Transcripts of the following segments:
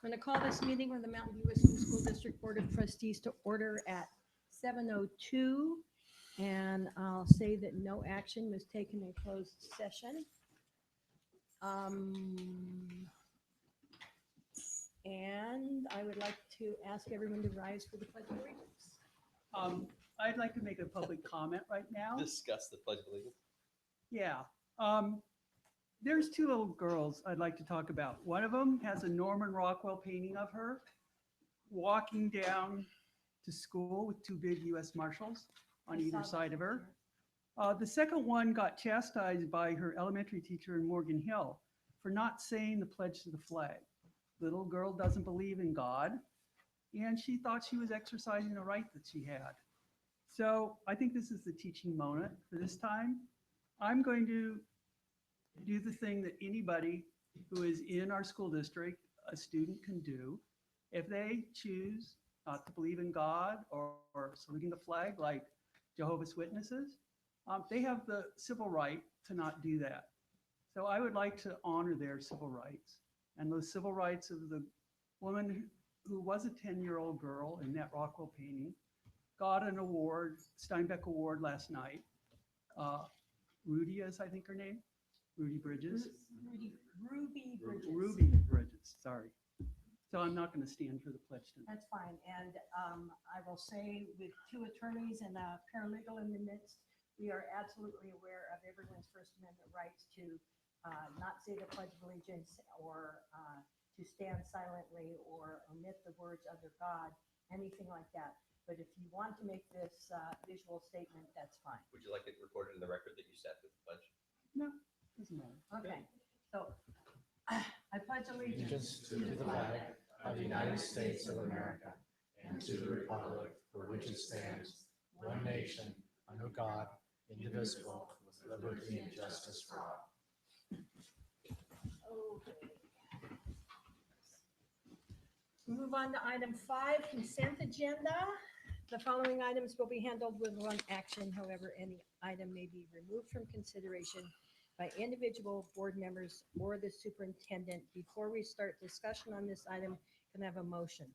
I'm going to call this meeting of the Mountain View Western School District Board of Trustees to order at 7:02. And I'll say that no action was taken in closed session. And I would like to ask everyone to rise for the Pledge of Allegiance. I'd like to make a public comment right now. Discuss the Pledge of Allegiance. Yeah. There's two little girls I'd like to talk about. One of them has a Norman Rockwell painting of her walking down to school with two big U.S. Marshals on either side of her. The second one got chastised by her elementary teacher in Morgan Hill for not saying the pledge to the flag. Little girl doesn't believe in God, and she thought she was exercising a right that she had. So I think this is the teaching moment for this time. I'm going to do the thing that anybody who is in our school district, a student, can do. If they choose not to believe in God or saluting the flag like Jehovah's Witnesses, they have the civil right to not do that. So I would like to honor their civil rights and those civil rights of the woman who was a 10-year-old girl in that Rockwell painting, got an award, Steinbeck Award last night. Rudy is, I think, her name. Ruby Bridges, sorry. So I'm not going to stand for the pledge tonight. That's fine. And I will say, with two attorneys and a paralegal in the midst, we are absolutely aware of everyone's First Amendment rights to not say the Pledge of Allegiance or to stand silently or omit the words of their God, anything like that. But if you want to make this visual statement, that's fine. Would you like it recorded in the record that you sat with the pledge? No, doesn't matter. Okay, so I pledge allegiance To the flag of the United States of America and to the republic for which it stands, one nation, under God, indivisible, with liberty and justice for all. Okay. Move on to item 5, consent agenda. The following items will be handled with one action. However, any item may be removed from consideration by individual board members or the superintendent. Before we start discussion on this item, can I have a motion?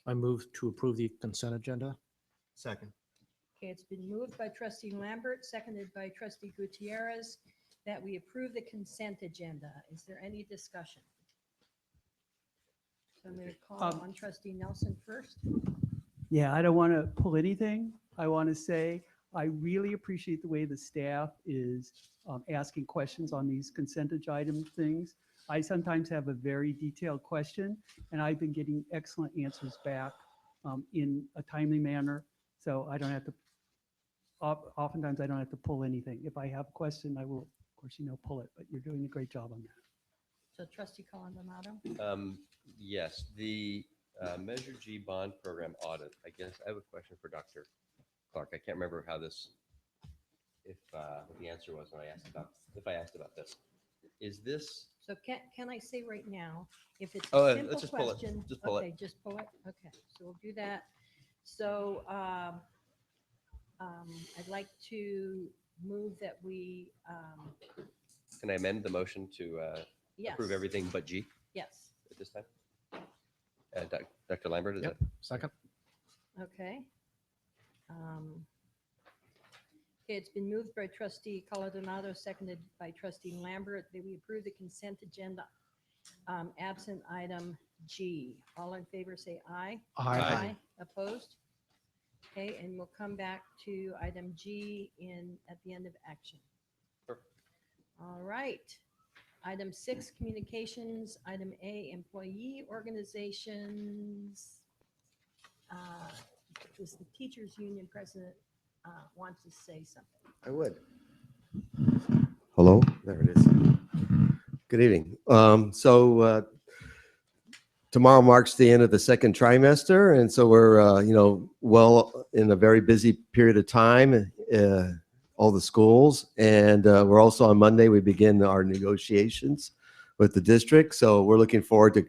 I move to approve the consent agenda. Second. Okay, it's been moved by trustee Lambert, seconded by trustee Gutierrez, that we approve the consent agenda. Is there any discussion? So I'm going to call on trustee Nelson first. Yeah, I don't want to pull anything. I want to say I really appreciate the way the staff is asking questions on these consent item things. I sometimes have a very detailed question, and I've been getting excellent answers back in a timely manner. So I don't have to, oftentimes I don't have to pull anything. If I have a question, I will, of course, pull it, but you're doing a great job on that. So trustee Colantonado. Yes, the Measure G bond program audit. I guess I have a question for Dr. Clark. I can't remember how this, what the answer was when I asked about, if I asked about this. Is this? So can I say right now, if it's Oh, a let's simple just pull it. question? Just pull it. Okay, just pull it. Okay, so we'll do that. So I'd like to move that we, Can I amend the motion to yes. approve everything but G Yes, at this time? Dr. Lambert, is Yep. Second. okay. Okay, it's been moved by trustee Coladonado, seconded by trustee Lambert, that we approve the consent agenda. Absent item G. All in favor, say aye. Aye. Opposed? Okay, and we'll come back to item G at the end of action. Perfect. All right. Item 6, communications. Item A, employee organizations. Does the teachers union president want to say something? I would. Hello, there it is. Good evening. Tomorrow marks the end of the second trimester, and so we're, well in a very busy period of time, all the schools, and we're also on Monday, we begin our negotiations with the district. So we're looking forward to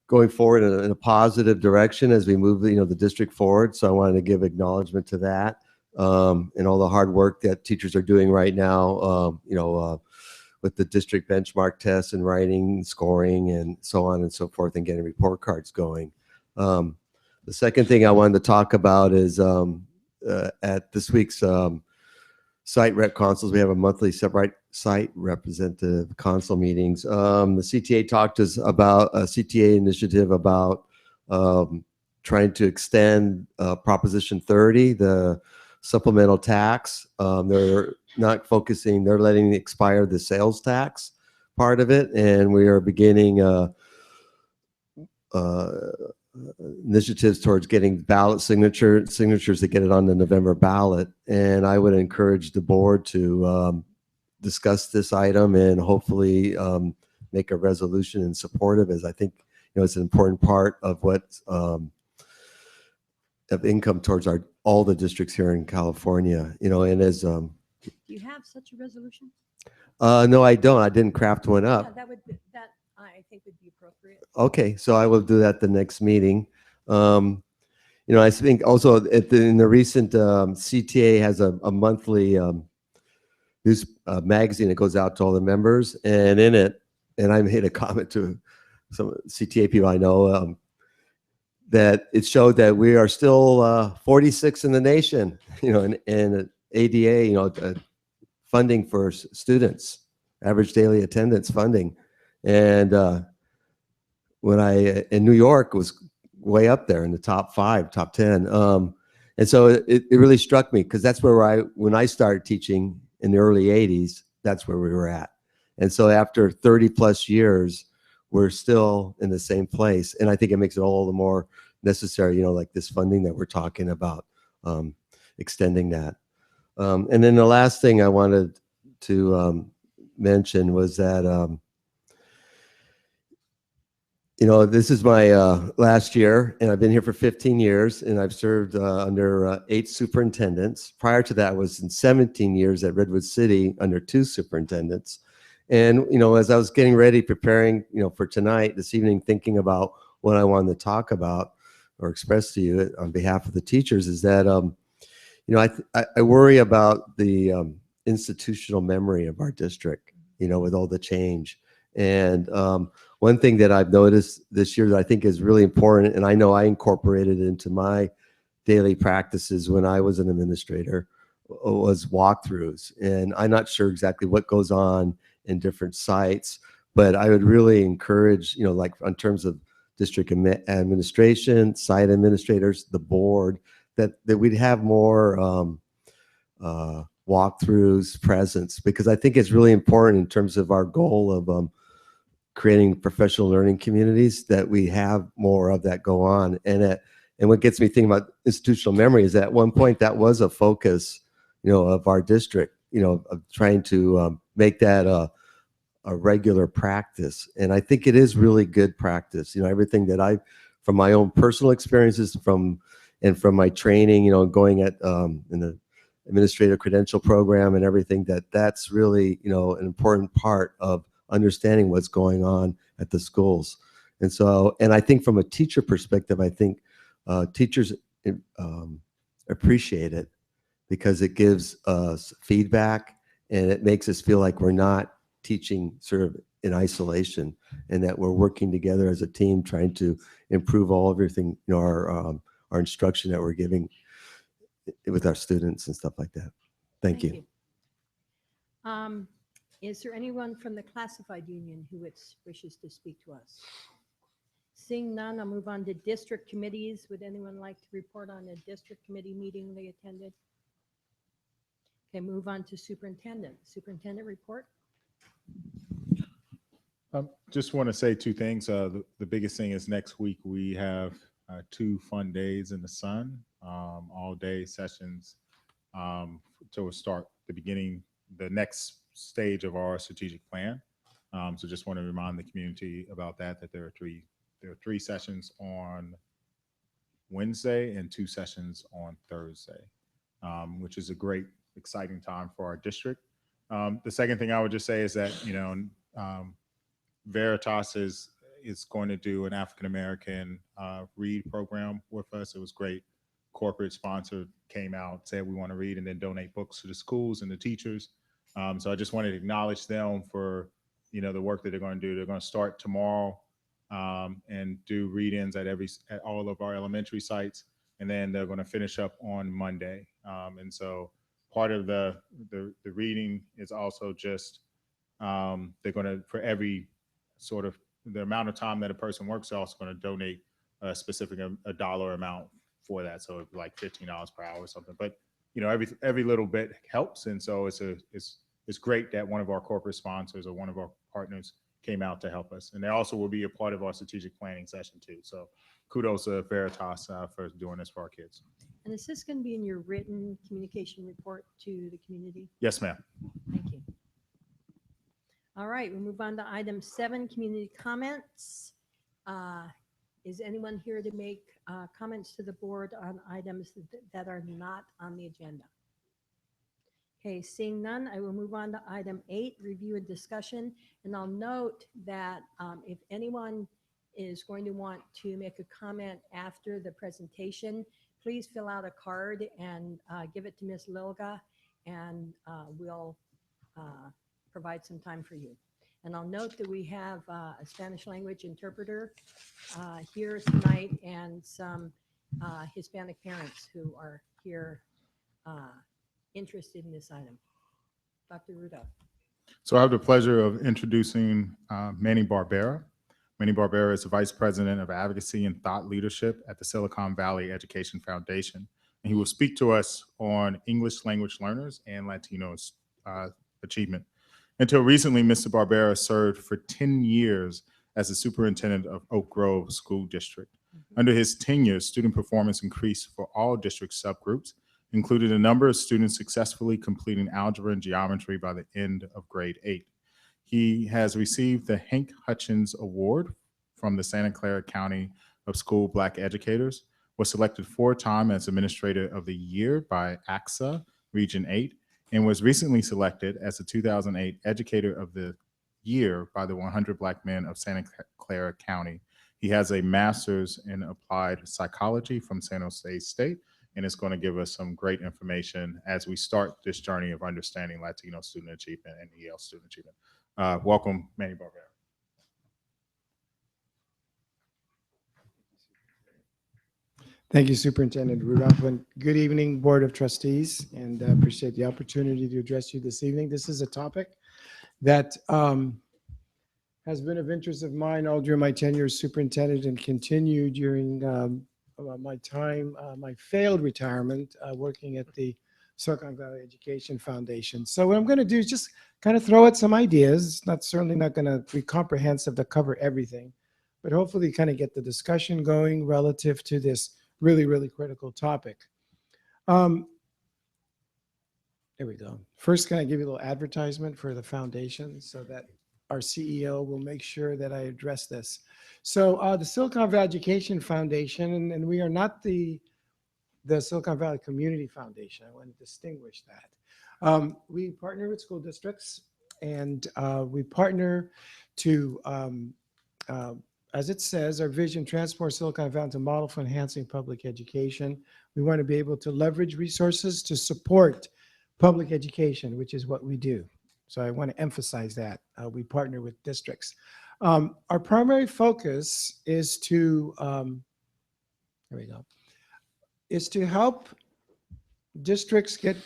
going forward in a positive direction as we move, the district forward. So I wanted to give acknowledgement to that and all the hard work that teachers are doing right now, with the district benchmark tests and writing, scoring, and so on and so forth, and getting report cards going. The second thing I wanted to talk about is at this week's site rep consuls, we have a monthly site representative consul meetings. The CTA talked to us about a CTA initiative about trying to extend Proposition 30, the supplemental tax. They're not focusing, they're letting expire the sales tax part of it. And we are beginning initiatives towards getting ballot signatures to get it on the November ballot. And I would encourage the board to discuss this item and hopefully make a resolution in support of it. As I think it's an important part of what of income towards all the districts here in California. And as Do you have such a resolution? no, I don't. I didn't craft one Yeah, up. that I think would be appropriate. Okay, so I will do that the next meeting. I think also in the recent CTA has a monthly news magazine that goes out to all the members, and in it, and I made a comment to some CTA people I know that it showed that we are still 46 in the nation, and ADA, funding for students, average daily attendance funding, and when in New York was way up there in the top 5, top 10. And so it really struck me because that's where when I started teaching in the early 80s, that's where we were at. And so after 30 plus years, we're still in the same place. And I think it makes it all the more necessary, like this funding that we're talking about, extending that. And then the last thing I wanted to mention was that, this is my last year, and I've been here for 15 years, and I've served under 8 superintendents. Prior to that, I was in 17 years at Redwood City under 2 superintendents. And, as I was getting ready, preparing, for tonight, this evening, thinking about what I wanted to talk about or express to you on behalf of the teachers is that, I worry about the institutional memory of our district, with all the change. And one thing that I've noticed this year that I think is really important, and I know I incorporated it into my daily practices when I was an administrator, was walkthroughs. And I'm not sure exactly what goes on in different sites, but I would really encourage, like in terms of district administration, site administrators, the board, that we'd have more walkthroughs, presence, because I think it's really important in terms of our goal of creating professional learning communities, that we have more of that go on. And what gets me thinking about institutional memory is that at one point that was a focus, of our district, of trying to make that a regular practice. And I think it is really good practice. Everything that from my own personal experiences, from my training, going at in the administrative credential program and everything, that's really, an important part of understanding what's going on at the schools. And so, and I think from a teacher perspective, I think teachers appreciate it because it gives us feedback and it makes us feel like we're not teaching sort of in isolation, and that we're working together as a team trying to improve everything, our instruction that we're giving with our students and stuff like that. Thank you. Is there anyone from the classified union who wishes to speak to us? Seeing none, I'll move on to district committees. Would anyone like to report on a district committee meeting they attended? Okay, move on to superintendent. Superintendent report. Just want to say 2 things. The biggest thing is next week we have 2 fun days in the sun, all day sessions to start the next stage of our strategic plan. So just want to remind the community about that there are 3 sessions on Wednesday and 2 sessions on Thursday, which is a great, exciting time for our district. The second thing I would just say is that, Veritas is going to do an African-American read program with us. It was great. Corporate sponsor came out, said we want to read and then donate books to the schools and the teachers. So I just wanted to acknowledge them for, the work that they're going to do. They're going to start tomorrow and do read-ins at all of our elementary sites, and then they're going to finish up on Monday. And so part of the reading is also just they're going to, for every sort of the amount of time that a person works, they're also going to donate a specific a dollar amount for that. So it'd be like $15 per hour or something. But every little bit helps, and so it's great that one of our corporate sponsors or one of our partners came out to help us, and they also will be a part of our strategic planning session too. So kudos to Veritas for doing this for our kids. And is this going to be in your written communication report to the community? Yes, ma'am. Thank you. All right, we'll move on to item 7, community comments. Is anyone here to make comments to the board on items that are not on the agenda? Okay, seeing none, I will move on to item 8, review and discussion. And I'll note that if anyone is going to want to make a comment after the presentation, please fill out a card and give it to Ms. Lilga, and we'll provide some time for you. And I'll note that we have a Spanish language interpreter here tonight and some Hispanic parents who are here interested in this item. Dr. Rudolph. So I have the pleasure of introducing Manny Barbera. Manny Barbera is the Vice President of Advocacy and Thought Leadership at the Silicon Valley Education Foundation. And he will speak to us on English language learners and Latinos achievement. Until recently, Mr. Barbera served for 10 years as the superintendent of Oak Grove School District. Under his tenure, student performance increased for all district subgroups, including a number of students successfully completing algebra and geometry by the end of grade 8. He has received the Hank Hutchins Award from the Santa Clara County of School Black Educators, was selected 4 times as Administrator of the Year by AXA Region 8, and was recently selected as the 2008 Educator of the Year by the 100 Black Men of Santa Clara County. He has a master's in applied psychology from San Jose State, and is going to give us some great information as we start this journey of understanding Latino student achievement and EL student achievement. Welcome, Manny Barbera. Thank you, Superintendent Rudolph, and good evening, Board of Trustees, and I appreciate the opportunity to address you this evening. This is a topic that has been of interest of mine all during my tenure as superintendent and continued during my time, my failed retirement, working at the Silicon Valley Education Foundation. So what I'm going to do is just kind of throw out some ideas. Certainly not going to be comprehensive to cover everything, but hopefully kind of get the discussion going relative to this really, really critical topic. There we go. First, can I give you a little advertisement for the foundation so that our CEO will make sure that I address this. So the Silicon Valley Education Foundation, and we are not the Silicon Valley Community Foundation. I want to distinguish that. We partner with school districts, and we partner to, as it says, our vision, transform Silicon Valley into a model for enhancing public education. We want to be able to leverage resources to support public education, which is what we do. So I want to emphasize that. We partner with districts. Our primary focus is to, there we go, is to help districts get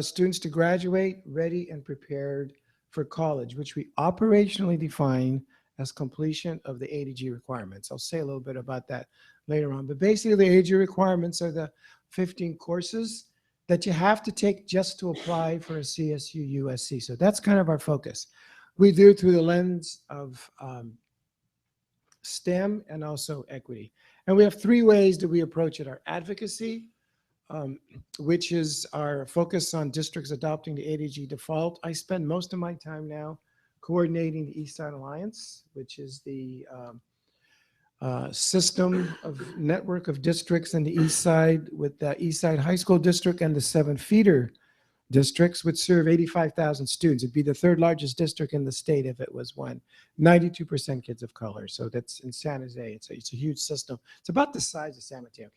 students to graduate ready and prepared for college, which we operationally define as completion of the ADG requirements. I'll say a little bit about that later on. But basically, the ADG requirements are the 15 courses that you have to take just to apply for a CSU USC. So that's kind of our focus. We do it through the lens of STEM and also equity. And we have 3 ways that we approach it. Our advocacy, which is our focus on districts adopting the ADG default. I spend most of my time now coordinating the East Side Alliance, which is the system of network of districts in the East Side, with the East Side High School District and the 7 feeder districts, which serve 85,000 students. It'd be the 3rd largest district in the state if it was one. 92% kids of color. So that's in San Jose. It's a huge system. It's about the size of San Mateo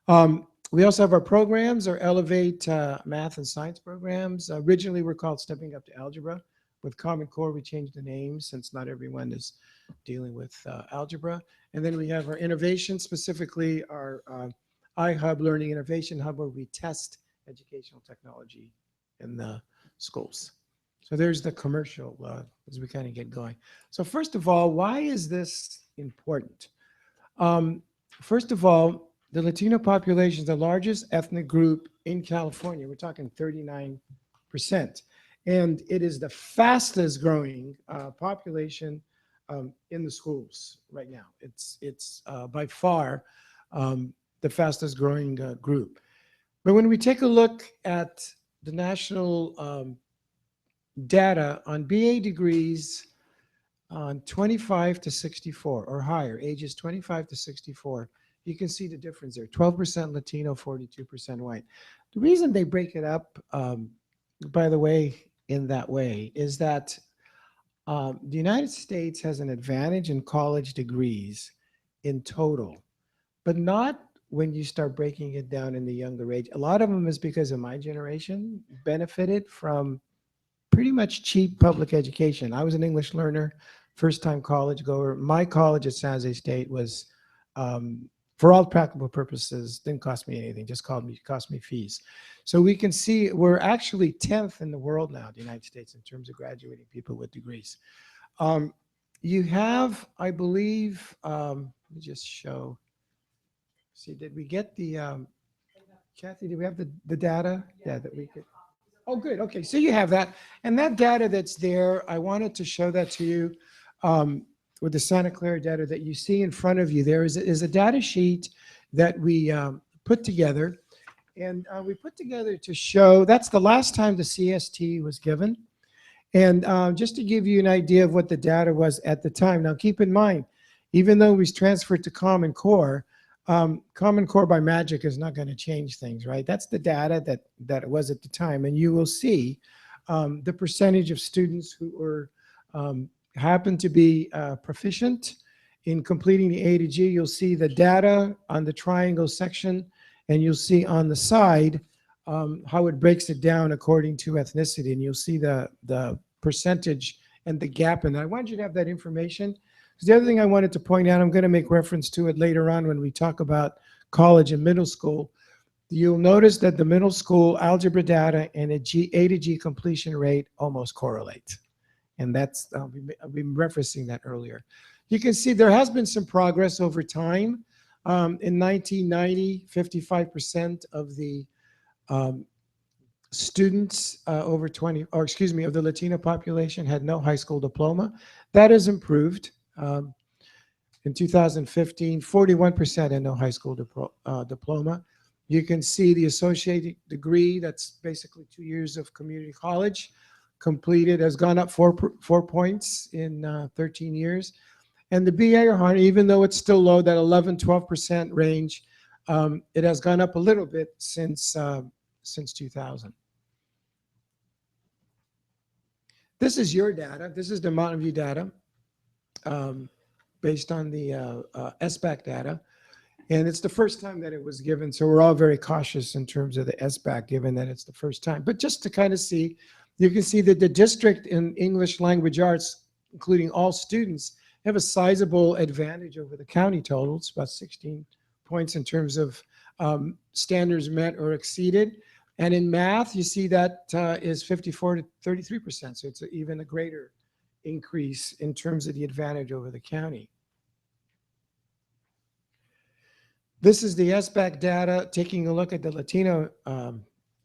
County. We also have our programs, our Elevate math and science programs. Originally, we're called Stepping Up to Algebra. With Common Core, we changed the name since not everyone is dealing with algebra. And then we have our innovation, specifically our iHub Learning Innovation Hub, where we test educational technology in the schools. So there's the commercial as we kind of get going. So first of all, why is this important? First of all, the Latino population is the largest ethnic group in California. We're talking 39%. And it is the fastest growing population in the schools right now. It's by far the fastest growing group. But when we take a look at the national data on BA degrees on 25 to 64 or higher, ages 25 to 64, you can see the difference there. 12% Latino, 42% white. The reason they break it up, by the way, in that way is that the United States has an advantage in college degrees in total, but not when you start breaking it down in the younger age. A lot of them is because of my generation benefited from pretty much cheap public education. I was an English learner, first-time college goer. My college at San Jose State was, for all practical purposes, didn't cost me anything, just cost me fees. So we can see we're actually 10th in the world now, the United States, in terms of graduating people with degrees. You have, I believe, let me just show. See, did we get the, Kathy, do we have the data? Yeah, that we could. Oh, good. Okay, so you have that. And that data that's there, I wanted to show that to you with the Santa Clara data that you see in front of you. There is a data sheet that we put together. And we put together to show, that's the last time the CST was given. And just to give you an idea of what the data was at the time. Now, keep in mind, even though we transferred to Common Core by magic is not going to change things, right? That's the data that it was at the time. And you will see the percentage of students who were happen to be proficient in completing the A to G. You'll see the data on the triangle section, and you'll see on the side how it breaks it down according to ethnicity. And you'll see the percentage and the gap in that. I want you to have that information. The other thing I wanted to point out, I'm going to make reference to it later on when we talk about college and middle school. You'll notice that the middle school algebra data and A to G completion rate almost correlate. And that's, I've been referencing that earlier. You can see there has been some progress over time. In 1990, 55% of the students over 20, or excuse me, of the Latino population had no high school diploma. That has improved. In 2015, 41% had no high school diploma. You can see the associated degree, that's basically 2 years of community college completed, has gone up four points in 13 years. And the BA or higher, even though it's still low, that 11, 12% range, it has gone up a little bit since 2000. This is your data. This is the Mountain View data based on the SBAC data. And it's the first time that it was given. So we're all very cautious in terms of the SBAC, given that it's the first time. But just to kind of see, you can see that the district in English language arts, including all students, have a sizable advantage over the county totals, about 16 points in terms of standards met or exceeded. And in math, you see that is 54 to 33%. So it's even a greater increase in terms of the advantage over the county. This is the SBAC data, taking a look at the Latino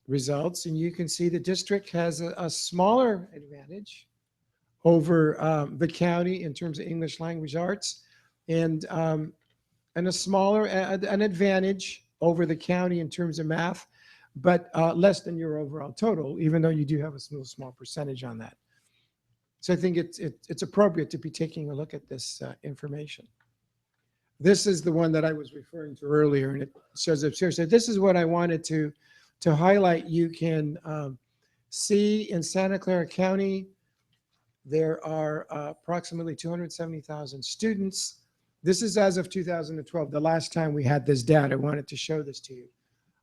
results. And you can see the district has a smaller advantage over the county in terms of English language arts, and a smaller an advantage over the county in terms of math, but less than your overall total, even though you do have a small percentage on that. So I think it's appropriate to be taking a look at this information. This is the one that I was referring to earlier, and it shows up here. So this is what I wanted to highlight. You can see in Santa Clara County, there are approximately 270,000 students. This is as of 2012, the last time we had this data. I wanted to show this to you.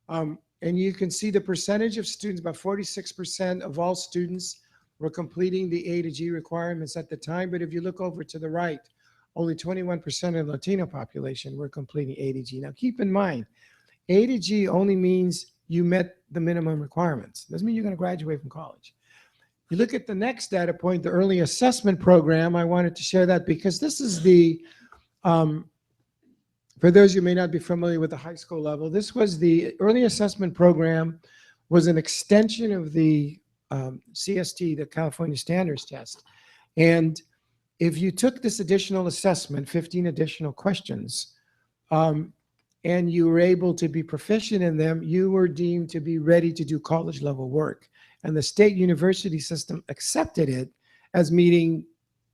And you can see the percentage of students, about 46% of all students were completing the A to G requirements at the time. But if you look over to the right, only 21% of the Latino population were completing A to G. Now, keep in mind, A to G only means you met the minimum requirements. Doesn't mean you're going to graduate from college. You look at the next data point, the early assessment program. I wanted to share that because this is the, for those who may not be familiar with the high school level, this was the early assessment program, was an extension of the CST, the California Standards Test. And if you took this additional assessment, 15 additional questions, and you were able to be proficient in them, you were deemed to be ready to do college level work. And the state university system accepted it as meaning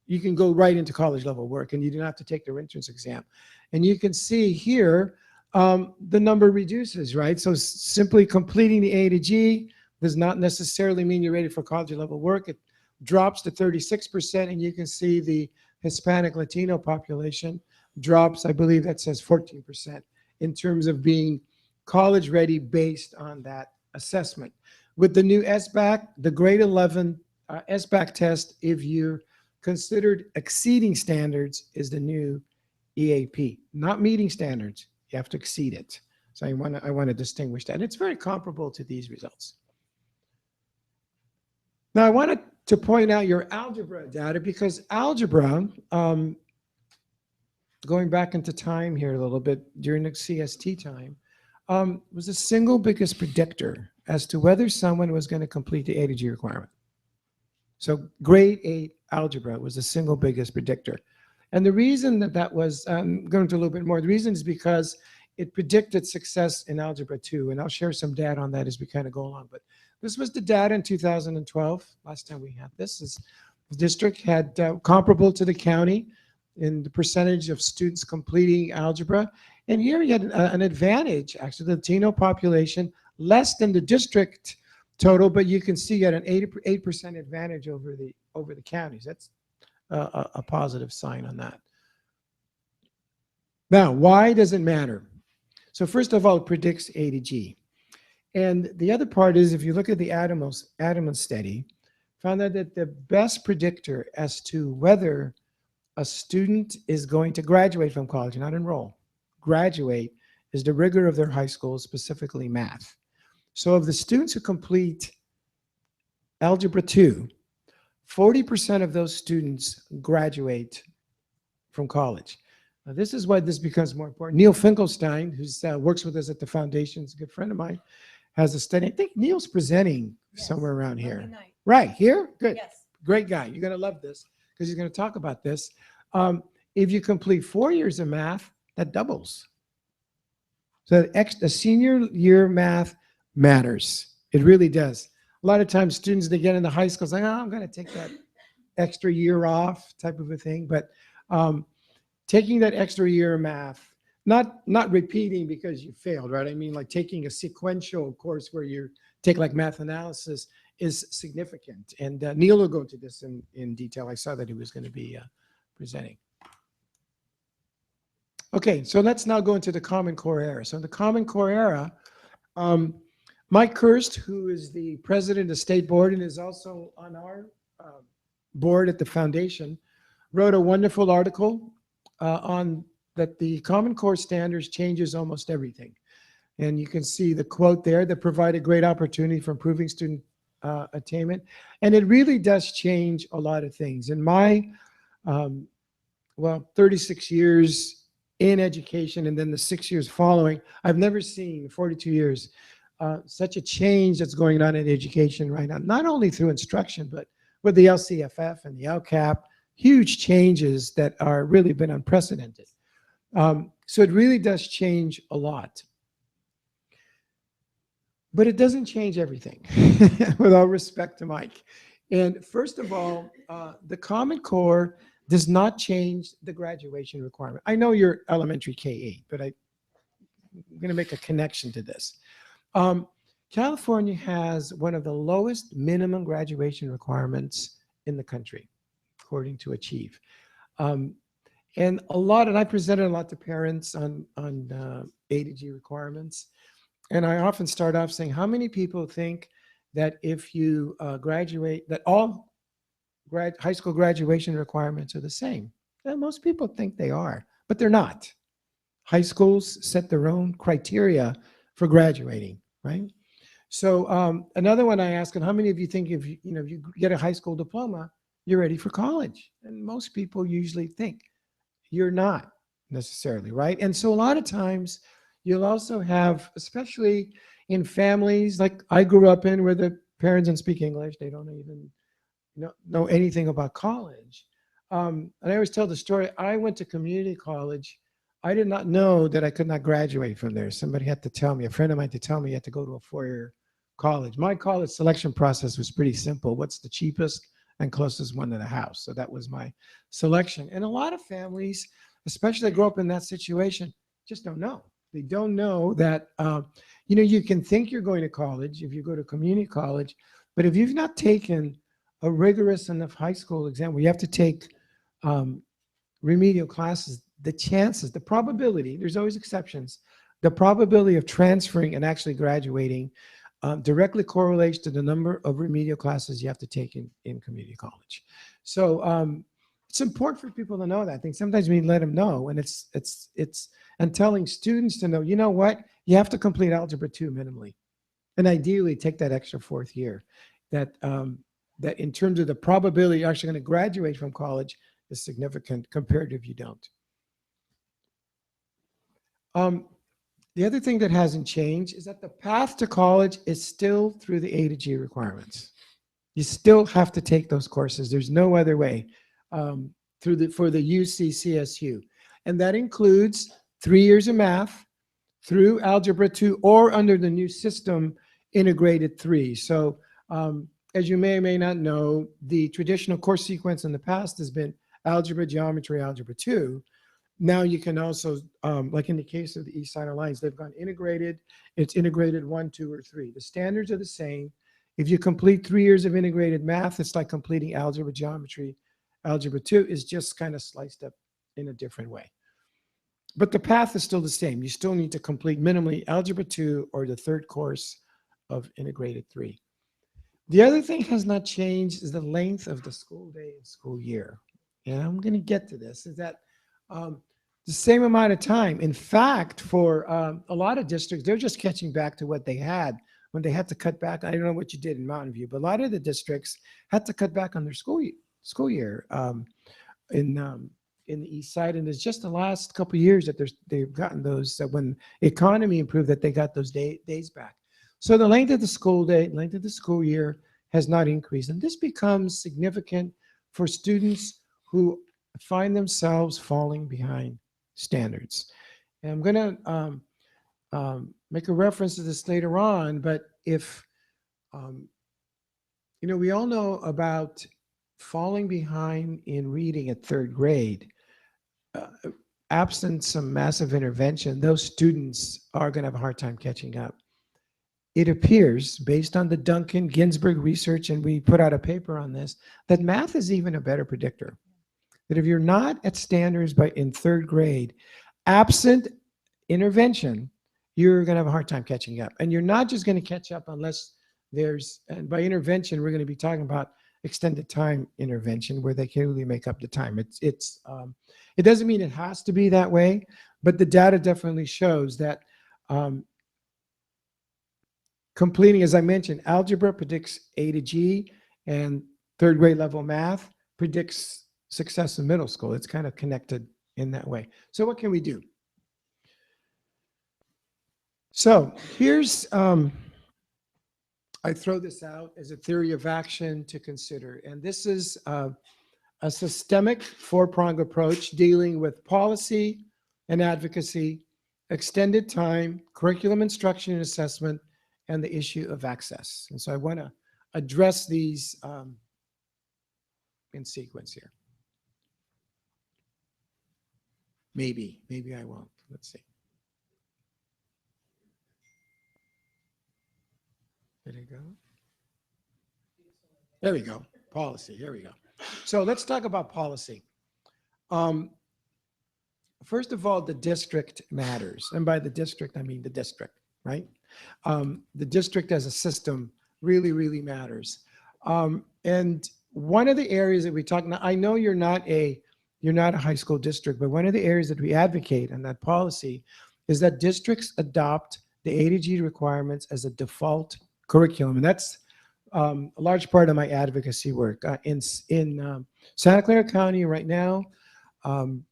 you can go right into college level work and you don't have to take their entrance exam. And you can see here, the number reduces, right? So simply completing the A to G does not necessarily mean you're ready for college level work. It drops to 36%, and you can see the Hispanic Latino population drops, I believe that says 14% in terms of being college ready based on that assessment. With the new SBAC, the grade 11 SBAC test, if you're considered exceeding standards, is the new EAP. Not meeting standards, you have to exceed it. So I want to distinguish that. It's very comparable to these results. Now I wanted to point out your algebra data because algebra, going back into time here a little bit during the CST time, was the single biggest predictor as to whether someone was going to complete the A to G requirement. So grade 8 algebra was the single biggest predictor. And the reason that that was, I'm going into a little bit more, the reason is because it predicted success in Algebra 2. And I'll share some data on that as we kind of go along. But this was the data in 2012. Last time we had this, is the district had comparable to the county in the percentage of students completing algebra. And here you had an advantage, actually, the Latino population, less than the district total, but you can see you had an 8% advantage over the counties. That's a positive sign on that. Now, why does it matter? So first of all, it predicts A to G. And the other part is, if you look at the Adams study, found out that the best predictor as to whether a student is going to graduate from college, not enroll, graduate, is the rigor of their high school, specifically math. So of the students who complete Algebra 2, 40% of those students graduate from college. Now, this is why this becomes more important. Neil Finkelstein, who works with us at the foundation, is a good friend of mine, has a study. I think Neil's presenting somewhere around here. Right, here? Good. Yes. Great guy. You're going to love this because he's going to talk about this. If you complete 4 years of math, that doubles. So the senior year math matters. It really does. A lot of times students, they get into high school, it's like, oh, I'm going to take that extra year off type of a thing. But taking that extra year of math, not repeating because you failed, right? I mean, like taking a sequential course where you take like math analysis is significant. And Neil will go into this in detail. I saw that he was going to be presenting. Okay, so let's now go into the Common Core era. So in the Common Core era, Mike Kirst, who is the president of the state board and is also on our board at the foundation, wrote a wonderful article on that the Common Core standards changes almost everything. And you can see the quote there, that provide a great opportunity for improving student attainment. And it really does change a lot of things. In my, 36 years in education and then the 6 years following, I've never seen 42 years such a change that's going on in education right now, not only through instruction, but with the LCFF and the LCAP, huge changes that are really been unprecedented. So it really does change a lot. But it doesn't change everything, with all respect to Mike. And first of all, the Common Core does not change the graduation requirement. I know you're elementary K-8, but I'm going to make a connection to this. California has one of the lowest minimum graduation requirements in the country, according to Achieve. And I presented a lot to parents on A to G requirements. And I often start off saying, how many people think that if you graduate, that all high school graduation requirements are the same? Well, most people think they are, but they're not. High schools set their own criteria for graduating, right? So another one I ask, and how many of you think if you get a high school diploma, you're ready for college? And most people usually think you're not necessarily, right? And so a lot of times you'll also have, especially in families like I grew up in, where the parents don't speak English, they don't even know anything about college. And I always tell the story, I went to community college. I did not know that I could not graduate from there. Somebody had to tell me, a friend of mine, to tell me you had to go to a four-year college. My college selection process was pretty simple. What's the cheapest and closest one to the house? So that was my selection. And a lot of families, especially that grow up in that situation, just don't know. They don't know that, you can think you're going to college if you go to community college, but if you've not taken a rigorous enough high school exam where you have to take remedial classes, the probability, there's always exceptions, the probability of transferring and actually graduating directly correlates to the number of remedial classes you have to take in community college. So it's important for people to know that. I think sometimes we let them know, and and telling students to know, you know what, you have to complete Algebra 2 minimally, and ideally take that extra fourth year. That in terms of the probability you're actually going to graduate from college is significant compared to if you don't. The other thing that hasn't changed is that the path to college is still through the A to G requirements. You still have to take those courses. There's no other way for the UC-CSU. And that includes 3 years of math through Algebra 2 or under the new system, Integrated 3. So as you may or may not know, the traditional course sequence in the past has been Algebra, Geometry, Algebra 2. Now you can also, like in the case of the East Side Alliance, they've gone integrated. It's integrated 1, 2, or 3. The standards are the same. If you complete 3 years of integrated math, it's like completing Algebra, Geometry. Algebra 2 is just kind of sliced up in a different way. But the path is still the same. You still need to complete minimally Algebra 2 or the third course of Integrated 3. The other thing has not changed is the length of the school day and school year. And I'm going to get to this, is that the same amount of time. In fact, for a lot of districts, they're just catching back to what they had when they had to cut back. I don't know what you did in Mountain View, but a lot of the districts had to cut back on their school year in the East Side. And it's just the last couple of years that they've gotten those, that when the economy improved, that they got those days back. So the length of the school day, length of the school year has not increased. And this becomes significant for students who find themselves falling behind standards. And I'm going to make a reference to this later on, but if, we all know about falling behind in reading at third grade. Absent some massive intervention, those students are going to have a hard time catching up. It appears, based on the Duncan Ginsburg research, and we put out a paper on this, that math is even a better predictor. That if you're not at standards in third grade, absent intervention, you're going to have a hard time catching up. And you're not just going to catch up unless and by intervention, we're going to be talking about extended time intervention where they can really make up the time. It doesn't mean it has to be that way, but the data definitely shows that completing, as I mentioned, algebra predicts A to G, and third grade level math predicts success in middle school. It's kind of connected in that way. So what can we do? So here's, I throw this out as a theory of action to consider. And this is a systemic four-pronged approach dealing with policy and advocacy, extended time, curriculum instruction and assessment, and the issue of access. And so I want to address these in sequence here. Maybe I won't. Let's see. Did it go? There we go. Policy. Here we go. So let's talk about policy. First of all, the district matters. And by the district, I mean the district. right? The district as a system really, really matters. And one of the areas that we talk, now I know you're not a high school district, but one of the areas that we advocate in that policy is that districts adopt the A to G requirements as a default curriculum. And that's a large part of my advocacy work. In Santa Clara County right now, San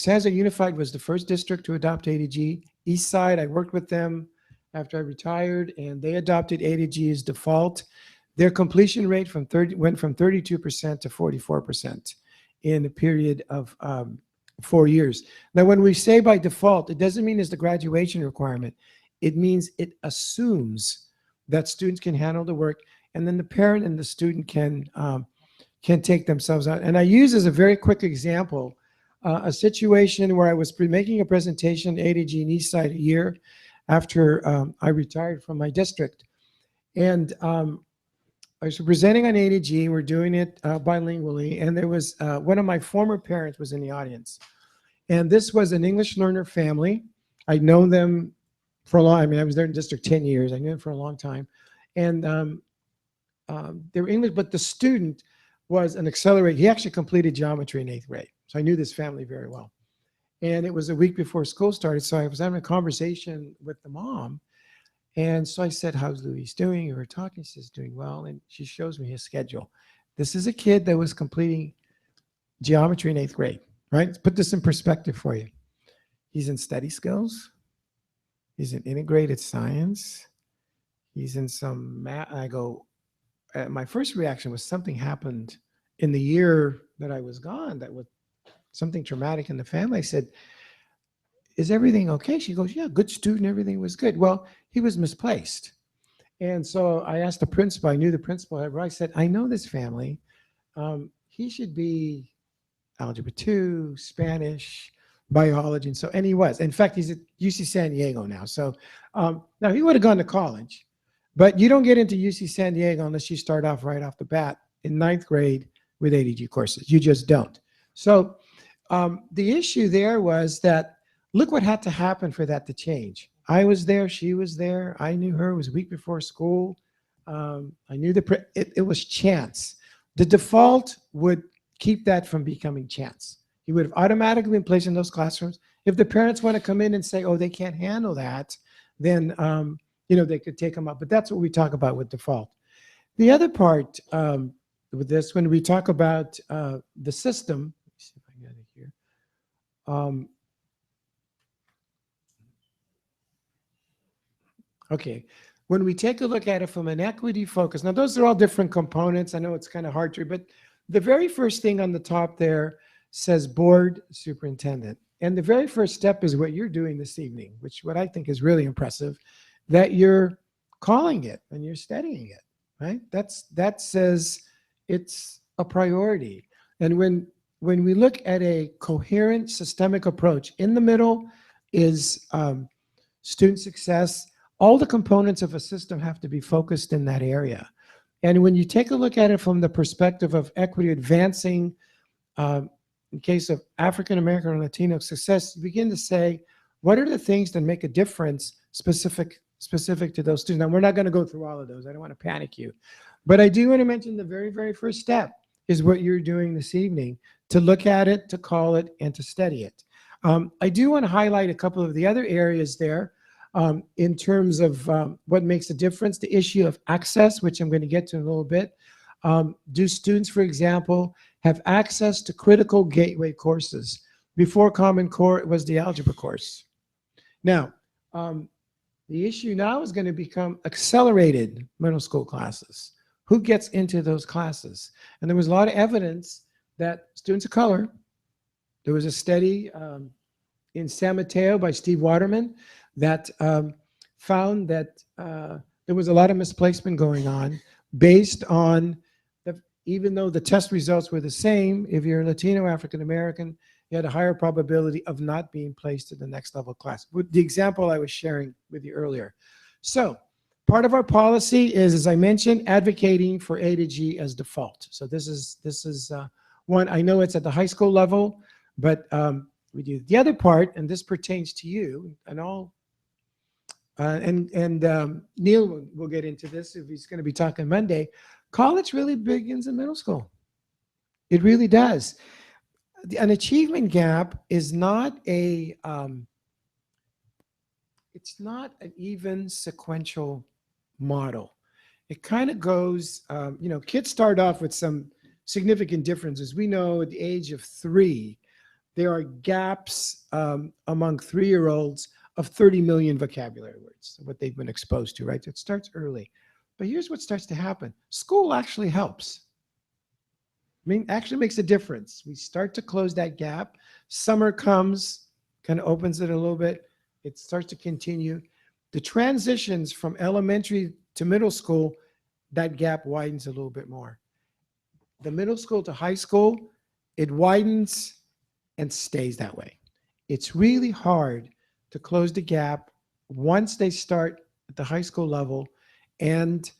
Jose Unified was the first district to adopt A to G. East Side, I worked with them after I retired, and they adopted A to G as default. Their completion rate went from 32% to 44% in a period of 4 years. Now, when we say by default, it doesn't mean it's the graduation requirement. It means it assumes that students can handle the work, and then the parent and the student can take themselves out. And I use as a very quick example a situation where I was making a presentation A to G in East Side a year after I retired from my district. And I was presenting on A to G. We're doing it bilingually. And there was one of my former parents was in the audience. And this was an English learner family. I'd known them for a long, I mean, I was there in district 10 years. I knew them for a long time. And they were English, but the student was an accelerated. He actually completed geometry in 8th grade. So I knew this family very well. And it was a week before school started. So I was having a conversation with the mom. And so I said, how's Luis doing? We were talking. She says, doing well. And she shows me his schedule. This is a kid that was completing geometry in 8th grade, right? Let's put this in perspective for you. He's in study skills. He's in integrated science. He's in some math. I go, my first reaction was something happened in the year that I was gone that was something traumatic in the family. I said, is everything okay? She goes, yeah, good student, everything was good. Well, he was misplaced. And so I asked the principal, I knew the principal, I said, I know this family. He should be Algebra 2, Spanish, biology. And he was. In fact, he's at UC San Diego now. So now he would have gone to college, but you don't get into UC San Diego unless you start off right off the bat in 9th grade with A to G courses. You just don't. So the issue there was that look what had to happen for that to change. I was there. She was there. I knew her. It was a week before school. I knew it was chance. The default would keep that from becoming chance. He would have automatically been placed in those classrooms. If the parents want to come in and say, oh, they can't handle that, then they could take them up. But that's what we talk about with default. The other part with this, when we talk about the system, let me see if I got it here. Okay, when we take a look at it from an equity focus, now those are all different components. I know it's kind of hard to, but the very first thing on the top there says board superintendent. And the very first step is what you're doing this evening, which what I think is really impressive, that you're calling it and you're studying it, right? That says it's a priority. And when we look at a coherent systemic approach, in the middle is student success. All the components of a system have to be focused in that area. And when you take a look at it from the perspective of equity advancing, in case of African American or Latino success, you begin to say, what are the things that make a difference specific to those students? Now, we're not going to go through all of those. I don't want to panic you. But I do want to mention the very, very first step is what you're doing this evening, to look at it, to call it, and to study it. I do want to highlight a couple of the other areas there. In terms of what makes a difference, the issue of access, which I'm going to get to in a little bit. Do students, for example, have access to critical gateway courses? Before Common Core, it was the algebra course. Now, the issue now is going to become accelerated middle school classes. Who gets into those classes? And there was a lot of evidence that students of color, there was a study in San Mateo by Steve Waterman that found that there was a lot of misplacement going on based on, even though the test results were the same, if you're Latino, African American, you had a higher probability of not being placed in the next level class. With the example I was sharing with you earlier. So part of our policy is, as I mentioned, advocating for A to G as default. So this is one, I know it's at the high school level, but we do the other part, and this pertains to you and all and Neil will get into this if he's going to be talking Monday. College really begins in middle school. It really does. An achievement gap is not it's not an even sequential model. It kind of goes, kids start off with some significant differences. We know at the age of 3, there are gaps among 3-year-olds of 30 million vocabulary words, what they've been exposed to, right? It starts early. But here's what starts to happen. School actually helps. Actually makes a difference. We start to close that gap. Summer comes, kind of opens it a little bit. It starts to continue. The transitions from elementary to middle school, that gap widens a little bit more. The middle school to high school, it widens and stays that way. It's really hard to close the gap once they start at the high school level and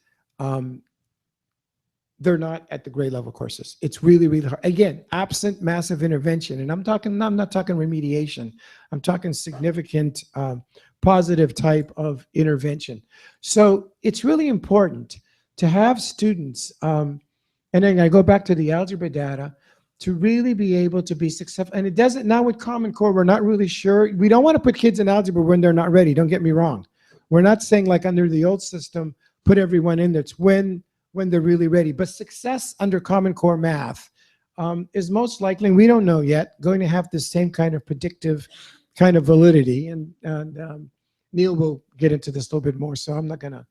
they're not at the grade level courses. It's really, really hard. Again, absent massive intervention. And I'm not talking remediation. I'm talking significant positive type of intervention. So it's really important to have students, and then I go back to the algebra data, to really be able to be successful. And it doesn't, now with Common Core, we're not really sure. We don't want to put kids in algebra when they're not ready. Don't get me wrong. We're not saying like under the old system, put everyone in there. It's when they're really ready. But success under Common Core math is most likely, and we don't know yet, going to have the same kind of predictive kind of validity. And Neil will get into this a little bit more, so I'm not going to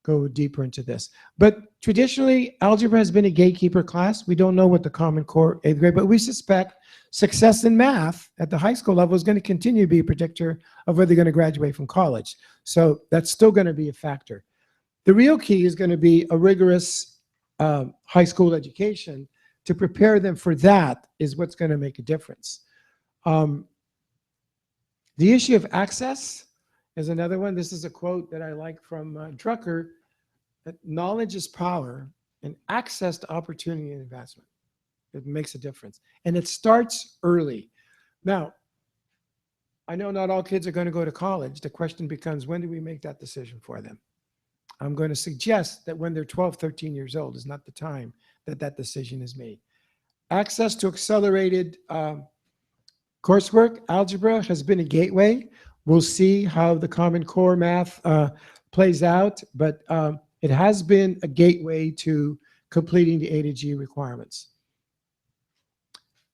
go deeper into this. But traditionally, algebra has been a gatekeeper class. We don't know what the Common Core 8th grade, but we suspect success in math at the high school level is going to continue to be a predictor of whether they're going to graduate from college. So that's still going to be a factor. The real key is going to be a rigorous high school education. To prepare them for that is what's going to make a difference. The issue of access is another one. This is a quote that I like from Drucker, that knowledge is power and access to opportunity and advancement. It makes a difference. And it starts early. Now, I know not all kids are going to go to college. The question becomes, when do we make that decision for them? I'm going to suggest that when they're 12, 13 years old is not the time that that decision is made. Access to accelerated coursework, algebra has been a gateway. We'll see how the Common Core math plays out, but it has been a gateway to completing the A to G requirements.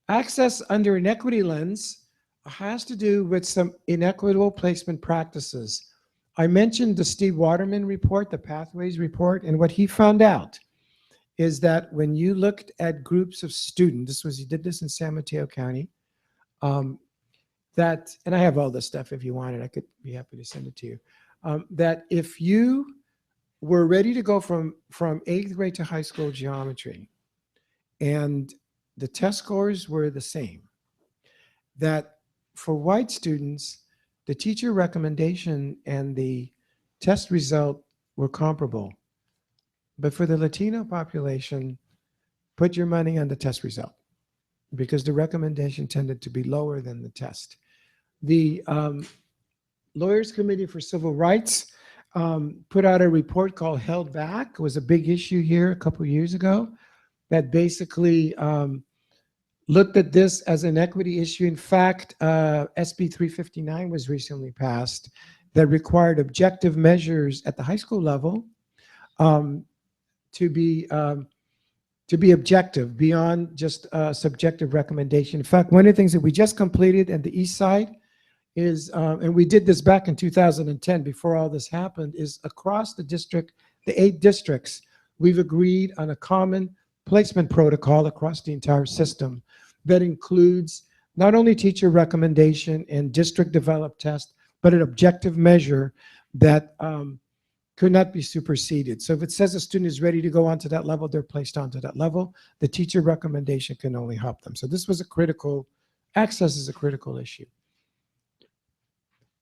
Access under an equity lens has to do with some inequitable placement practices. I mentioned the Steve Waterman report, the Pathways report, and what he found out is that when you looked at groups of students, he did this in San Mateo County, that, and I have all this stuff if you want it, I could be happy to send it to you, that if you were ready to go from 8th grade to high school geometry and the test scores were the same, that for white students, the teacher recommendation and the test result were comparable. But for the Latino population, put your money on the test result because the recommendation tended to be lower than the test. The Lawyers Committee for Civil Rights put out a report called Held Back. It was a big issue here a couple of years ago that basically looked at this as an equity issue. In fact, SB 359 was recently passed that required objective measures at the high school level to be objective beyond just subjective recommendation. In fact, one of the things that we just completed at the East Side is, and we did this back in 2010 before all this happened, is across the district, the 8 districts, we've agreed on a common placement protocol across the entire system that includes not only teacher recommendation and district developed test, but an objective measure that could not be superseded. So if it says a student is ready to go onto that level, they're placed onto that level. The teacher recommendation can only help them. So this was a critical, access is a critical issue.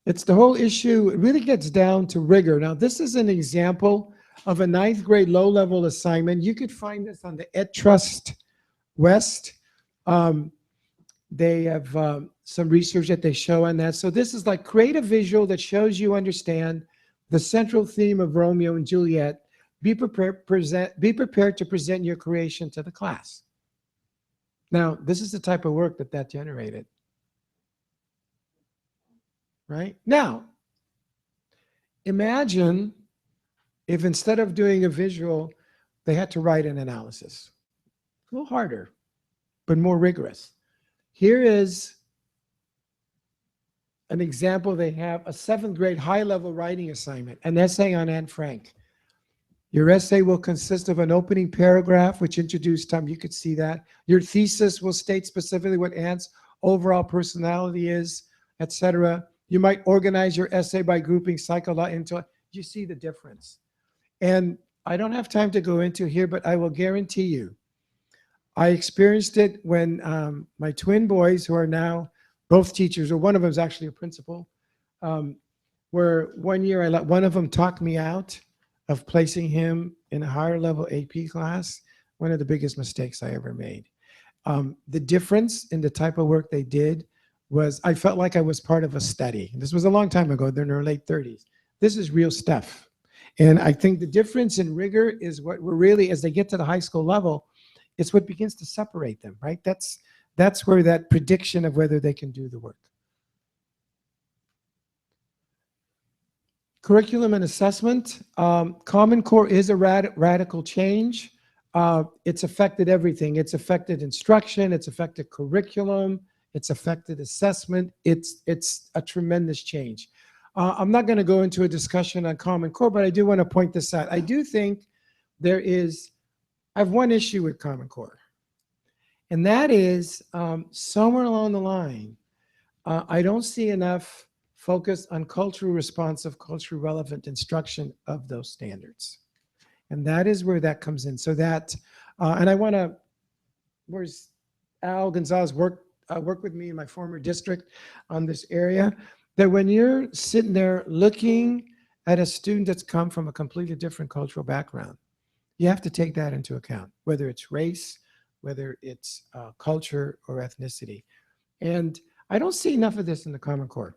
It's the whole issue, it really gets down to rigor. Now, this is an example of a 9th grade low-level assignment. You could find this on the EdTrust West. They have some research that they show on that. So this is like create a visual that shows you understand the central theme of Romeo and Juliet, be prepared to present your creation to the class. Now, this is the type of work that generated. Right? Now, imagine if instead of doing a visual, they had to write an analysis. A little harder, but more rigorous. Here is an example. They have a 7th grade high-level writing assignment, an essay on Anne Frank. Your essay will consist of an opening paragraph, which introduced time. You could see that. Your thesis will state specifically what Anne's overall personality is, etc. You might organize your essay by grouping psychology into. You see the difference. And I don't have time to go into here, but I will guarantee you, I experienced it when my twin boys, who are now both teachers, or one of them is actually a principal, where one year I let one of them talk me out of placing him in a higher level AP class. One of the biggest mistakes I ever made. The difference in the type of work they did was I felt like I was part of a study. This was a long time ago. They're in their late 30s. This is real stuff. And I think the difference in rigor is what we're really, as they get to the high school level, it's what begins to separate them, right? That's where that prediction of whether they can do the work. Curriculum and assessment. Common Core is a radical change. It's affected everything. It's affected instruction. It's affected curriculum. It's affected assessment. It's a tremendous change. I'm not going to go into a discussion on Common Core, but I do want to point this out. I do think I have one issue with Common Core, and that is somewhere along the line, I don't see enough focus on culturally responsive, culturally relevant instruction of those standards. And that is where that comes in. So that, and I want to, where's Al Gonzalez work with me in my former district on this area, that when you're sitting there looking at a student that's come from a completely different cultural background, you have to take that into account, whether it's race, whether it's culture or ethnicity. And I don't see enough of this in the Common Core.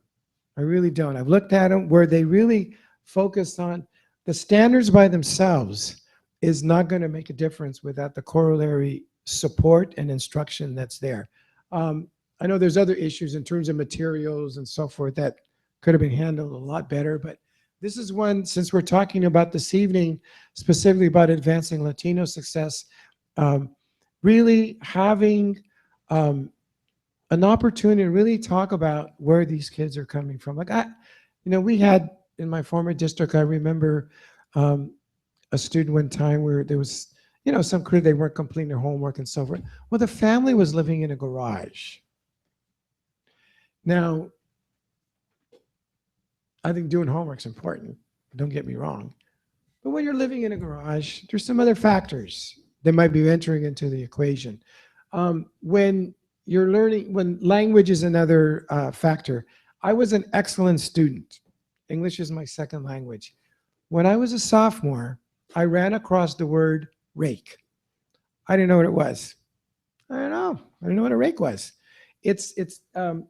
I really don't. I've looked at them where they really focus on the standards by themselves is not going to make a difference without the corollary support and instruction that's there. I know there's other issues in terms of materials and so forth that could have been handled a lot better, but this is one, since we're talking about this evening, specifically about advancing Latino success, really having an opportunity to really talk about where these kids are coming from. Like we had in my former district, I remember a student one time where there was, some kid, they weren't completing their homework and so forth. Well, the family was living in a garage. Now, I think doing homework's important. Don't get me wrong. But when you're living in a garage, there's some other factors that might be entering into the equation. When you're learning, when language is another factor. I was an excellent student. English is my second language. When I was a sophomore, I ran across the word rake. I didn't know what it was. I don't know. I didn't know what a rake was. It's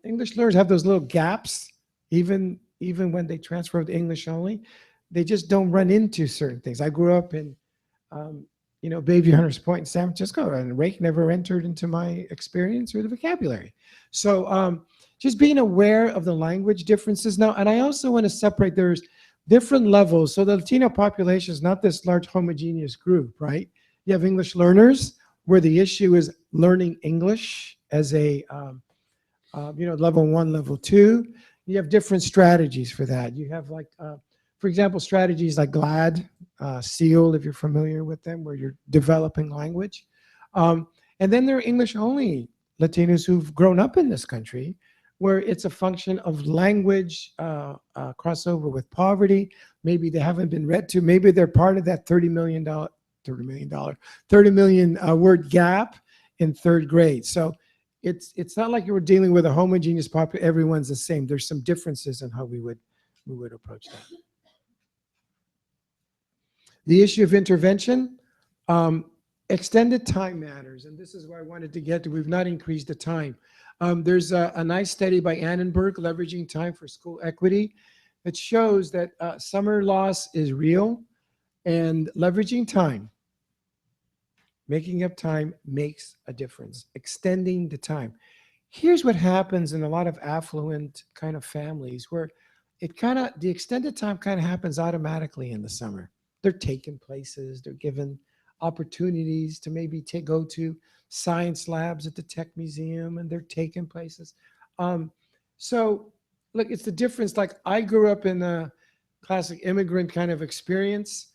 English learners have those little gaps, even when they transfer to English only. They just don't run into certain things. I grew up in, Bayview Hunters Point in San Francisco, and rake never entered into my experience or the vocabulary. So just being aware of the language differences now. And I also want to separate, there's different levels. So the Latino population is not this large homogeneous group, right? You have English learners where the issue is learning English as a, level 1, level 2. You have different strategies for that. You have for example, strategies like GLAD, SEAL, if you're familiar with them, where you're developing language. And then there are English-only Latinos who've grown up in this country, where it's a function of language crossover with poverty. Maybe they haven't been read to. Maybe they're part of that 30 million word gap in 3rd grade. So it's not like you were dealing with a homogeneous population. Everyone's the same. There's some differences in how we would approach that. The issue of intervention, extended time matters, and this is where I wanted to get to. We've not increased the time. There's a nice study by Annenberg, Leveraging Time for School Equity, it shows that summer loss is real, and leveraging time, making up time makes a difference, extending the time. Here's what happens in a lot of affluent kind of families where the extended time kind of happens automatically in the summer. They're taken places, they're given opportunities to maybe go to science labs at the Tech Museum, and they're taken places. So look, it's the difference. Like, I grew up in a classic immigrant kind of experience,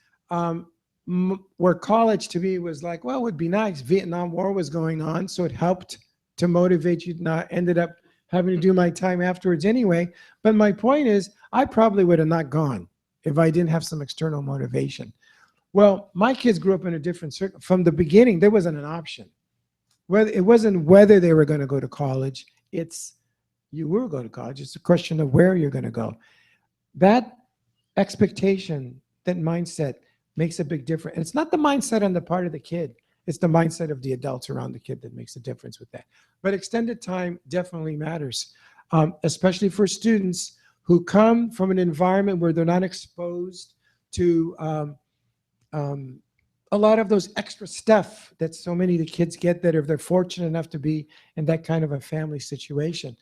where college to me was like, well, it would be nice. Vietnam War was going on, so it helped to motivate you. Not ended up having to do my time afterwards anyway. But my point is, I probably would have not gone if I didn't have some external motivation. Well, my kids grew up in a different circle. From the beginning, there wasn't an option. It wasn't whether they were going to go to college. It's you will go to college. It's a question of where you're going to go. That expectation, that mindset makes a big difference. And it's not the mindset on the part of the kid. It's the mindset of the adults around the kid that makes a difference with that. But extended time definitely matters, especially for students who come from an environment where they're not exposed to a lot of those extra stuff that so many of the kids get that if they're fortunate enough to be in that kind of a family situation.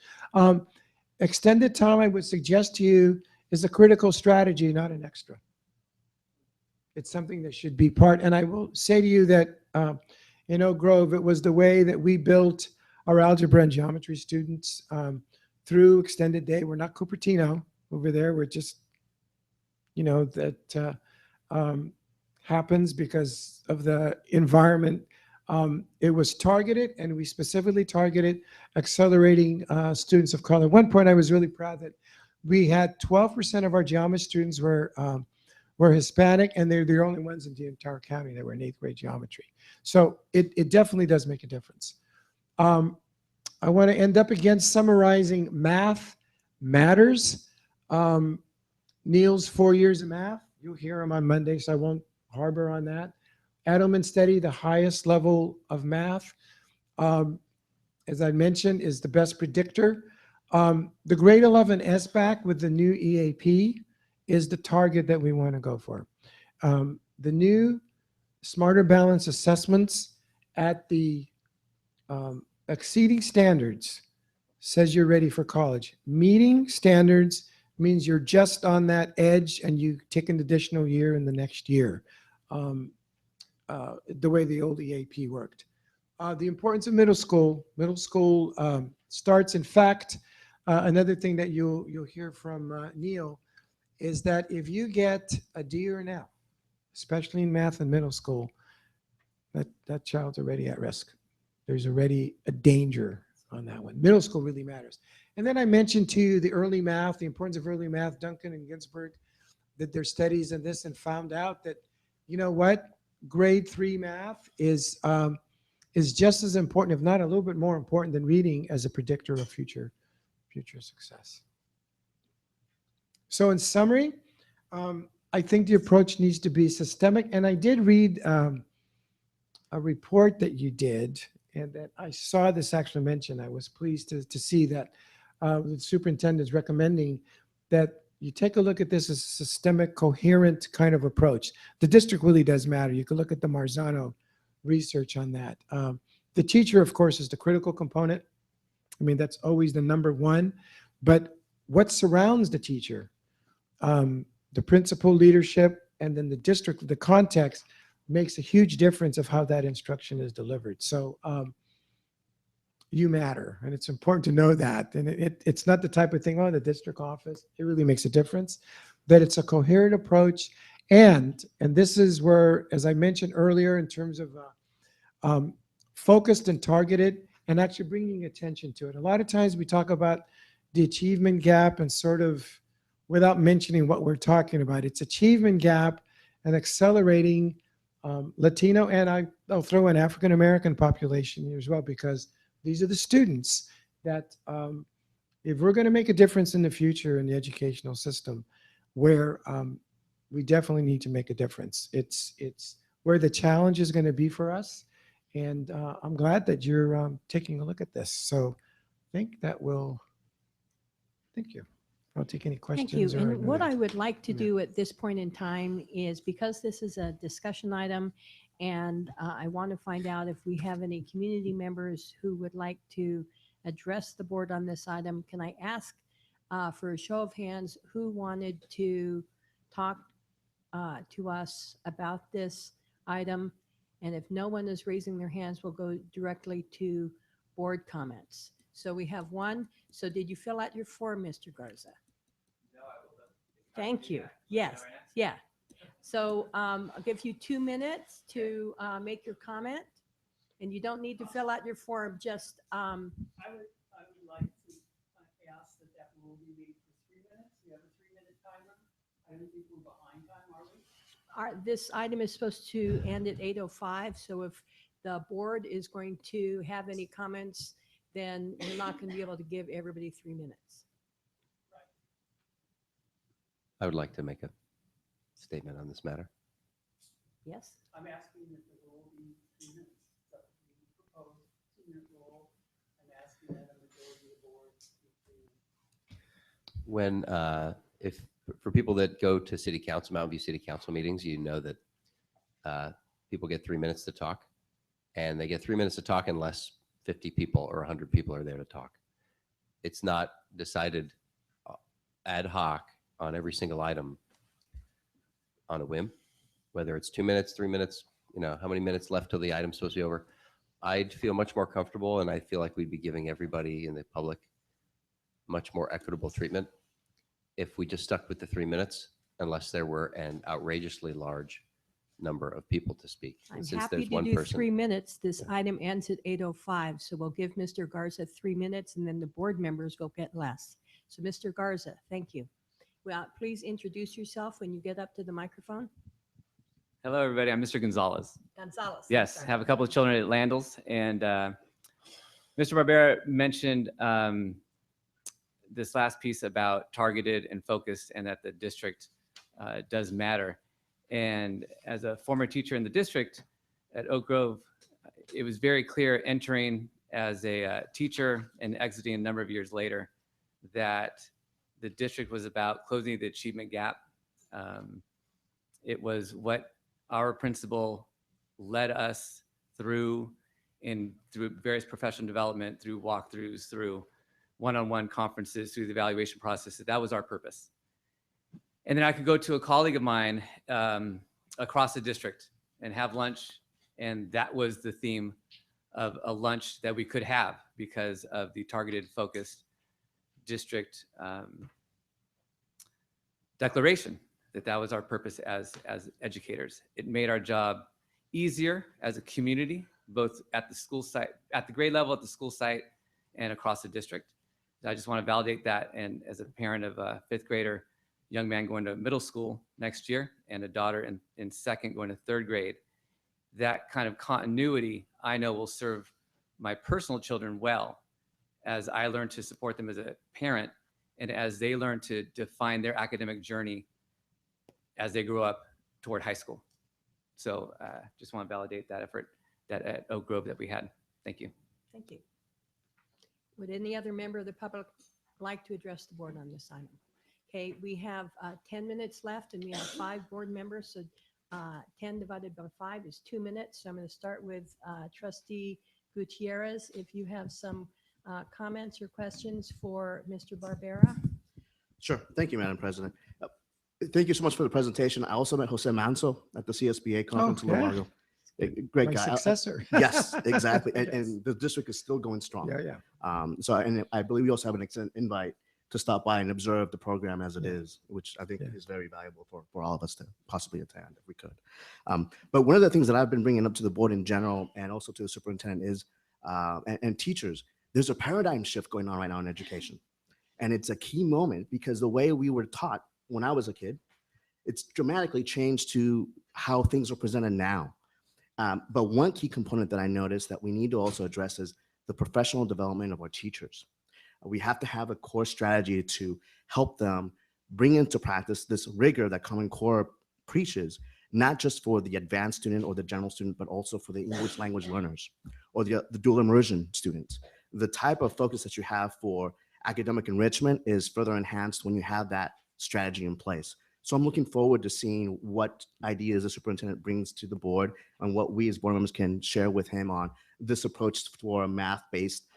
Extended time, I would suggest to you, is a critical strategy, not an extra. It's something that should be part. And I will say to you that in Oak Grove, it was the way that we built our algebra and geometry students through extended day. We're not Cupertino over there. We're just, that happens because of the environment. It was targeted, and we specifically targeted accelerating students of color. At one point, I was really proud that we had 12% of our geometry students were Hispanic, and they're the only ones in the entire county that were in 8th grade geometry. So it definitely does make a difference. I want to end up again summarizing math matters. Neil's 4 years of math. You'll hear him on Monday, so I won't harbor on that. Edelman Study, the highest level of math, as I mentioned, is the best predictor. The grade 11 SBAC with the new EAP is the target that we want to go for. The new Smarter Balance assessments at the exceeding standards says you're ready for college. Meeting standards means you're just on that edge and you take an additional year in the next year, the way the old EAP worked. The importance of middle school. Middle school starts, in fact, another thing that you'll hear from Neil is that if you get a D or an F, especially in math in middle school, that child's already at risk. There's already a danger on that one. Middle school really matters. And then I mentioned to you the early math, the importance of early math. Duncan and Ginsburg did their studies in this and found out that, you know what, grade 3 math is just as important, if not a little bit more important than reading, as a predictor of future success. So in summary, I think the approach needs to be systemic. And I did read a report that you did, and that I saw this actually mentioned. I was pleased to see that the superintendent is recommending that you take a look at this as a systemic, coherent kind of approach. The district really does matter. You can look at the Marzano research on that. The teacher, of course, is the critical component. I mean, that's always the number one. But what surrounds the teacher, the principal, leadership, and then the district, the context, makes a huge difference of how that instruction is delivered. So you matter, and it's important to know that. And it's not the type of thing, oh, the district office. It really makes a difference, that it's a coherent approach. And this is where, as I mentioned earlier, in terms of focused and targeted, and actually bringing attention to it. A lot of times we talk about the achievement gap and sort of, without mentioning what we're talking about, it's achievement gap and accelerating Latino, and I'll throw in African-American population here as well, because these are the students that, if we're going to make a difference in the future in the educational system, where we definitely need to make a difference. It's where the challenge is going to be for us. And I'm glad that you're taking a look at this. So I think that will, thank you. I'll take any Thank you. questions. or And what another- I would like to Yeah. do at this point in time is, because this is a discussion item, and I want to find out if we have any community members who would like to address the board on this item. Can I ask for a show of hands who wanted to talk to us about this item? And if no one is raising their hands, we'll go directly to board comments. So we have one. So did you fill out your form, Mr. Garza? Thank you. Yes, yeah. So I'll give you 2 minutes to make your comment. And you don't need to fill out your form, just, I would like to ask that rule be made for 3 minutes. We have a 3-minute timer. I don't think we're behind time, are we? this item is supposed to end at 8:05. So if the board is going to have any comments, then we're not going to be able to give everybody 3 minutes. I would like to make a statement on this matter. Yes? I'm asking that the rule be 3 minutes. So we propose 2-minute rule. I'm asking that a majority of the board be 3 minutes. When, if, for people that go to city council, Mountain View City Council meetings, you know that people get 3 minutes to talk, and they get 3 minutes to talk unless 50 people or 100 people are there to talk. It's not decided ad hoc on every single item on a whim, whether it's 2 minutes, 3 minutes, how many minutes left till the item's supposed to be over. I'd feel much more comfortable, and I feel like we'd be giving everybody in the public much more equitable treatment if we just stuck with the 3 minutes, unless there were an outrageously large number of people to speak. And I'm since happy there's to one do person- 3 minutes. This item ends at 8:05. So we'll give Mr. Garza 3 minutes, and then the board members will get less. So Mr. Garza, thank you. Well, please introduce yourself when you get up to the microphone. Hello, everybody. I'm Mr. Gonzalez. Gonzalez. Yes, sorry. have a couple of children at Landals, and Mr. Barbera mentioned this last piece about targeted and focused, and that the district does matter. And as a former teacher in the district at Oak Grove, it was very clear entering as a teacher and exiting a number of years later that the district was about closing the achievement gap. It was what our principal led us through through various professional development, through walkthroughs, through one-on-one conferences, through the evaluation process. That was our purpose. And then I could go to a colleague of mine across the district and have lunch, and that was the theme of a lunch that we could have because of the targeted, focused district declaration, that was our purpose as educators. It made our job easier as a community, both at the school site, at the grade level, at the school site, and across the district. I just want to validate that. And as a parent of a 5th grader, young man going to middle school next year, and a daughter in 2nd going to 3rd grade, that kind of continuity I know will serve my personal children well as I learn to support them as a parent, and as they learn to define their academic journey as they grow up toward high school. So just want to validate that effort that at Oak Grove that we had. Thank you. Thank you. Would any other member of the public like to address the board on this item? Okay, we have 10 minutes left, and we have 5 board members. So 10 divided by 5 is 2 minutes. So I'm going to start with Trustee Gutierrez. If you have some comments or questions for Mr. Barbera. Sure. Thank you, Madam President. Thank you so much for the presentation. I also met Jose Manso at the CSBA conference in yeah. Largo. Great My guy. successor. Yes, exactly. And, Yes. and the district is still going strong. Yeah, yeah. And I believe we also have an invite to stop by and observe the program as it is, which I think Yeah. is very valuable for all of us to possibly attend if we could. But one of the things that I've been bringing up to the board in general and also to the superintendent is, and teachers, there's a paradigm shift going on right now in education. And it's a key moment because the way we were taught when I was a kid, it's dramatically changed to how things are presented now. But one key component that I noticed that we need to also address is the professional development of our teachers. We have to have a core strategy to help them bring into practice this rigor that Common Core preaches, not just for the advanced student or the general student, but also for the English language learners or the dual immersion students. The type of focus that you have for academic enrichment is further enhanced when you have that strategy in place. So I'm looking forward to seeing what ideas the superintendent brings to the board and what we as board members can share with him on this approach for a math-based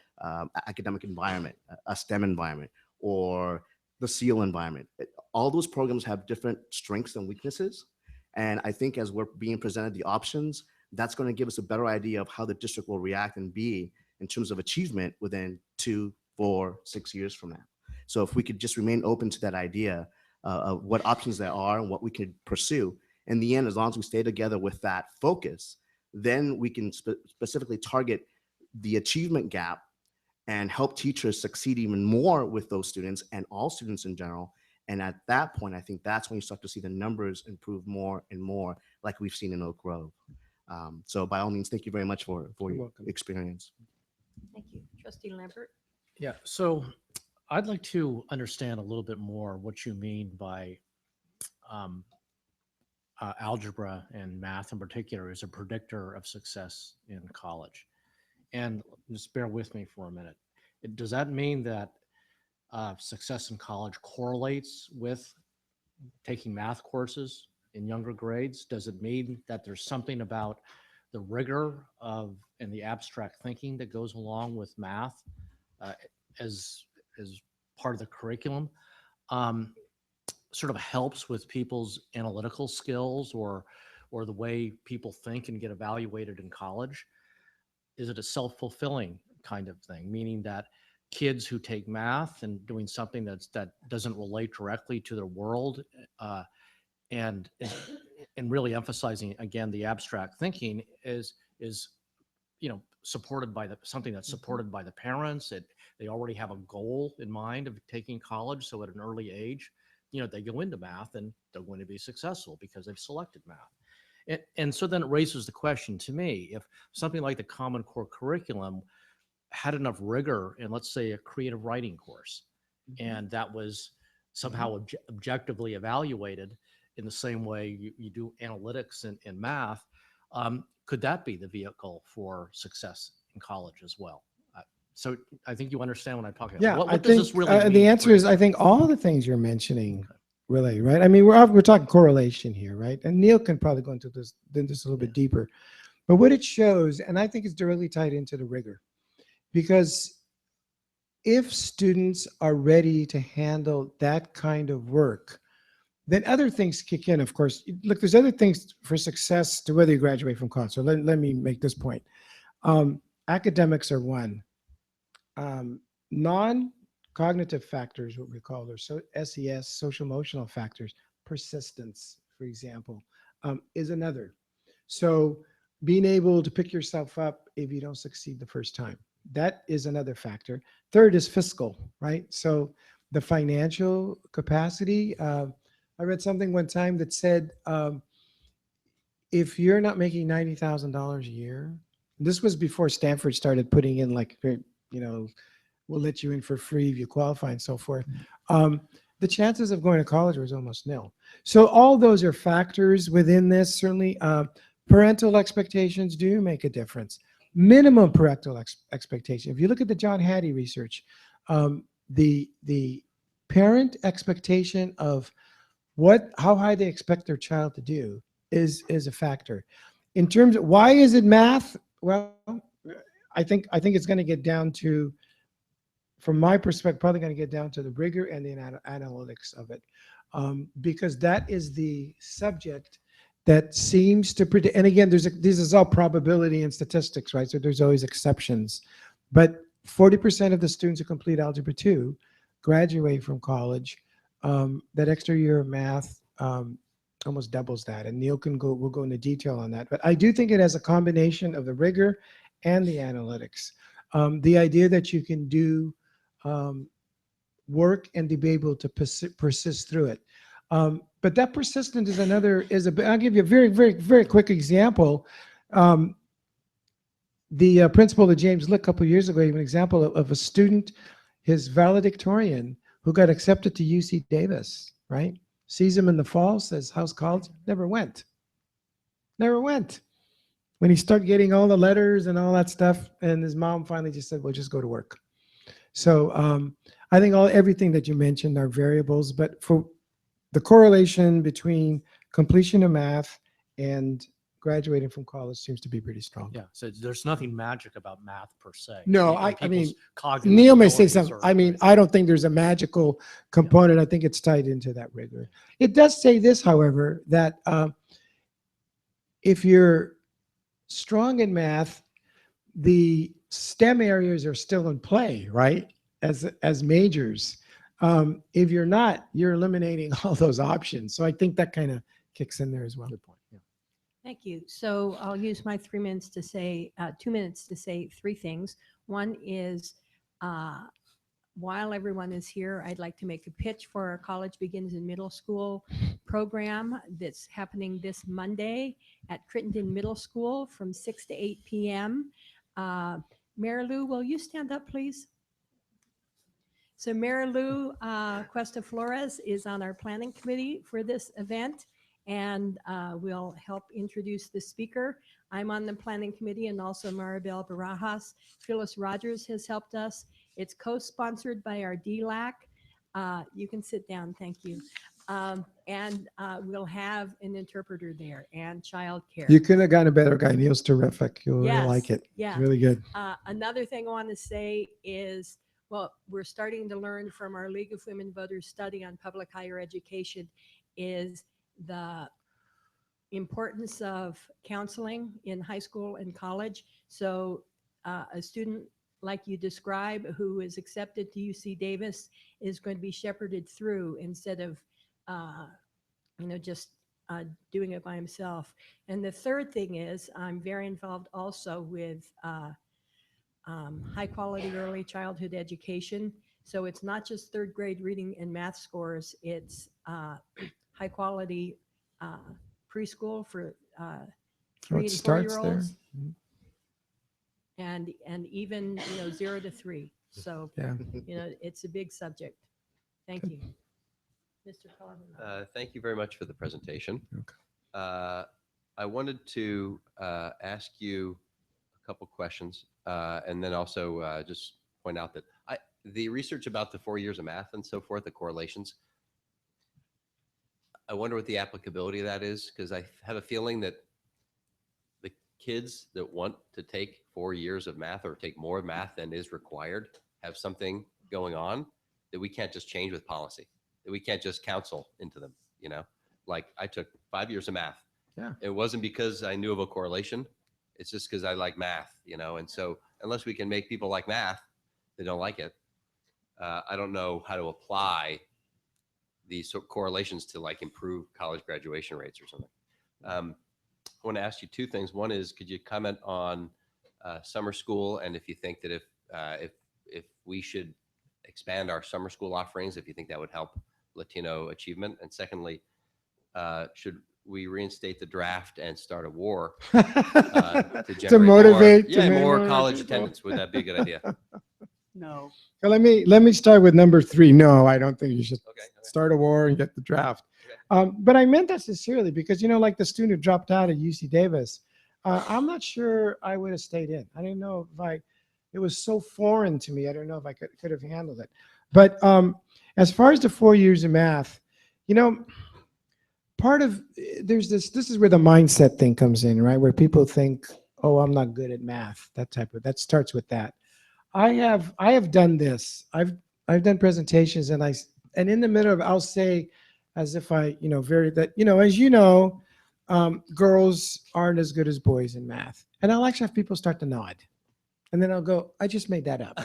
academic environment, a STEM environment, or the SEAL environment. All those programs have different strengths and weaknesses. And I think as we're being presented the options, that's going to give us a better idea of how the district will react and be in terms of achievement within 2, 4, 6 years from now. So if we could just remain open to that idea of what options there are and what we could pursue, in the end, as long as we stay together with that focus, then we can specifically target the achievement gap and help teachers succeed even more with those students and all students in general. And at that point, I think that's when you start to see the numbers improve more and more, like we've seen in Oak Grove. So by all means, thank you very much for your welcome. experience. Thank you. Trustee Lambert? Yeah, so I'd like to understand a little bit more what you mean by algebra and math in particular as a predictor of success in college. And just bear with me for a minute. Does that mean that success in college correlates with taking math courses in younger grades? Does it mean that there's something about the rigor of and the abstract thinking that goes along with math as part of the curriculum sort of helps with people's analytical skills or the way people think and get evaluated in college? Is it a self-fulfilling kind of thing, meaning that kids who take math and doing something that doesn't relate directly to their world and really emphasizing again the abstract thinking is supported by something that's supported by the parents? They already have a goal in mind of taking college, so at an early age they go into math and they're going to be successful because they've selected math. And so then it raises the question to me, if something like the Common Core curriculum had enough rigor in, let's say, a creative writing course, and that was somehow objectively evaluated in the same way you do analytics in math, could that be the vehicle for success in college as well? So I think you understand what I'm talking about. Yeah, What I does this think really mean? the answer is, I think all the things you're mentioning relate, right? I mean, we're talking correlation here, right? And Neil can probably go into this a little bit deeper. But what it shows, and I think it's directly tied into the rigor, because if students are ready to handle that kind of work, then other things kick in, of course. Look, there's other things for success to whether you graduate from college. So let me make this point. Academics are one. Non-cognitive factors, what we call their SES, social emotional factors, persistence, for example, is another. So being able to pick yourself up if you don't succeed the first time, that is another factor. Third is fiscal, right? So the financial capacity. I read something one time that said, if you're not making $90,000 a year, this was before Stanford started putting in we'll let you in for free if you qualify and so forth. The chances of going to college was almost nil. So all those are factors within this. Certainly, parental expectations do make a difference. Minimum parental expectation. If you look at the John Hattie research, the parent expectation of how high they expect their child to do is a factor. In terms of why is it math? Well, I think it's going to get down to, from my perspective, probably going to get down to the rigor and the analytics of it, because that is the subject that seems to predict. And again, this is all probability and statistics, right? So there's always exceptions, but 40% of the students who complete Algebra 2 graduate from college. That extra year of math almost doubles that, and Neil will go into detail on that. But I do think it has a combination of the rigor and the analytics. The idea that you can do work and to be able to persist through it. But that persistence is I'll give you a very, very, very quick example. The principal of James Lick a couple of years ago gave an example of a student, his valedictorian, who got accepted to UC Davis, right? Sees him in the fall, says, how's college? Never went. When he started getting all the letters and all that stuff, and his mom finally just said, well, just go to work. So I think everything that you mentioned are variables, but for the correlation between completion of math and graduating from college seems to be pretty strong. Yeah, so there's nothing magic about math per se. No, And I mean, people's cognitive Neil may say abilities something. are- I mean, right. I don't think there's a magical component. I think it's tied into that rigor. It does say this, however, that if you're strong in math, the STEM areas are still in play, right? As majors. If you're not, you're eliminating all those options. So I think that kind of kicks in there as well. Good point. Yeah. Thank you. So I'll use my 3 minutes to say, 2 minutes to say three things. One is, while everyone is here, I'd like to make a pitch for our College Begins in Middle School program that's happening this Monday at Crittenden Middle School from 6 to 8 p.m. Mary Lou, will you stand up, please? So Mary Lou Cuesta Flores is on our planning committee for this event, and we'll help introduce the speaker. I'm on the planning committee, and also Maribel Barajas. Phyllis Rogers has helped us. It's co-sponsored by our DLAC. You can sit down, thank you. And we'll have an interpreter there and childcare. You could have gotten a better guy. Neil's terrific. You'll really Yes, like it. yeah. It's really good. Another thing I want to say is, well, we're starting to learn from our League of Women Voters study on public higher education is the importance of counseling in high school and college. So a student like you describe who is accepted to UC Davis is going to be shepherded through instead of, just doing it by himself. And the third thing is I'm very involved also with high quality early childhood education. So it's not just third grade reading and math scores, it's high quality preschool for Oh, 3 it and 4 starts year there. olds, and even 0 to 3. So Yeah. it's a big subject. Thank you, Mr. Cullivan. Thank you very much for the presentation. Okay. I wanted to ask you a couple questions, and then also just point out that the research about the 4 years of math and so forth, the correlations, I wonder what the applicability of that is, because I have a feeling that the kids that want to take 4 years of math or take more math than is required have something going on that we can't just change with policy, that we can't just counsel into them, Like I took 5 years of math. Yeah. It wasn't because I knew of a correlation. It's just because I like math, and so unless we can make people like math, they don't like it. I don't know how to apply these correlations to like improve college graduation rates or something. I want to ask you two things. One is, could you comment on summer school, and if you think that if we should expand our summer school offerings, if you think that would help Latino achievement, and secondly, should we reinstate the draft and start a war to generate motivate- to more motivate college people. attendance? Would that be a good idea? No. Well, let me start with number 3. No, I don't think you should Okay. start a war and get the draft. But I meant that sincerely because, like the student who dropped out at UC Davis, I'm not sure I would have stayed in. I didn't know if it was so foreign to me. I don't know if I could have handled it. But as far as the 4 years of math, part of this is where the mindset thing comes in, right? Where people think, oh, I'm not good at math, that starts with that. I have done this. I've done presentations and in the middle of, I'll say as if girls aren't as good as boys in math. And I'll actually have people start to nod. And then I'll go, I just made that up.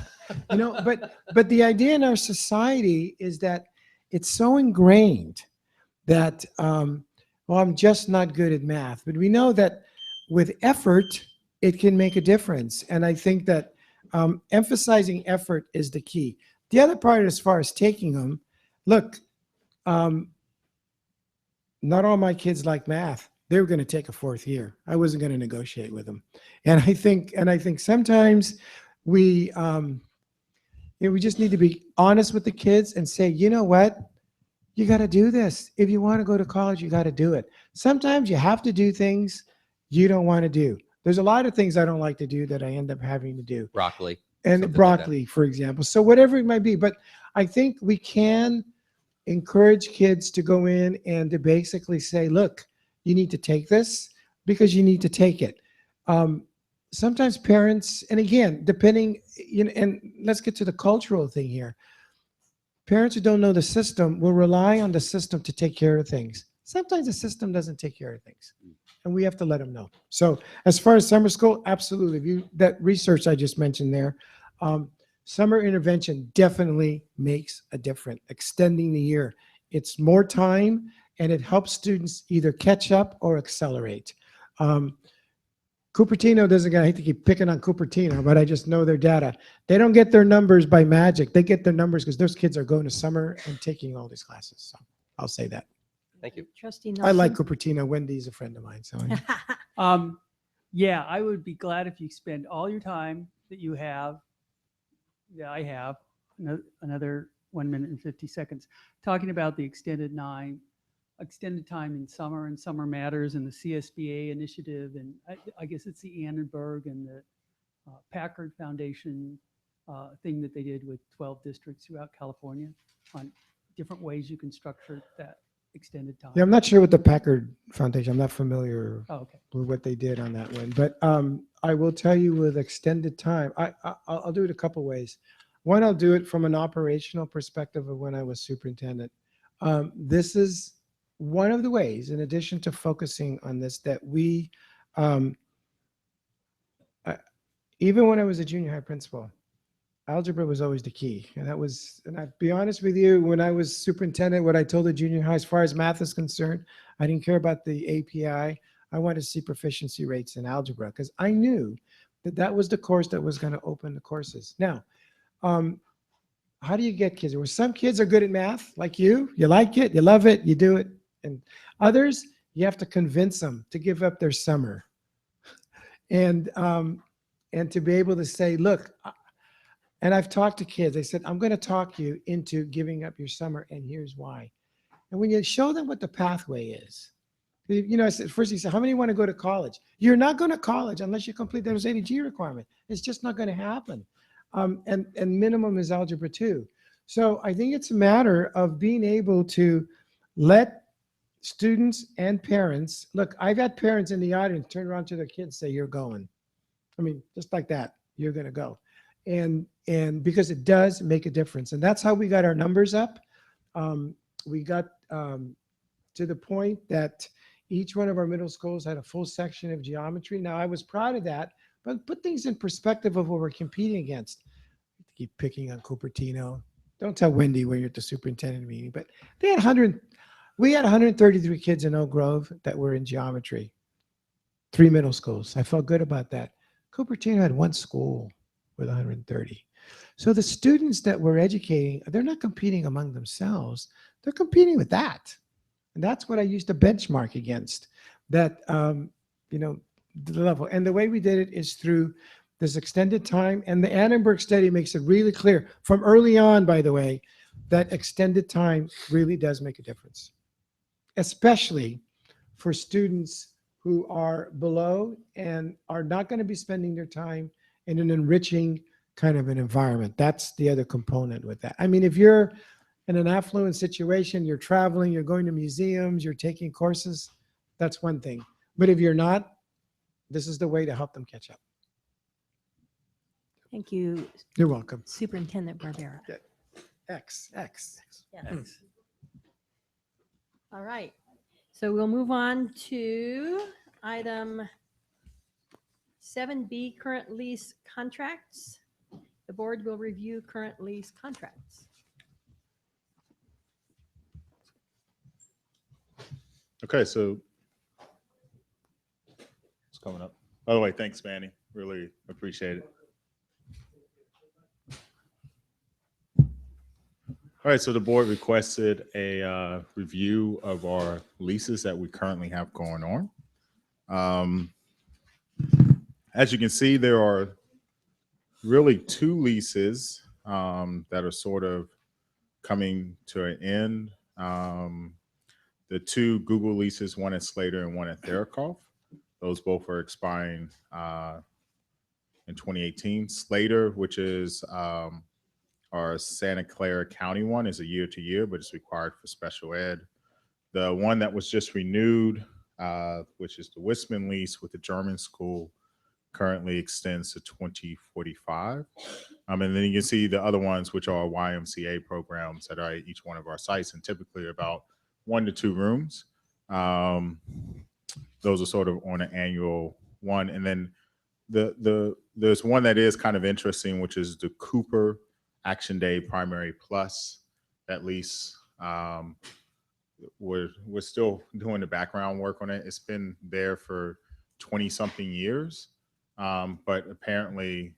But the idea in our society is that it's so ingrained that, I'm just not good at math. But we know that with effort, it can make a difference. And I think that emphasizing effort is the key. The other part, as far as taking them, look, not all my kids like math. They were going to take a 4th year. I wasn't going to negotiate with them. And I think sometimes we just need to be honest with the kids and say, you know what? You got to do this. If you want to go to college, you got to do it. Sometimes you have to do things you don't want to do. There's a lot of things I don't like to do that I end up having to do. Broccoli. And something like that. broccoli, for example. So whatever it might be. But I think we can encourage kids to go in and to basically say, look, you need to take this because you need to take it. Sometimes parents, and again, depending, and let's get to the cultural thing here. Parents who don't know the system will rely on the system to take care of things. Sometimes the system doesn't take care of things, and we have to let them know. So as far as summer school, absolutely. That research I just mentioned there, summer intervention definitely makes a difference. Extending the year, it's more time, and it helps students either catch up or accelerate. Cupertino doesn't get, I hate to keep picking on Cupertino, but I just know their data. They don't get their numbers by magic. They get their numbers because those kids are going to summer and taking all these classes. So I'll say that. Thank you. Trustee I like Nelson? Cupertino. Wendy's a friend of mine. So Yeah, I would be glad if you spend all your time that you have, that I have, another 1 minute and 50 seconds, talking about the extended time in summer and Summer Matters and the CSBA initiative. And I guess it's the Annenberg and the Packard Foundation thing that they did with 12 districts throughout California on different ways you can structure that extended time. yeah, I'm not sure with the Packard Foundation. I'm not familiar Oh, okay. with what they did on that one. But I will tell you with extended time, I'll do it a couple ways. One, I'll do it from an operational perspective of when I was superintendent. This is one of the ways, in addition to focusing on this, that we, even when I was a junior high principal, algebra was always the key. And I'll be honest with you, when I was superintendent, what I told the junior high, as far as math is concerned, I didn't care about the API. I wanted to see proficiency rates in algebra because I knew that that was the course that was going to open the courses. Now, how do you get kids? Well, some kids are good at math, like you like it, you love it, you do it. And others, you have to convince them to give up their summer. And to be able to say, look, and I've talked to kids, I said, I'm going to talk you into giving up your summer, and here's why. And when you show them what the pathway is, I said, first he said, how many want to go to college? You're not going to college unless you complete those 80G requirement. It's just not going to happen. And minimum is algebra 2. So I think it's a matter of being able to let students and parents, look, I've had parents in the audience turn around to their kids and say, you're going. I mean, just like that, you're going to go. And because it does make a difference. And that's how we got our numbers up. We got to the point that each one of our middle schools had a full section of geometry. Now, I was proud of that, but put things in perspective of what we're competing against. Keep picking on Cupertino. Don't tell Wendy when you're at the superintendent meeting, but they had we had 133 kids in Oak Grove that were in geometry, 3 middle schools. I felt good about that. Cupertino had 1 school with 130. So the students that we're educating, they're not competing among themselves. They're competing with that. And that's what I used to benchmark against, that, the level. And the way we did it is through this extended time. And the Annenberg study makes it really clear from early on, by the way, that extended time really does make a difference, especially for students who are below and are not going to be spending their time in an enriching kind of an environment. That's the other component with that. I mean, if you're in an affluent situation, you're traveling, you're going to museums, you're taking courses, that's one thing. But if you're not, this is the way to help them catch up. Thank you, You're welcome. Superintendent Barbera. X. Yes. All right. So we'll move on to item 7B, current lease contracts. The board will review current lease contracts. Okay, so it's coming up. By the way, thanks, Manny. Really appreciate it. All right, so the board requested a review of our leases that we currently have going on. As you can see, there are really 2 leases that are sort of coming to an end. The 2 Google leases, one at Slater and one at Therakoff. Those both are expiring in 2018. Slater, which is Our Santa Clara County one is a year to year, but it's required for special ed. The one that was just renewed, which is the Wisman lease with the German school, currently extends to 2045. And then you can see the other ones, which are YMCA programs that are at each one of our sites, and typically about 1 to 2 rooms. Those are sort of on an annual one. And then there's one that is kind of interesting, which is the Cooper Action Day Primary Plus. That lease, we're still doing the background work on it. It's been there for 20 something years. But apparently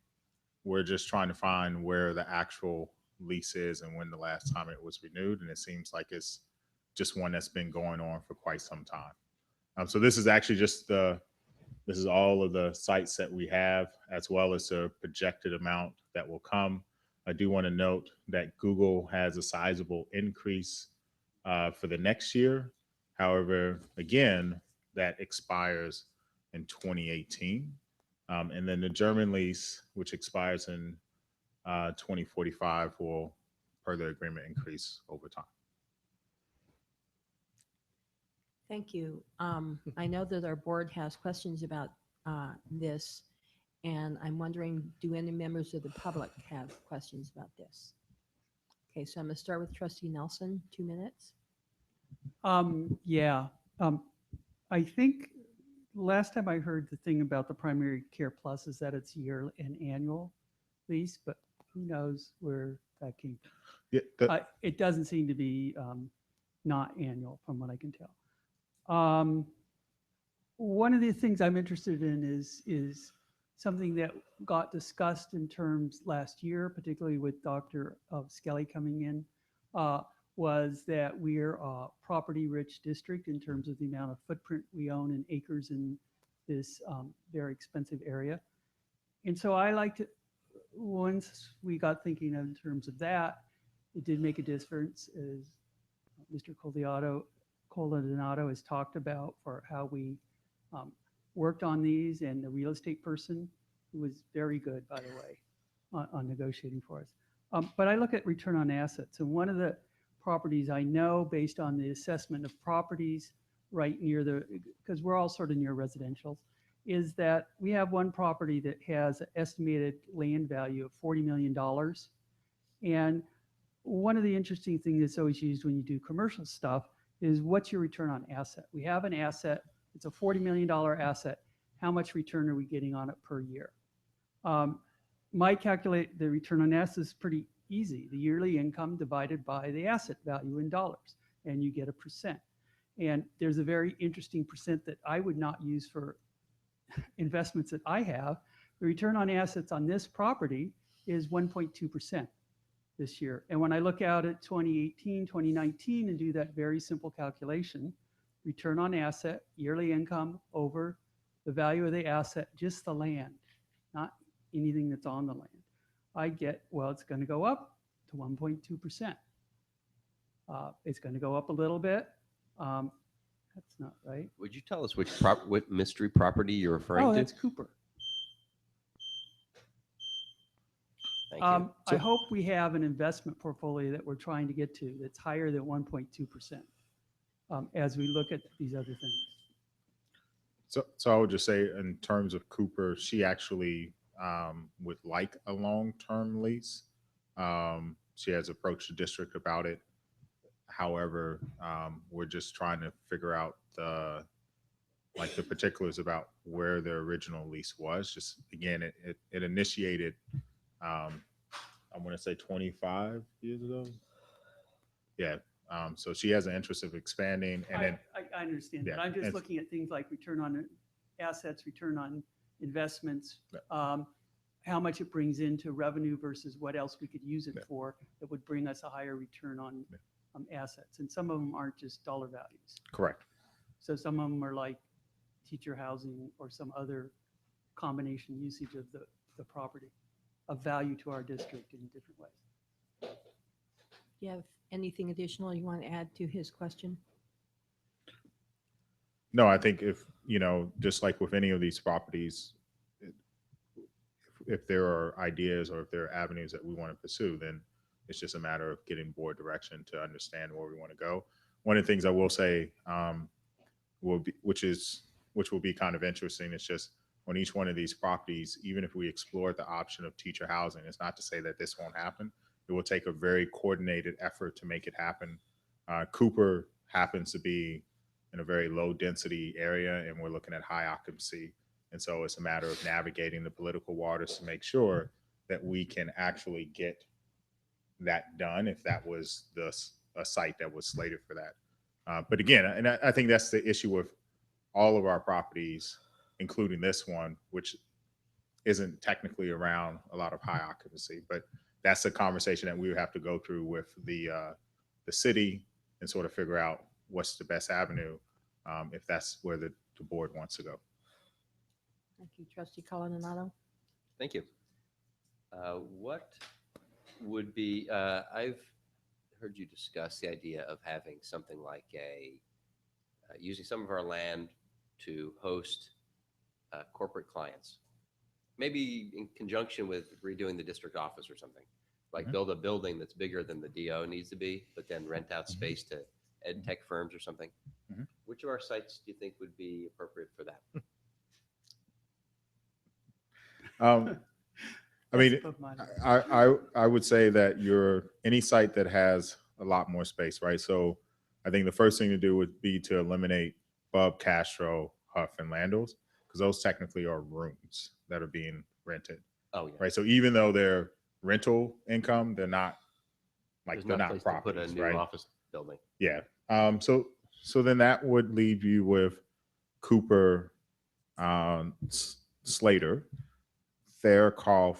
we're just trying to find where the actual lease is and when the last time it was renewed. And it seems like it's just one that's been going on for quite some time. So this is actually just this is all of the sites that we have, as well as the projected amount that will come. I do want to note that Google has a sizable increase for the next year. However, again, that expires in 2018. And then the German lease, which expires in 2045, will, per the agreement, increase over time. Thank you. I know that our board has questions about this, and I'm wondering, do any members of the public have questions about this? Okay, so I'm going to start with Trustee Nelson, 2 minutes. Yeah. I think last time I heard the thing about the primary care plus is that it's year and annual lease, but who knows where that came from. Yeah, It doesn't seem to be not annual from what I can tell. One of the things I'm interested in is something that got discussed in terms last year, particularly with Dr. Skelly coming in, was that we're a property-rich district in terms of the amount of footprint we own in acres in this very expensive area. And so I like to, once we got thinking in terms of that, it did make a difference, as Mr. Coldonado has talked about, for how we worked on these, and the real estate person, who was very good, by the way, on negotiating for us. But I look at return on assets, and one of the properties I know, based on the assessment of properties right near because we're all sort of near residential, is that we have one property that has an estimated land value of $40 million. And one of the interesting things that's always used when you do commercial stuff is, what's your return on asset? We have an asset, it's a $40 million asset. How much return are we getting on it per year? Calculate the return on assets is pretty easy. The yearly income divided by the asset value in dollars, and you get a percent. And there's a very interesting percent that I would not use for investments that I have. The return on assets on this property is 1.2% this year. And when I look out at 2018, 2019, and do that very simple calculation, return on asset, yearly income over the value of the asset, just the land, not anything that's on the land, I get, well, it's going to go up to 1.2%. It's going to go up a little bit. That's not right. Would you tell us what mystery property you're referring Oh, to? that's Cooper. Thank you. I hope we have an investment portfolio that we're trying to get to that's higher than 1.2% as we look at these other things. So I would just say, in terms of Cooper, she actually would like a long-term lease. She has approached the district about it. However, we're just trying to figure out the particulars about where the original lease was. Just again, it initiated, I want to say 25 years ago. Yeah. So she has an interest of expanding, and then I understand that. Yeah, I'm just and- looking at things like return on assets, return on investments, how much it brings into revenue versus what else we could use it for that would bring us a higher return on assets. And some of them aren't just dollar values. correct. So some of them are like teacher housing or some other combination usage of the property of value to our district in different ways. Do you have anything additional you want to add to his question? No, I think if, just like with any of these properties, if there are ideas or if there are avenues that we want to pursue, then It's just a matter of getting board direction to understand where we want to go. One of the things I will say will be, which will be kind of interesting, is just on each one of these properties, even if we explore the option of teacher housing, it's not to say that this won't happen. It will take a very coordinated effort to make it happen. Cooper happens to be in a very low density area, and we're looking at high occupancy. And so it's a matter of navigating the political waters to make sure that we can actually get that done if that was a site that was slated for that. But again, and I think that's the issue with all of our properties, including this one, which isn't technically around a lot of high occupancy, but that's a conversation that we would have to go through with the city and sort of figure out what's the best avenue if that's where the board wants to go. Thank you, Trustee Coronado. Thank you. What would be, I've heard you discuss the idea of having something like using some of our land to host corporate clients, maybe in conjunction with redoing the district office or something, like build a building that's bigger than the DO needs to be, but then rent out space to ed tech firms or something. Which of our sites do you think would be appropriate for that? I mean, That's above my- I would say that any site that has a lot more space, right? So I think the first thing to do would be to eliminate Bub, Castro, Huff, and Landals, because those technically are rooms that are being rented, Oh, yeah. right? So even though they're rental income, they're not There's they're no not place to put a properties, new right? office building. Yeah. So then that would leave you with Cooper, Slater, Fairclough,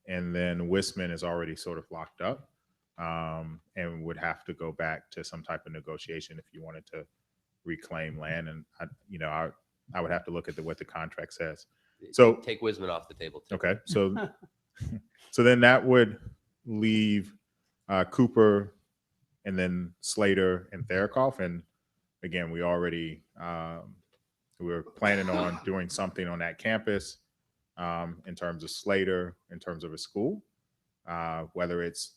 and then Wissman is already sort of locked up, and would have to go back to some type of negotiation if you wanted to reclaim land. And I would have to look at what the contract says. So Take Wisman off the table too. okay, so then that would leave Cooper, and then Slater and Fairclough. And again, we already we're planning on doing something on that campus in terms of Slater, in terms of a school, whether it's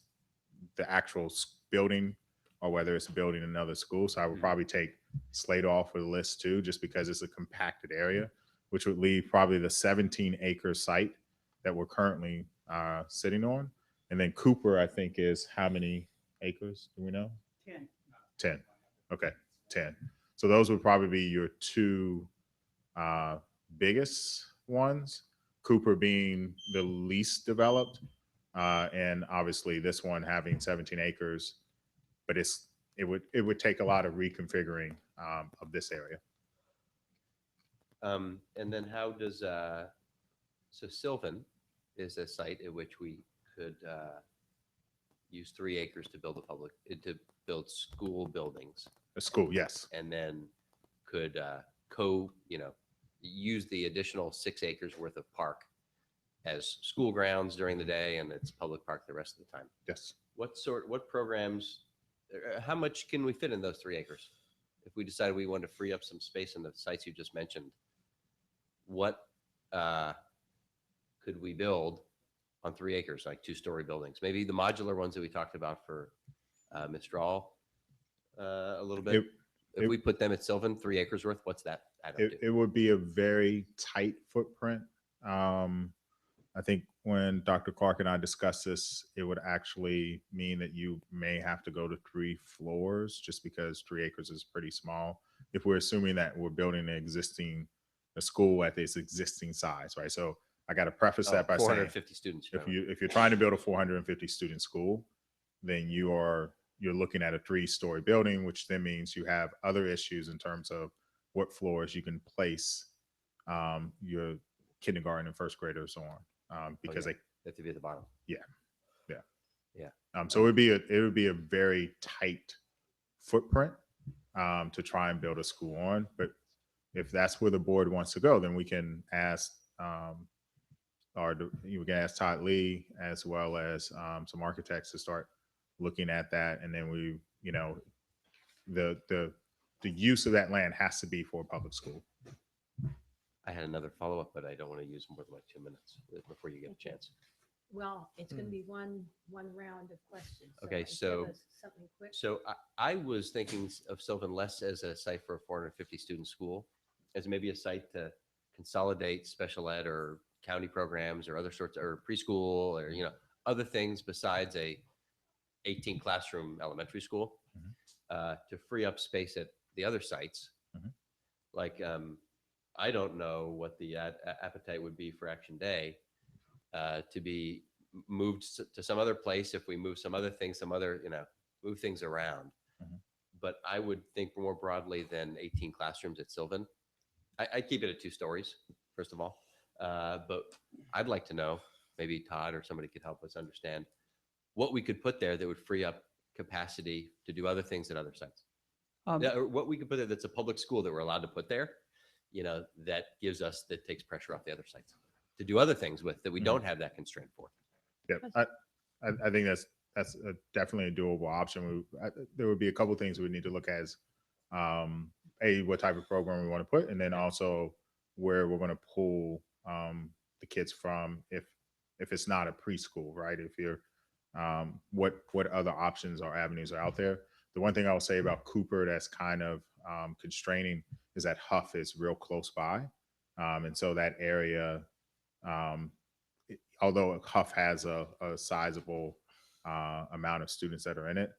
the actual building or whether it's building another school. So I would probably take Slater off of the list too, just because it's a compacted area, which would leave probably the 17-acre site that we're currently sitting on. And then Cooper, I think, is how many acres? Do we know? 10. 10. Okay, 10. So those would probably be your two biggest ones, Cooper being the least developed, and obviously this one having 17 acres, but it would take a lot of reconfiguring of this area. And then how does, so Sylvan is a site at which we could use 3 acres to build to build school buildings, A school, yes. and then could use the additional 6 acres worth of park as school grounds during the day, and it's public park the rest of the time. Yes. What programs, how much can we fit in those 3 acres? If we decided we wanted to free up some space in the sites you just mentioned, what could we build on 3 acres, like 2-story buildings? Maybe the modular ones that we talked about for Mistral a little bit. If we put them at Sylvan, 3 acres worth, what's that add up to? It would be a very tight footprint. I think when Dr. Clark and I discussed this, it would actually mean that you may have to go to 3 floors just because 3 acres is pretty small. If we're assuming that we're building a school at its existing size, right? So I got to preface that by saying 450 students. if you're trying to build a 450 student school, then you're looking at a 3-story building, which then means you have other issues in terms of what floors you can place your kindergarten and first graders on, because they have to be at the bottom. so it would be a very tight footprint to try and build a school on. But if that's where the board wants to go, then we can ask we can ask Todd Lee as well as some architects to start looking at that. And then the use of that land has to be for a public school. I had another follow-up, but I don't want to use more than like 2 minutes before you get a chance. Well, it's going to Hmm. be one round of questions. Okay, give so- us Something quick. So I was thinking of Sylvan less as a site for a 450 student school, as maybe a site to consolidate special ed or county programs or other sorts, or preschool, or, other things besides a 18 classroom elementary school, to free up space at the other sites. Mhm. Like, I don't know what the appetite would be for Action Day, to be moved to some other place if we move some other things, move things around. Mhm. But I would think more broadly than 18 classrooms at Sylvan. I'd keep it at 2 stories, first of all. But I'd like to know, maybe Todd or somebody could help us understand what we could put there that would free up capacity to do other things at other sites. Yeah, or what we could put there that's a public school that we're allowed to put there, that takes pressure off the other sites to do other things with that we Mhm. don't have that constraint for. Yep. I think that's definitely a doable option. There would be a couple things we need to look at as, what type of program we want to put, and then also where we're going to pull the kids from if it's not a preschool, right? If you're what other options or avenues are out there. The one thing I will say about Cooper that's kind of constraining is that Huff is real close by, and so that area, although Huff has a sizable amount of students that are in it,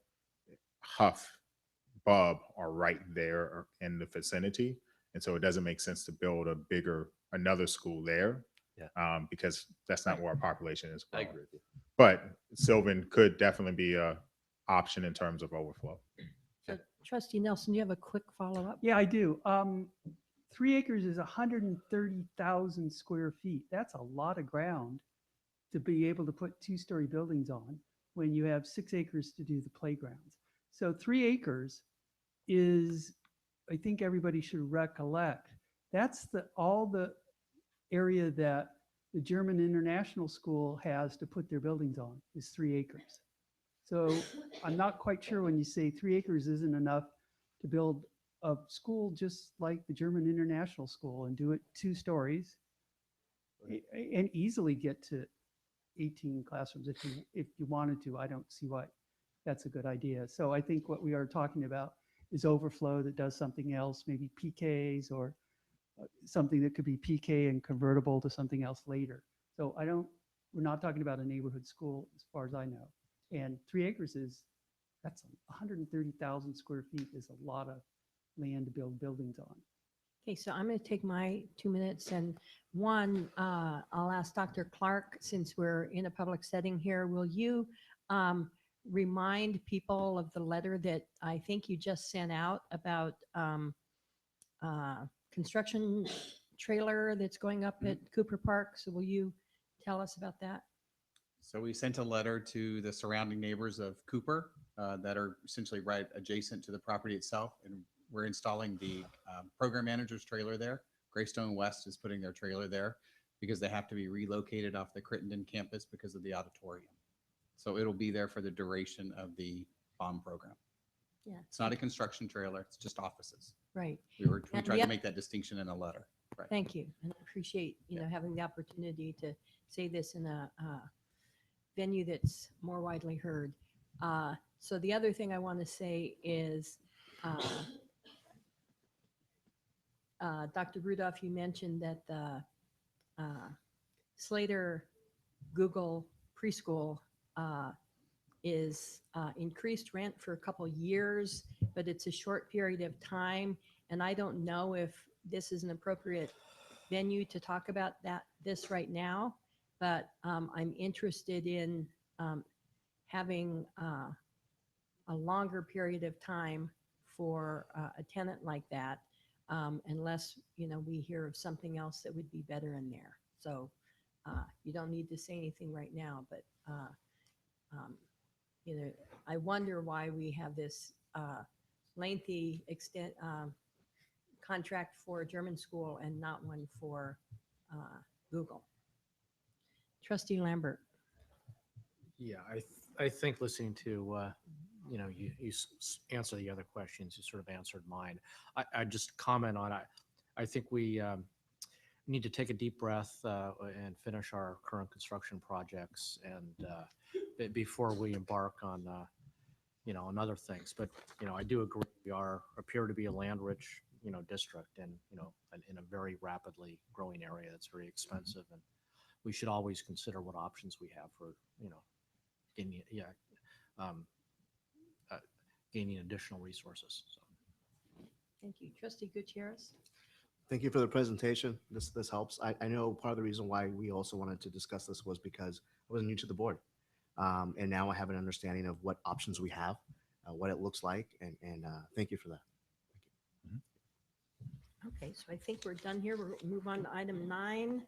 Huff, Bub are right there in the vicinity, and so it doesn't make sense to build another school there, because that's not where our population is. I agree with you. But Sylvan could definitely be a option in terms of overflow. So Trustee Nelson, you have a quick follow-up? Yeah, I do. 3 acres is 130,000 square feet. That's a lot of ground to be able to put 2-story buildings on when you have 6 acres to do the playgrounds. So 3 acres is, I think everybody should recollect, that's all the area that the German International School has to put their buildings on is 3 acres. So I'm not quite sure when you say 3 acres isn't enough to build a school just like the German International School and do it 2 stories and easily get to 18 classrooms if you wanted to. I don't see why that's a good idea. So I think what we are talking about is overflow that does something else, maybe PKs or something that could be PK and convertible to something else later. So we're not talking about a neighborhood school as far as I know. And 3 acres that's 130,000 square feet is a lot of land to build buildings on. Okay, so I'm going to take my 2 minutes and I'll ask Dr. Clark, since we're in a public setting here, will you remind people of the letter that I think you just sent out about construction trailer that's going up at Cooper Park? So will you tell us about that? So we sent a letter to the surrounding neighbors of Cooper that are essentially right adjacent to the property itself. And we're installing the program manager's trailer there. Greystone West is putting their trailer there because they have to be relocated off the Crittenden campus because of the auditorium. So it'll be there for the duration of the bond program. Yeah. It's not a construction trailer, it's just offices. Right. We And tried the to oth- make that distinction in a letter. Right. Thank you. And I appreciate, having the opportunity to say this in a venue that's more widely heard. So the other thing I want to say is, Dr. Rudolph, you mentioned that the Slater Google preschool is increased rent for a couple years, but it's a short period of time. And I don't know if this is an appropriate venue to talk about this right now, but I'm interested in having a longer period of time for a tenant like that, unless we hear of something else that would be better in there. So you don't need to say anything right now, but I wonder why we have this lengthy contract for a German school and not one for Google. Trustee Lambert. Yeah, I think listening to, you answer the other questions, you sort of answered mine. I just comment on, I think we need to take a deep breath and finish our current construction projects and before we embark on, on other things. But, I do agree, we appear to be a land-rich, district and, in a very rapidly growing area that's very expensive. And we should always consider what options we have for, gaining additional resources. So. Thank you. Trustee Gutierrez? Thank you for the presentation. This helps. I know part of the reason why we also wanted to discuss this was because I was new to the board. And now I have an understanding of what options we have, what it looks like, and thank you for that. Okay, so I think we're done here. We'll move on to item 9,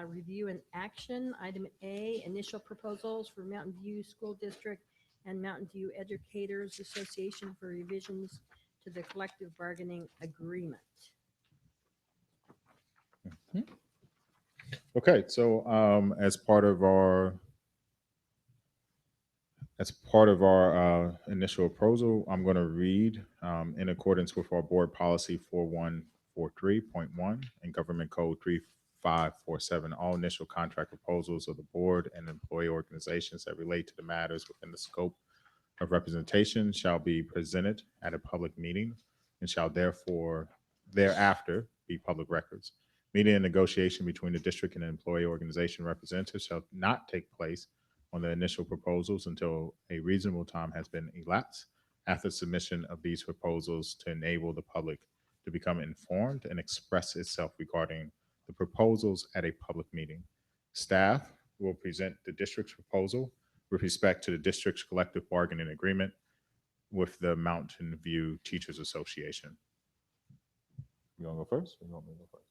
review and action. Item A, initial proposals for Mountain View School District and Mountain View Educators Association for revisions to the collective bargaining agreement. Okay, so as part of our initial proposal, I'm going to read in accordance with our board policy 4143.1 and government code 3547, all initial contract proposals of the board and employee organizations that relate to the matters within the scope of representation shall be presented at a public meeting and shall thereafter be public records. Meeting and negotiation between the district and the employee organization representatives shall not take place on the initial proposals until a reasonable time has been elapsed after submission of these proposals to enable the public to become informed and express itself regarding the proposals at a public meeting. Staff will present the district's proposal with respect to the district's collective bargaining agreement with the Mountain View Teachers Association. You want to go first? Or you want me to go first?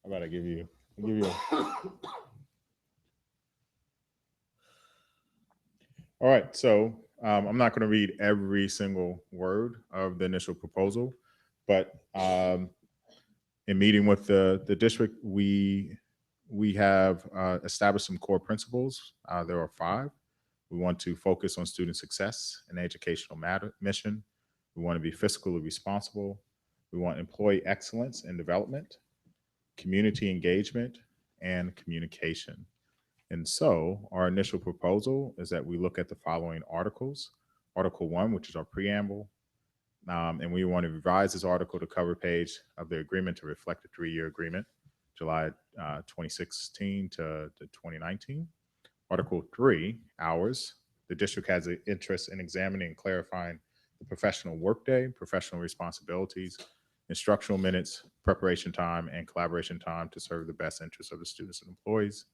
I gotta give you. All right, so I'm not going to read every single word of the initial proposal, but in meeting with the district, we have established some core principles. There are 5. We want to focus on student success and educational mission. We want to be fiscally responsible. We want employee excellence and development, community engagement, and communication. And so our initial proposal is that we look at the following articles. Article 1, which is our preamble, and we want to revise this article to cover page of the agreement to reflect the 3-year agreement, July 2016 to 2019. Article 3, hours. The district has an interest in examining and clarifying the professional workday, professional responsibilities, instructional minutes, preparation time, and collaboration time to serve the best interests of the students and employees.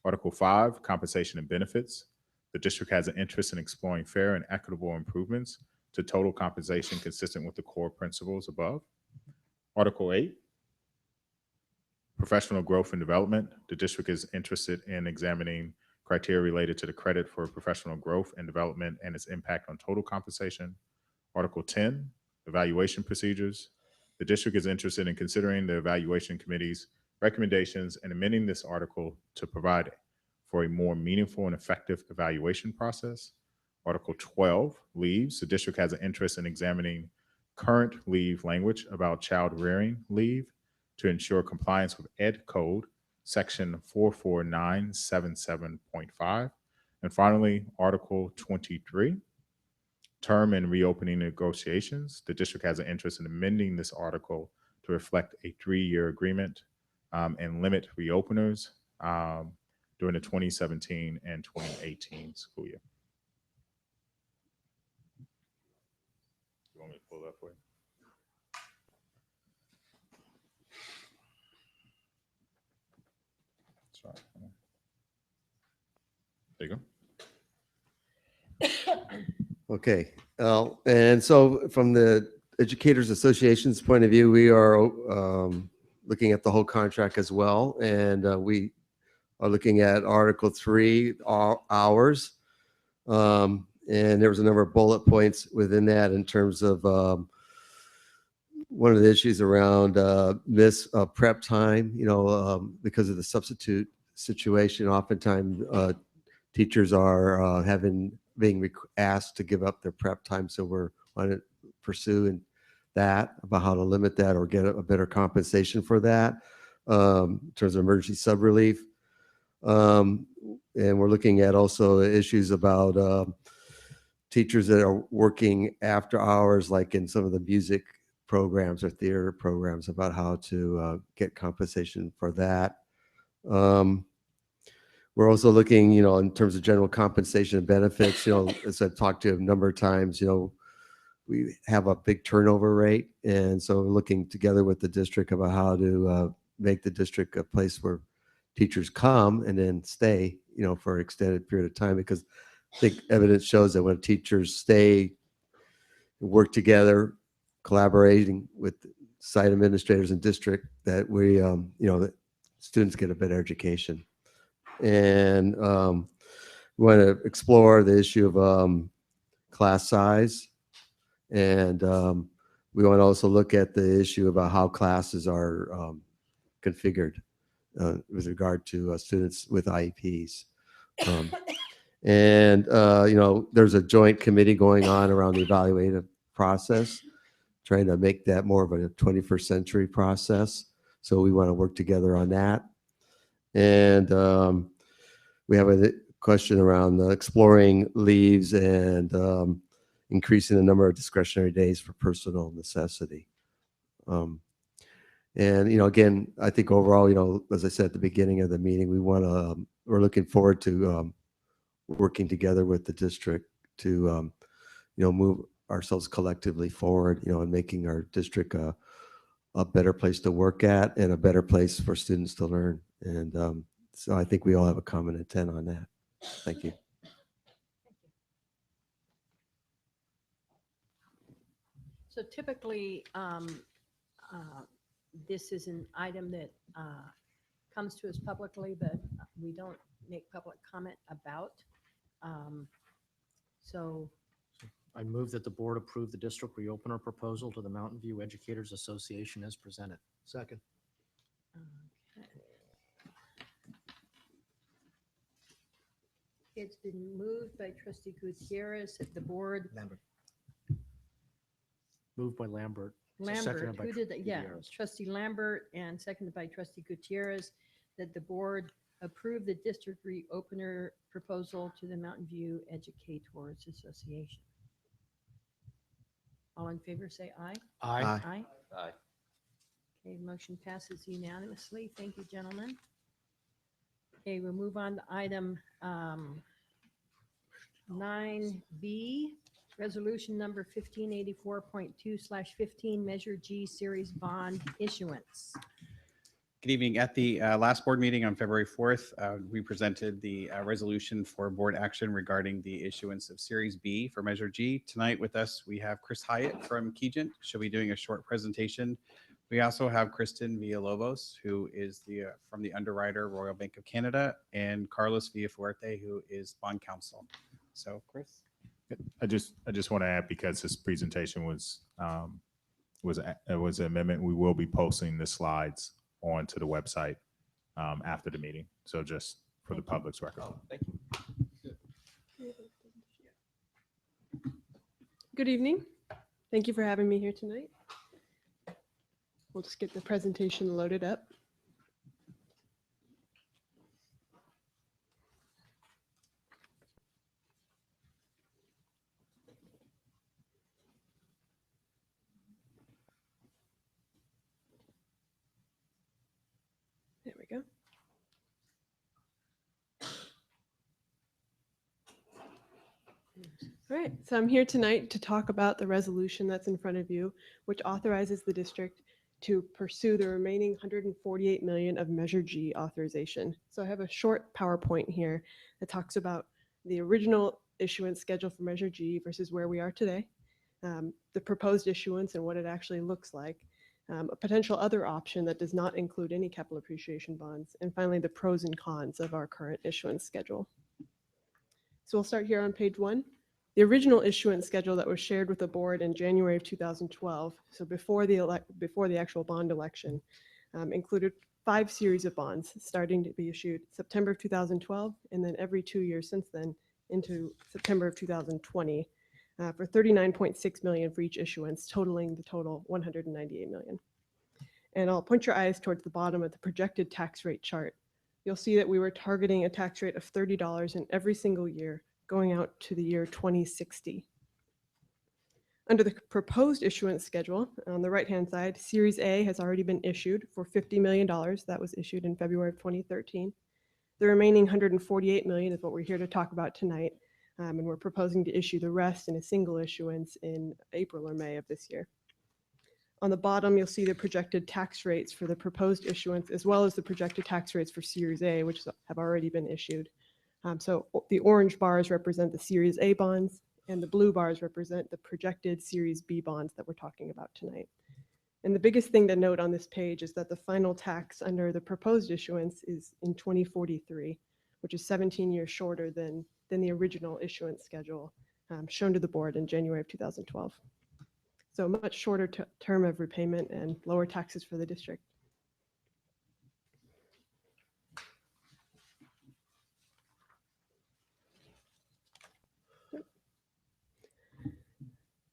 Article 5, compensation and benefits. The district has an interest in exploring fair and equitable improvements to total compensation consistent with the core principles above. Article 8, professional growth and development. The district is interested in examining criteria related to the credit for professional growth and development and its impact on total compensation. Article 10, evaluation procedures. The district is interested in considering the evaluation committee's recommendations and amending this article to provide for a more meaningful and effective evaluation process. Article 12, leaves. The district has an interest in examining current leave language about child rearing leave to ensure compliance with Ed Code Section 44977.5. And finally, Article 23, term and reopening negotiations. The district has an interest in amending this article to reflect a 3-year agreement and limit reopeners during the 2017 and 2018 school year. You want me to pull that for you? Sorry. There you go. Okay, and so from the Educators Association's point of view, we are looking at the whole contract as well, and we are looking at Article 3, hours, and there was a number of bullet points within that in terms of one of the issues around prep time, because of the substitute situation. Oftentimes, teachers are being asked to give up their prep time, so we're on to pursue that, about how to limit that or get a better compensation for that in terms of emergency sub relief. And we're looking at also issues about teachers that are working after hours, like in some of the music programs or theater programs, about how to get compensation for that. We're also looking, in terms of general compensation and benefits, as I've talked to a number of times, we have a big turnover rate. And so we're looking together with the district about how to make the district a place where teachers come and then stay, for an extended period of time, because I think evidence shows that when teachers stay, work together, collaborating with site administrators and district, that we, that students get a better education. And we want to explore the issue of class size. And we want to also look at the issue about how classes are configured with regard to students with IEPs. And there's a joint committee going on around the evaluative process, trying to make that more of a 21st century process. So we want to work together on that. And we have a question around exploring leaves and increasing the number of discretionary days for personal necessity. And, again, I think overall, as I said at the beginning of the meeting, we're looking forward to working together with the district to, move ourselves collectively forward, and making our district a better place to work at and a better place for students to learn. And so I think we all have a common intent on that. Thank you. So typically, this is an item that comes to us publicly, but we don't make public comment about. So I move that the board approve the district reopener proposal to the Mountain View Educators Association as presented. Second. okay. It's been moved by trustee Gutierrez that the board, Lambert. Moved by Lambert. Lambert, Seconded by who did that? Yeah, Gutierrez. trustee Lambert and seconded by trustee Gutierrez, that the board approve the district reopener proposal to the Mountain View Educators Association. All in favor, say aye. Aye. Aye. Aye. Okay, motion passes unanimously. Thank you, gentlemen. Okay, we'll move on to item 9B, resolution number 1584.2/15, Measure G Series Bond Issuance. Good evening. At the last board meeting on February 4th, we presented the resolution for board action regarding the issuance of Series B for Measure G. Tonight with us, we have Chris Hyatt from Kegent. She'll be doing a short presentation. We also have Kristen Villalobos, who is from the underwriter Royal Bank of Canada, and Carlos Villafuerte, who is bond counsel. So, Chris. I just want to add, because this presentation was an amendment, we will be posting the slides onto the website after the meeting. So just for the public's record. Oh, thank you. Good evening. Thank you for having me here tonight. We'll just get the presentation loaded up. There we go. All right, so I'm here tonight to talk about the resolution that's in front of you, which authorizes the district to pursue the remaining $148 million of Measure G authorization. So I have a short PowerPoint here that talks about the original issuance schedule for Measure G versus where we are today, the proposed issuance and what it actually looks like, a potential other option that does not include any capital appreciation bonds, and finally the pros and cons of our current issuance schedule. So we'll start here on page 1. The original issuance schedule that was shared with the board in January of 2012, so before the actual bond election, included 5 series of bonds starting to be issued September of 2012, and then every 2 years since then into September of 2020. for 39.6 million for each issuance, totaling the total 198 million. And I'll point your eyes towards the bottom of the projected tax rate chart. You'll see that we were targeting a tax rate of $30 in every single year, going out to the year 2060. Under the proposed issuance schedule, on the right-hand side, Series A has already been issued for $50 million. That was issued in February of 2013. The remaining 148 million is what we're here to talk about tonight, and we're proposing to issue the rest in a single issuance in April or May of this year. On the bottom, you'll see the projected tax rates for the proposed issuance, as well as the projected tax rates for Series A, which have already been issued. So the orange bars represent the Series A bonds, and the blue bars represent the projected Series B bonds that we're talking about tonight. And the biggest thing to note on this page is that the final tax under the proposed issuance is in 2043, which is 17 years shorter than the original issuance schedule shown to the board in January of 2012. So a much shorter term of repayment and lower taxes for the district.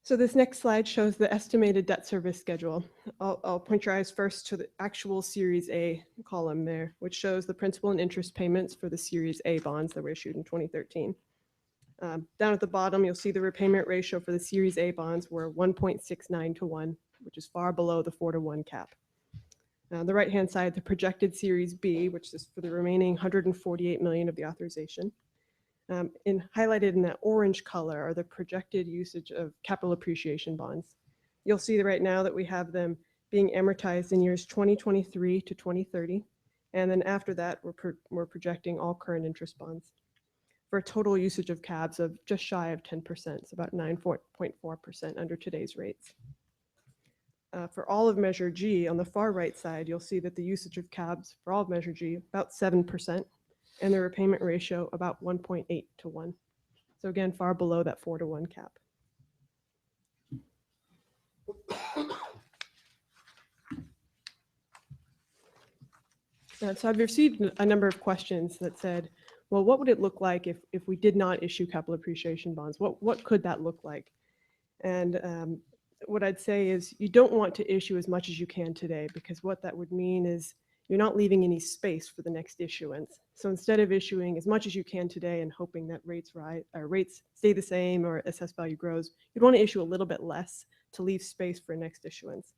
So this next slide shows the estimated debt service schedule. I'll point your eyes first to the actual Series A column there, which shows the principal and interest payments for the Series A bonds that were issued in 2013. Down at the bottom, you'll see the repayment ratio for the Series A bonds were 1.69 to 1, which is far below the 4 to 1 cap. On the right-hand side, the projected Series B, which is for the remaining 148 million of the authorization. Highlighted in that orange color are the projected usage of capital appreciation bonds. You'll see that right now that we have them being amortized in years 2023 to 2030. And then after that, we're projecting all current interest bonds for a total usage of CABs of just shy of 10%, so about 9.4% under today's rates. For all of Measure G, on the far right side, you'll see that the usage of CABs for all of Measure G, about 7%, and the repayment ratio about 1.8 to 1. So again, far below that 4 to 1 cap. So I've received a number of questions that said, well, what would it look like if we did not issue capital appreciation bonds? What could that look like? And what I'd say is you don't want to issue as much as you can today, because what that would mean is you're not leaving any space for the next issuance. So instead of issuing as much as you can today and hoping that rates stay the same or assessed value grows, you'd want to issue a little bit less to leave space for next issuance.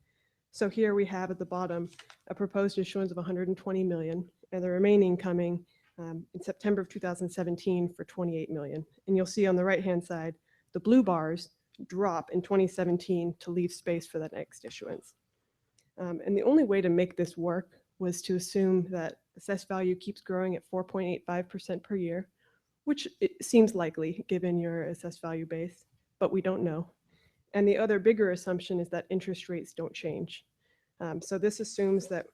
So here we have at the bottom a proposed issuance of 120 million, and the remaining coming in September of 2017 for 28 million. And you'll see on the right-hand side, the blue bars drop in 2017 to leave space for that next issuance. And the only way to make this work was to assume that assessed value keeps growing at 4.85% per year, which it seems likely given your assessed value base, but we don't know. And the other bigger assumption is that interest rates don't change. So this assumes that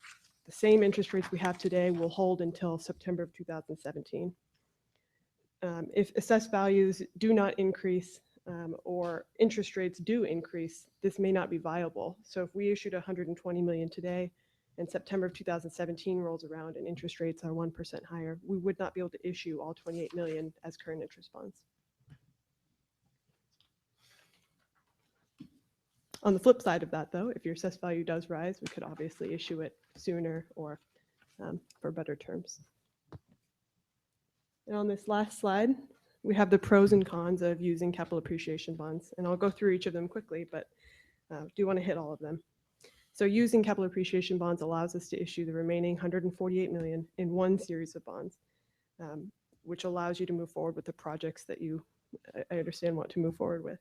the same interest rates we have today will hold until September of 2017. If assessed values do not increase or interest rates do increase, this may not be viable. So if we issued 120 million today and September of 2017 rolls around and interest rates are 1% higher, we would not be able to issue all 28 million as current interest bonds. On the flip side of that, though, if your assessed value does rise, we could obviously issue it sooner or for better terms. And on this last slide, we have the pros and cons of using capital appreciation bonds. And I'll go through each of them quickly, but do want to hit all of them. So using capital appreciation bonds allows us to issue the remaining 148 million in one series of bonds, which allows you to move forward with the projects that you, I understand, want to move forward with.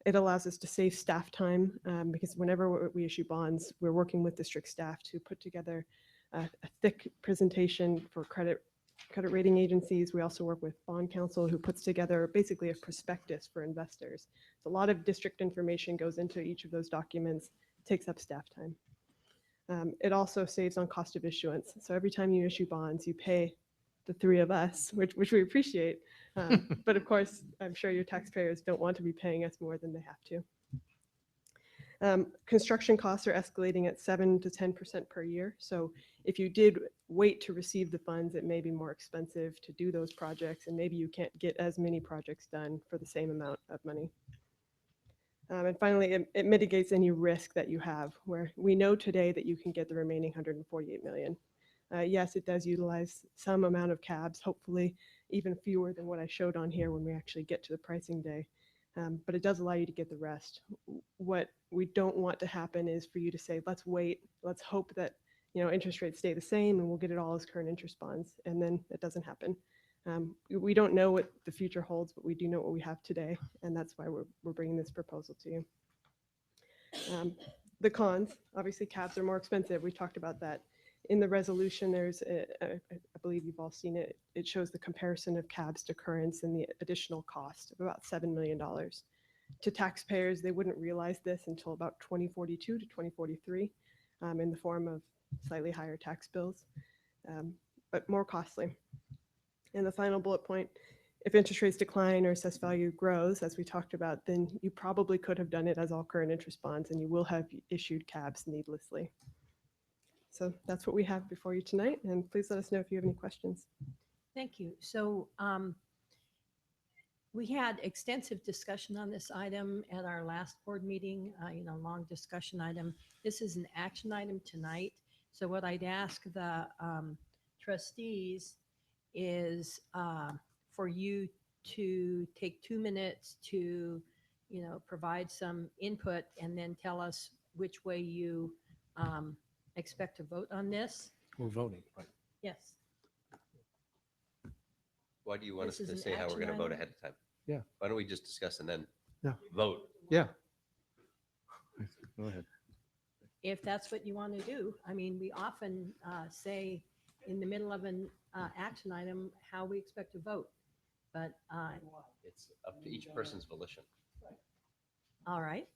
It allows us to save staff time because whenever we issue bonds, we're working with district staff to put together a thick presentation for credit rating agencies. We also work with bond counsel who puts together basically a prospectus for investors. So a lot of district information goes into each of those documents, takes up staff time. It also saves on cost of issuance. So every time you issue bonds, you pay the three of us, which we appreciate. But of course, I'm sure your taxpayers don't want to be paying us more than they have to. Construction costs are escalating at 7 to 10% per year. So if you did wait to receive the funds, it may be more expensive to do those projects, and maybe you can't get as many projects done for the same amount of money. And finally, it mitigates any risk that you have, where we know today that you can get the remaining 148 million. Yes, it does utilize some amount of cabs, hopefully even fewer than what I showed on here when we actually get to the pricing day. But it does allow you to get the rest. What we don't want to happen is for you to say, let's wait, let's hope that interest rates stay the same and we'll get it all as current interest bonds. And then it doesn't happen. We don't know what the future holds, but we do know what we have today. And that's why we're bringing this proposal to you. The cons, obviously cabs are more expensive. We talked about that. In the resolution, there's, I believe you've all seen it, it shows the comparison of cabs to currents and the additional cost of about $7 million. To taxpayers, they wouldn't realize this until about 2042 to 2043 in the form of slightly higher tax bills, but more costly. And the final bullet point, if interest rates decline or assessed value grows, as we talked about, then you probably could have done it as all current interest bonds and you will have issued cabs needlessly. So that's what we have before you tonight, and please let us know if you have any questions. Thank you. So we had extensive discussion on this item at our last board meeting, long discussion item. This is an action item tonight. So what I'd ask the trustees is for you to take 2 minutes to, provide some input and then tell us which way you expect to vote on this. We're voting, right? Yes. Why do you want us This to is an say how we're going to action vote item? ahead of time? Yeah. Why don't we just discuss and then Yeah. vote? Yeah. Go ahead. If that's what you want to do. I mean, we often say in the middle of an action item how we expect to vote, but It's up to each person's volition. all right.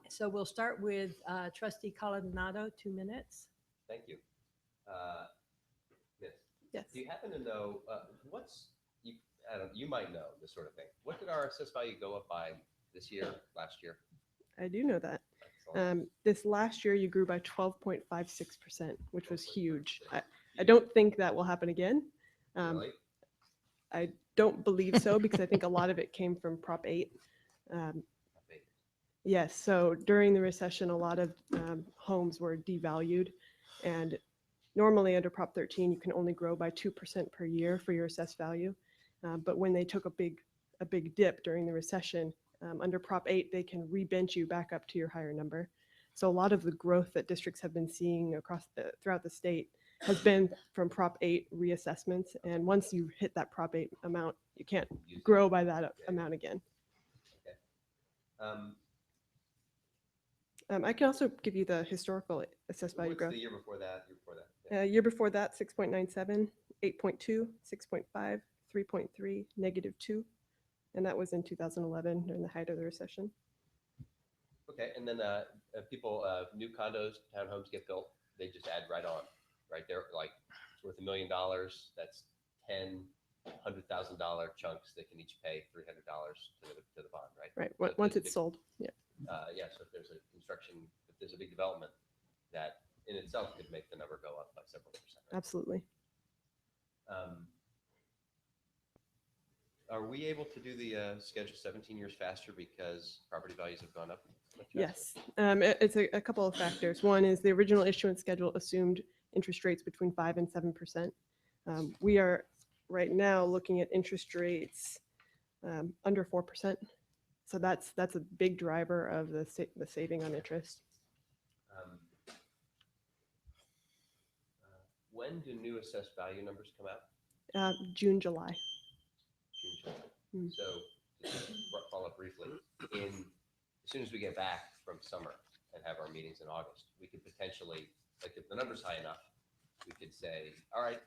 So we'll start with Trustee Coronado, 2 minutes. Thank you. Miss, Yes. do you happen to know I don't, you might know this sort of thing. What did our assessed value go up by this year, last year? I do know that. Excellent. This last year, you grew by 12.56%, which was huge. I don't think that will happen again. Really? I don't believe so because I think a lot of it came from Prop 8. Yes, so during the recession, a lot of homes were devalued, and normally under Prop 13, you can only grow by 2% per year for your assessed value. But when they took a big dip during the recession, under Prop 8, they can rebench you back up to your higher number. So a lot of the growth that districts have been seeing throughout the state has been from Prop 8 reassessments. And once you hit that Prop 8 amount, you can't grow by that amount again. Okay. I can also give you the historical assessed value What's growth. the year before that? Year before that? Yeah. Year before that, 6.97, 8.2, 6.5, 3.3, -2. And that was in 2011 during the height of the recession. Okay, and then new condos, townhomes get built, they just add right on, right? They're like, it's worth $1 million. That's 10 $100,000 chunks. They can each pay $300 to the bond, right? Right. So if Once there's a it's sold. Yeah. Yeah, so if there's a construction, if there's a big development, that in itself could make the number go up by several percent. Right? Absolutely. Are we able to do the schedule 17 years faster because property values have gone up much faster? Yes. It's a couple of factors. One is the original issuance schedule assumed interest rates between 5 and 7%. We are right now looking at interest rates under 4%. So that's a big driver of the saving on interest. When do new assessed value numbers come out? June, July. June, July. Mm. So just to follow up briefly, as soon as we get back from summer and have our meetings in August, we could potentially, like if the number's high enough, we could say, all right,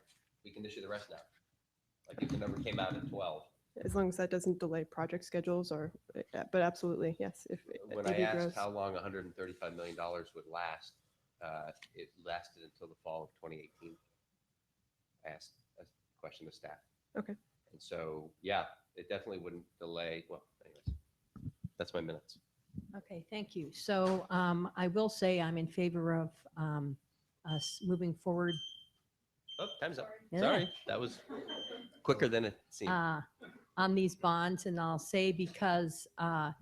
we can issue the rest now. Like if the number came out at 12. As long as that doesn't delay project schedules but absolutely, yes. If When I asked how long $135 million would last, it lasted until the fall of 2018. I asked a question to staff. Okay. And so, yeah, it definitely wouldn't delay. Well, anyways, that's my minutes. Okay, thank you. So I will say I'm in favor of us moving forward Oh, time's up. Yeah. Sorry, that was quicker than it seemed. on these bonds, and I'll say because of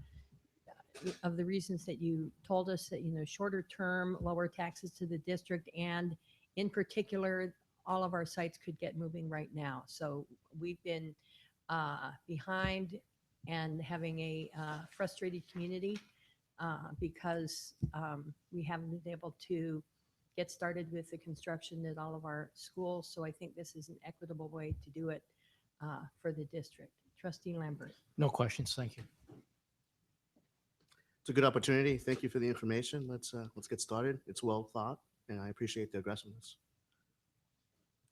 the reasons that you told us that, shorter term, lower taxes to the district, and in particular, all of our sites could get moving right now. So we've been behind and having a frustrated community because we haven't been able to get started with the construction at all of our schools. So I think this is an equitable way to do it for the district. Trustee Lambert. No questions. Thank you. It's a good opportunity. Thank you for the information. Let's get started. It's well thought, and I appreciate the aggressiveness.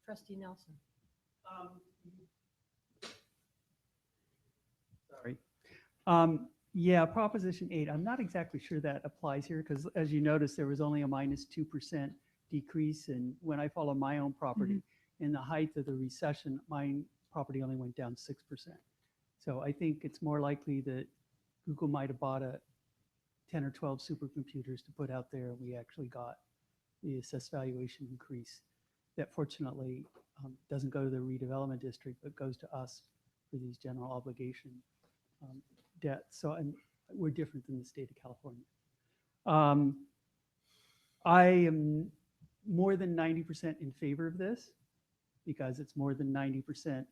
Trustee Nelson. Sorry. Yeah, Proposition 8, I'm not exactly sure that applies here because as you notice, there was only a -2% decrease. And when I follow my own property, in the height of the recession, my property only went down 6%. So I think it's more likely that Google might have bought 10 or 12 supercomputers to put out there. And we actually got the assessed valuation increase that fortunately doesn't go to the redevelopment district, but goes to us for these general obligation debts. So we're different than the state of California. I am more than 90% in favor of this because it's more than 90%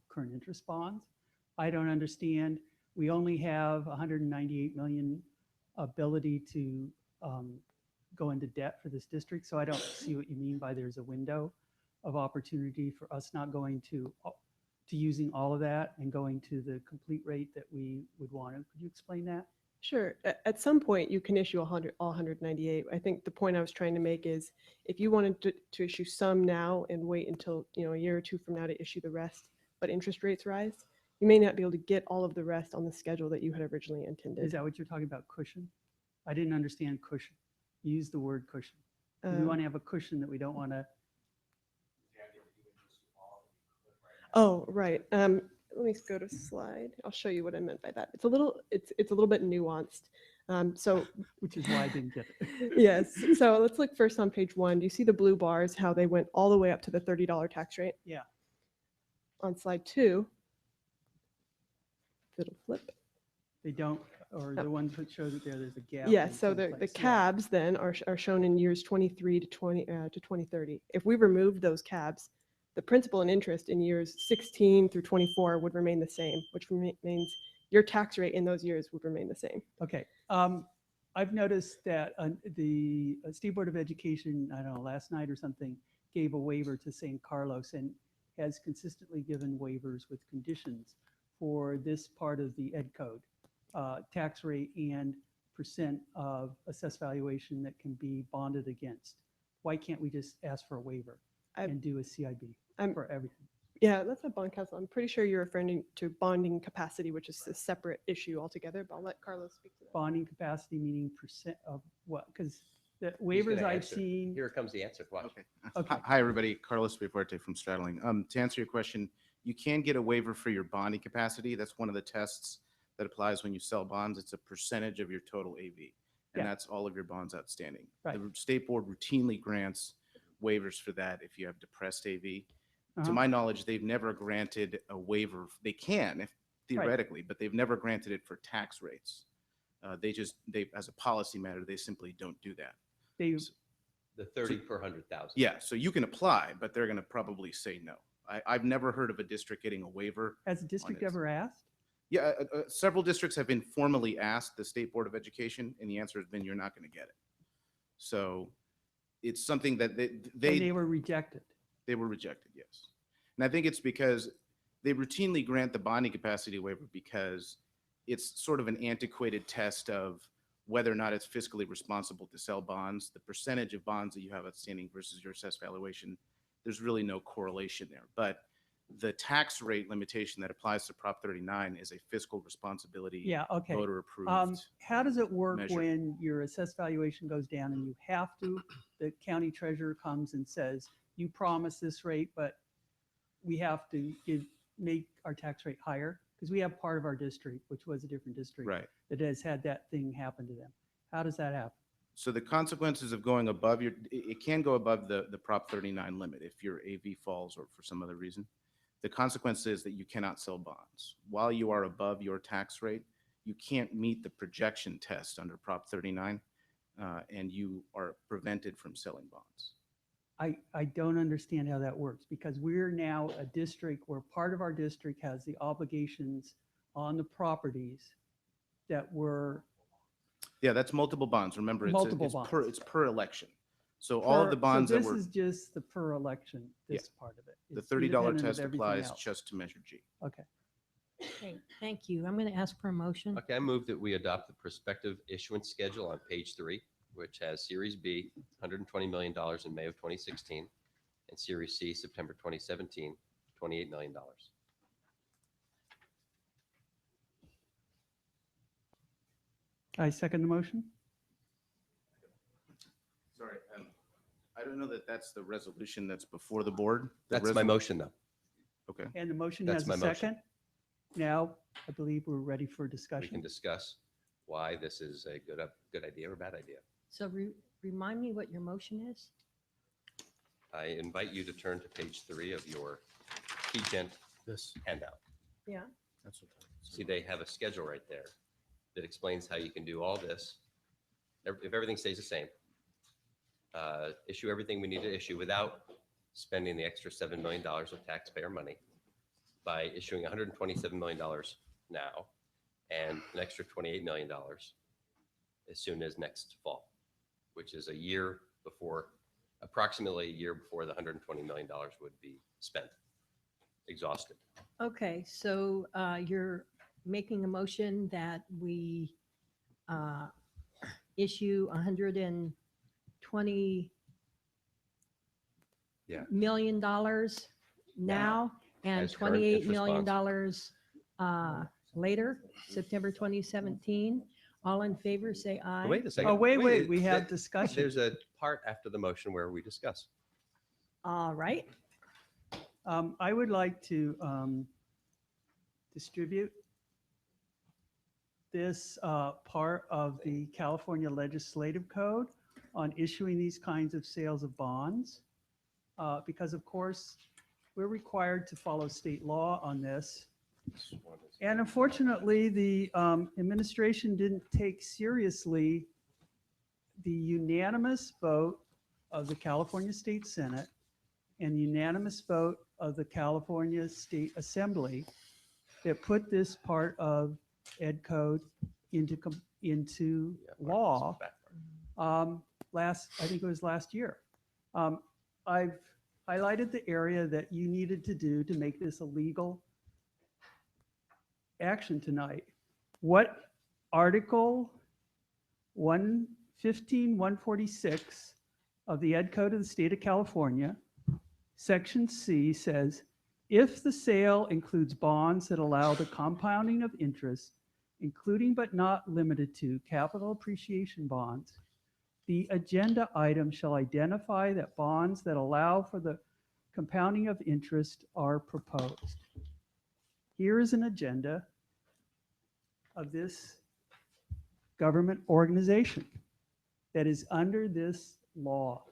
current interest bonds. I don't understand. We only have 198 million ability to go into debt for this district. So I don't see what you mean by there's a window of opportunity for us not going to using all of that and going to the complete rate that we would want. Could you explain that? Sure. At some point, you can issue all 198. I think the point I was trying to make is if you wanted to issue some now and wait until a year or two from now to issue the rest, but interest rates rise, you may not be able to get all of the rest on the schedule that you had originally intended. Is that what you're talking about, cushion? I didn't understand cushion. You used the word cushion. We want to have a cushion that we don't want to. Oh, right. Let me go to slide. I'll show you what I meant by that. It's a little bit nuanced. So Which is why I didn't get it. yes. So let's look first on page 1. Do you see the blue bars, how they went all the way up to the $30 tax rate? Yeah. On slide 2, if it'll flip. They don't, or the ones that show that there's a gap. Yeah, in so some the place. Yeah. cabs then are shown in years 23 to 2030. If we remove those cabs, the principal and interest in years 16 through 24 would remain the same, which means your tax rate in those years would remain the same. Okay. I've noticed that the State Board of Education, I don't know, last night or something, gave a waiver to St. Carlos and has consistently given waivers with conditions for this part of the ed code, tax rate and percent of assessed valuation that can be bonded against. Why can't we just ask for a waiver and do a CIB for everything? Yeah, that's a bond council. I'm pretty sure you're referring to bonding capacity, which is a separate issue altogether, but I'll let Carlos speak to that. Bonding capacity meaning percent of what? Because the He's gonna waivers I've answer. seen. Here comes the answer. Watch. Okay. Okay. Hi, everybody. Carlos Viforte from Stradling. To answer your question, you can get a waiver for your bonding capacity. That's one of the tests that applies when you sell bonds. It's a percentage of your total AV, and Yeah. that's all of your bonds outstanding. Right. The state board routinely grants waivers for that if you have depressed AV. To Uh-huh. my knowledge, they've never granted a waiver. They can, if theoretically, but they've never granted it for tax rates. They, as a policy matter, they simply don't do that. They, The 30 per 100,000. Yeah, so you can apply, but they're going to probably say no. I've never heard of a district getting a waiver. has the district its- ever asked? Yeah, several districts have been formally asked the State Board of Education, and the answer has been, you're not going to get it. So it's something that And they were rejected. they were rejected, yes. And I think it's because they routinely grant the bonding capacity waiver because it's sort of an antiquated test of whether or not it's fiscally responsible to sell bonds. The percentage of bonds that you have outstanding versus your assessed valuation, there's really no correlation there. But the tax rate limitation that applies to Prop 39 is a fiscal responsibility, Yeah, okay. voter approved. How does it work measure. when your assessed valuation goes down and you have to, the county treasurer comes and says, you promised this rate, but we have to make our tax rate higher? Because we have part of our district, which was a different district, Right. that has had that thing happen to them. How does that happen? So the consequences of going above it can go above the Prop 39 limit if your AV falls or for some other reason. The consequence is that you cannot sell bonds. While you are above your tax rate, you can't meet the projection test under Prop 39, and you are prevented from selling bonds. I don't understand how that works because we're now a district where part of our district has the obligations on the properties that were Yeah, that's multiple bonds. Remember, Multiple it's per election. So all of the bonds so that this were, is just the per election, this part of it. the It's $30 independent of test everything applies else. just to Measure G. Okay. Okay, thank you. I'm going to ask for a motion. Okay, I move that we adopt the prospective issuance schedule on page 3, which has Series B, $120 million in May of 2016, and Series C, September 2017, $28 million. I second the motion. Sorry, I don't know that that's the resolution that's before the board. The That's my motion, though. Okay. And the motion That's has my a motion. second. Now, I believe we're ready for We can discussion. discuss why this is a good idea or bad idea. So remind me what your motion is? I invite you to turn to page 3 of your key gent This. handout. Yeah. That's what. See, they have a schedule right there that explains how you can do all this. If everything stays the same, issue everything we need to issue without spending the extra $7 million of taxpayer money by issuing $127 million now and an extra $28 million as soon as next fall, which is approximately a year before the $120 million would be spent, exhausted. Okay, so you're making a motion that we issue $120 million now and As current $28 interest million later, September 2017. All in favor, say aye. Wait a second. Oh, wait, it- we have that- discussion. There's a part after the motion where we discuss. All right. I would like to distribute this part of the California Legislative Code on issuing these kinds of sales of bonds. Because of course, we're required to follow state law on this. And unfortunately, the administration didn't take seriously the unanimous vote of the California State Senate and unanimous vote of the California State Assembly that put this part of Ed Code into law I think it was last year. I've highlighted the area that you needed to do to make this a legal action tonight. What Article 146 of the Ed Code of the State of California, Section C says, if the sale includes bonds that allow the compounding of interest, including but not limited to capital appreciation bonds, the agenda item shall identify that bonds that allow for the compounding of interest are proposed. Here is an agenda of this government organization that is under this law.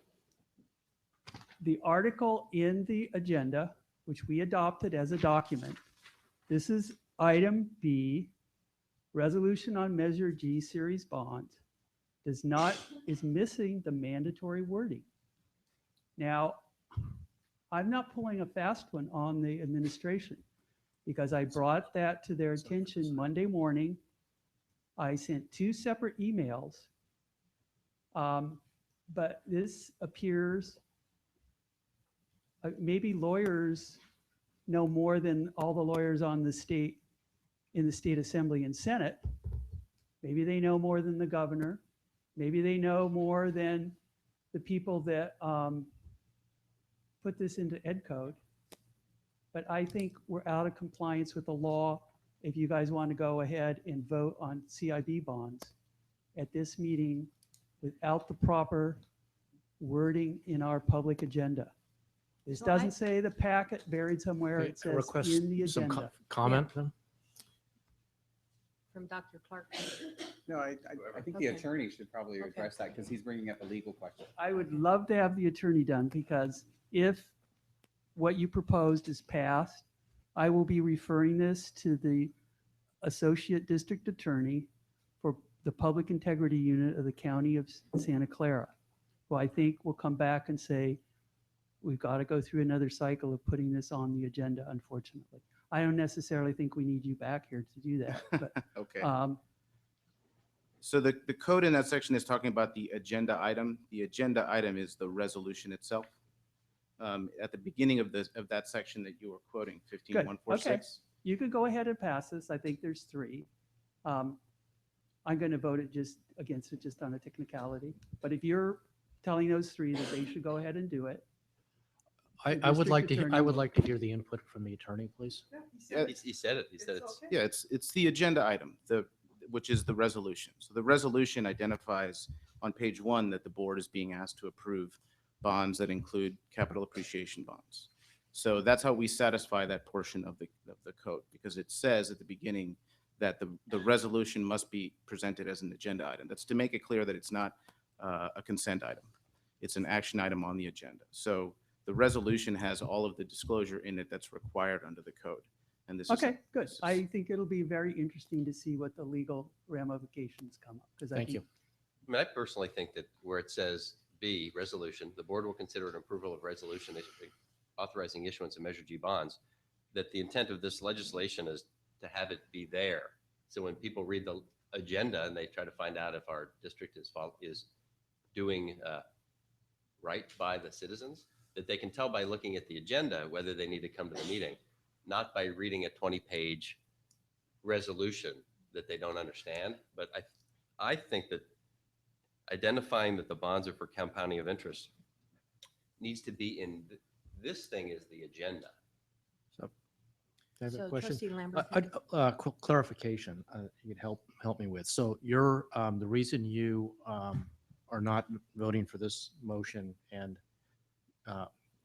The article in the agenda, which we adopted as a document, this is item B, resolution on Measure G series bonds, is missing the mandatory wording. Now, I'm not pulling a fast one on the administration because I brought that to their attention Monday morning. I sent 2 separate emails, but this appears, maybe lawyers know more than all the lawyers on the state, in the state assembly and Senate. Maybe they know more than the governor. Maybe they know more than the people that put this into Ed Code. But I think we're out of compliance with the law if you guys want to go ahead and vote on CIB bonds at this meeting without the proper wording in our public agenda. This So doesn't say the packet buried somewhere. Wait, It I says request in the some agenda. comment then? from Dr. Clark? No, I think the Okay. attorney should probably Okay. address that because he's bringing up a legal question. I would love to have the attorney done because if what you proposed is passed, I will be referring this to the Associate District Attorney for the Public Integrity Unit of the County of Santa Clara, who I think will come back and say, we've got to go through another cycle of putting this on the agenda, unfortunately. I don't necessarily think we need you back here to do that, but Okay. um, So the code in that section is talking about the agenda item. The agenda item is the resolution itself. At the beginning of that section that you were quoting, Good. 15146. you could go ahead and pass this. I think there's three. I'm going to vote against it just on a technicality. But if you're telling those three that they should go ahead and do it. I the would like to, district I would attorney- like to hear the input from the attorney, please. He said it. He said it's. Yeah, it's the agenda item, which is the resolution. So the resolution identifies on page 1 that the board is being asked to approve bonds that include capital appreciation bonds. So that's how we satisfy that portion of the code, because it says at the beginning that the resolution must be presented as an agenda item. That's to make it clear that it's not a consent item. It's an action item on the agenda. So the resolution has all of the disclosure in it that's required under the code. And this is. Okay, good. this is- I think it'll be very interesting to see what the legal ramifications come up. Because Thank you. I mean, I personally think that where it says B, resolution, the board will consider an approval of resolution authorizing issuance of Measure G bonds, that the intent of this legislation is to have it be there. So when people read the agenda and they try to find out if our district is doing right by the citizens, that they can tell by looking at the agenda whether they need to come to the meeting, not by reading a 20-page resolution that they don't understand. But I think that identifying that the bonds are for compounding of interest needs to be in, this thing is the agenda. I have a So question. trustee Lambert. Quick clarification, you could help me with. So you're, the reason you are not voting for this motion and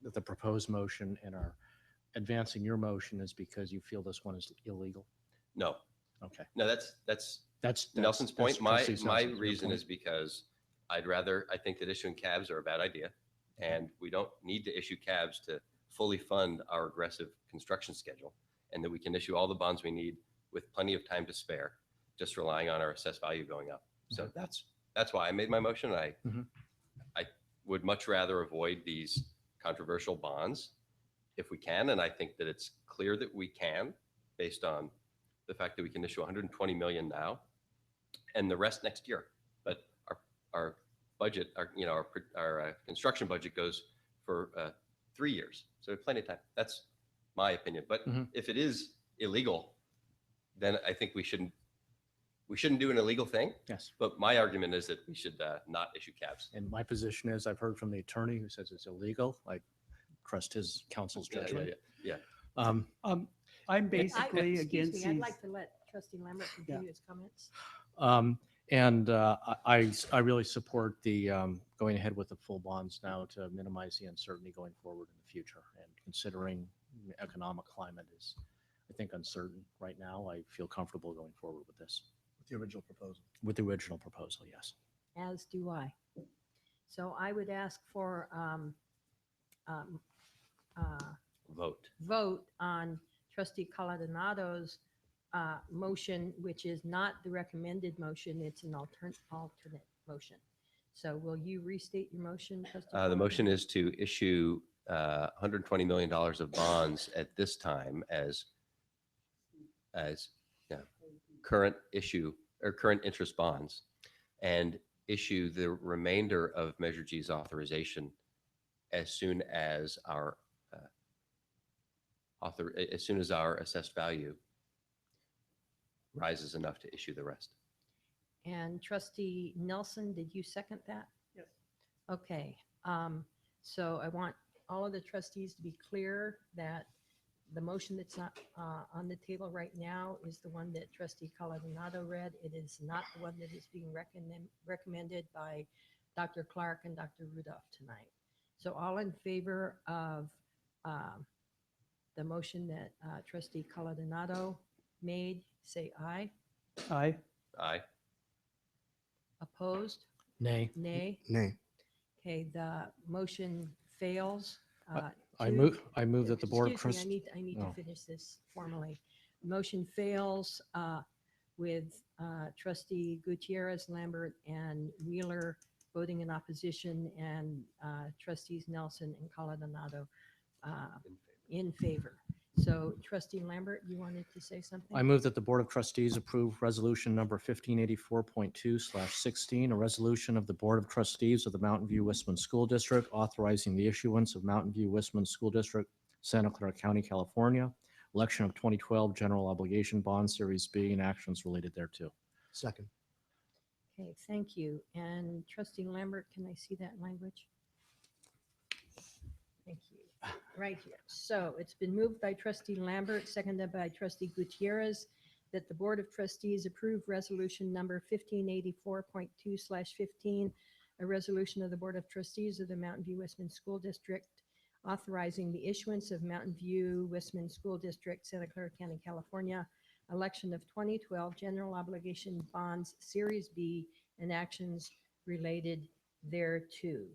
the proposed motion and are advancing your motion is because you feel this one is illegal? No, Okay. no, that's That's Nelson's that's point. My trustee my Nelson's reason point. is because I think that issuing cabs are a bad idea. And we don't need to issue cabs to fully fund our aggressive construction schedule. And that we can issue all the bonds we need with plenty of time to spare, just relying on our assessed value going up. So that's why I made my motion. I would much rather avoid these controversial bonds if we can. And I think that it's clear that we can, based on the fact that we can issue 120 million now and the rest next year. But our budget, our construction budget goes for 3 years. So we have plenty of time. That's my opinion. But if it is illegal, then I think we shouldn't do an illegal thing. Yes. But my argument is that we should not issue cabs. And my position is, I've heard from the attorney who says it's illegal. I trust his counsel's Yeah, judgment. yeah. I'm basically Excuse against me, I'd these. like to let trustee Lambert continue his comments. And I really support the going ahead with the full bonds now to minimize the uncertainty going forward in the future. And considering the economic climate is, I think, uncertain right now, I feel comfortable going forward with this. With the original proposal. With the original proposal, yes. As do I. So I would ask for vote on trustee Coladonado's motion, which is not the recommended motion. It's an alternate motion. So will you restate your motion, trustee? The motion is to issue $120 million of bonds at this time as current issue or current interest bonds, and issue the remainder of Measure G's authorization as soon as our assessed value rises enough to issue the rest. And trustee Nelson, did you second that? Yes. Okay, so I want all of the trustees to be clear that the motion that's not on the table right now is the one that trustee Coladonado read. It is not the one that is being recommended by Dr. Clark and Dr. Rudolph tonight. So all in favor of the motion that trustee Coladonado made, say aye. Aye. Aye. Opposed? Nay. Nay? Nay. Okay, the motion fails. I two- move that the Board of Excuse me, Trustees. I need to Oh. finish this formally. Motion fails with trustee Gutierrez, Lambert, and Wheeler voting in opposition, and trustees Nelson and Coladonado in favor. So trustee Lambert, you wanted to say something? I move that the Board of Trustees approve resolution number 1584.2/16, a resolution of the Board of Trustees of the Mountain View Westman School District authorizing the issuance of Mountain View Westman School District, Santa Clara County, California, election of 2012 general obligation bond series B and actions related thereto. Second. Okay, thank you. And trustee Lambert, can I see that language? Thank you. Right here. So it's been moved by trustee Lambert, seconded by trustee Gutierrez, that the Board of Trustees approve resolution number 1584.2/15, a resolution of the Board of Trustees of the Mountain View Westman School District authorizing the issuance of Mountain View Westman School District, Santa Clara County, California, election of 2012 general obligation bonds, Series B, and actions related thereto.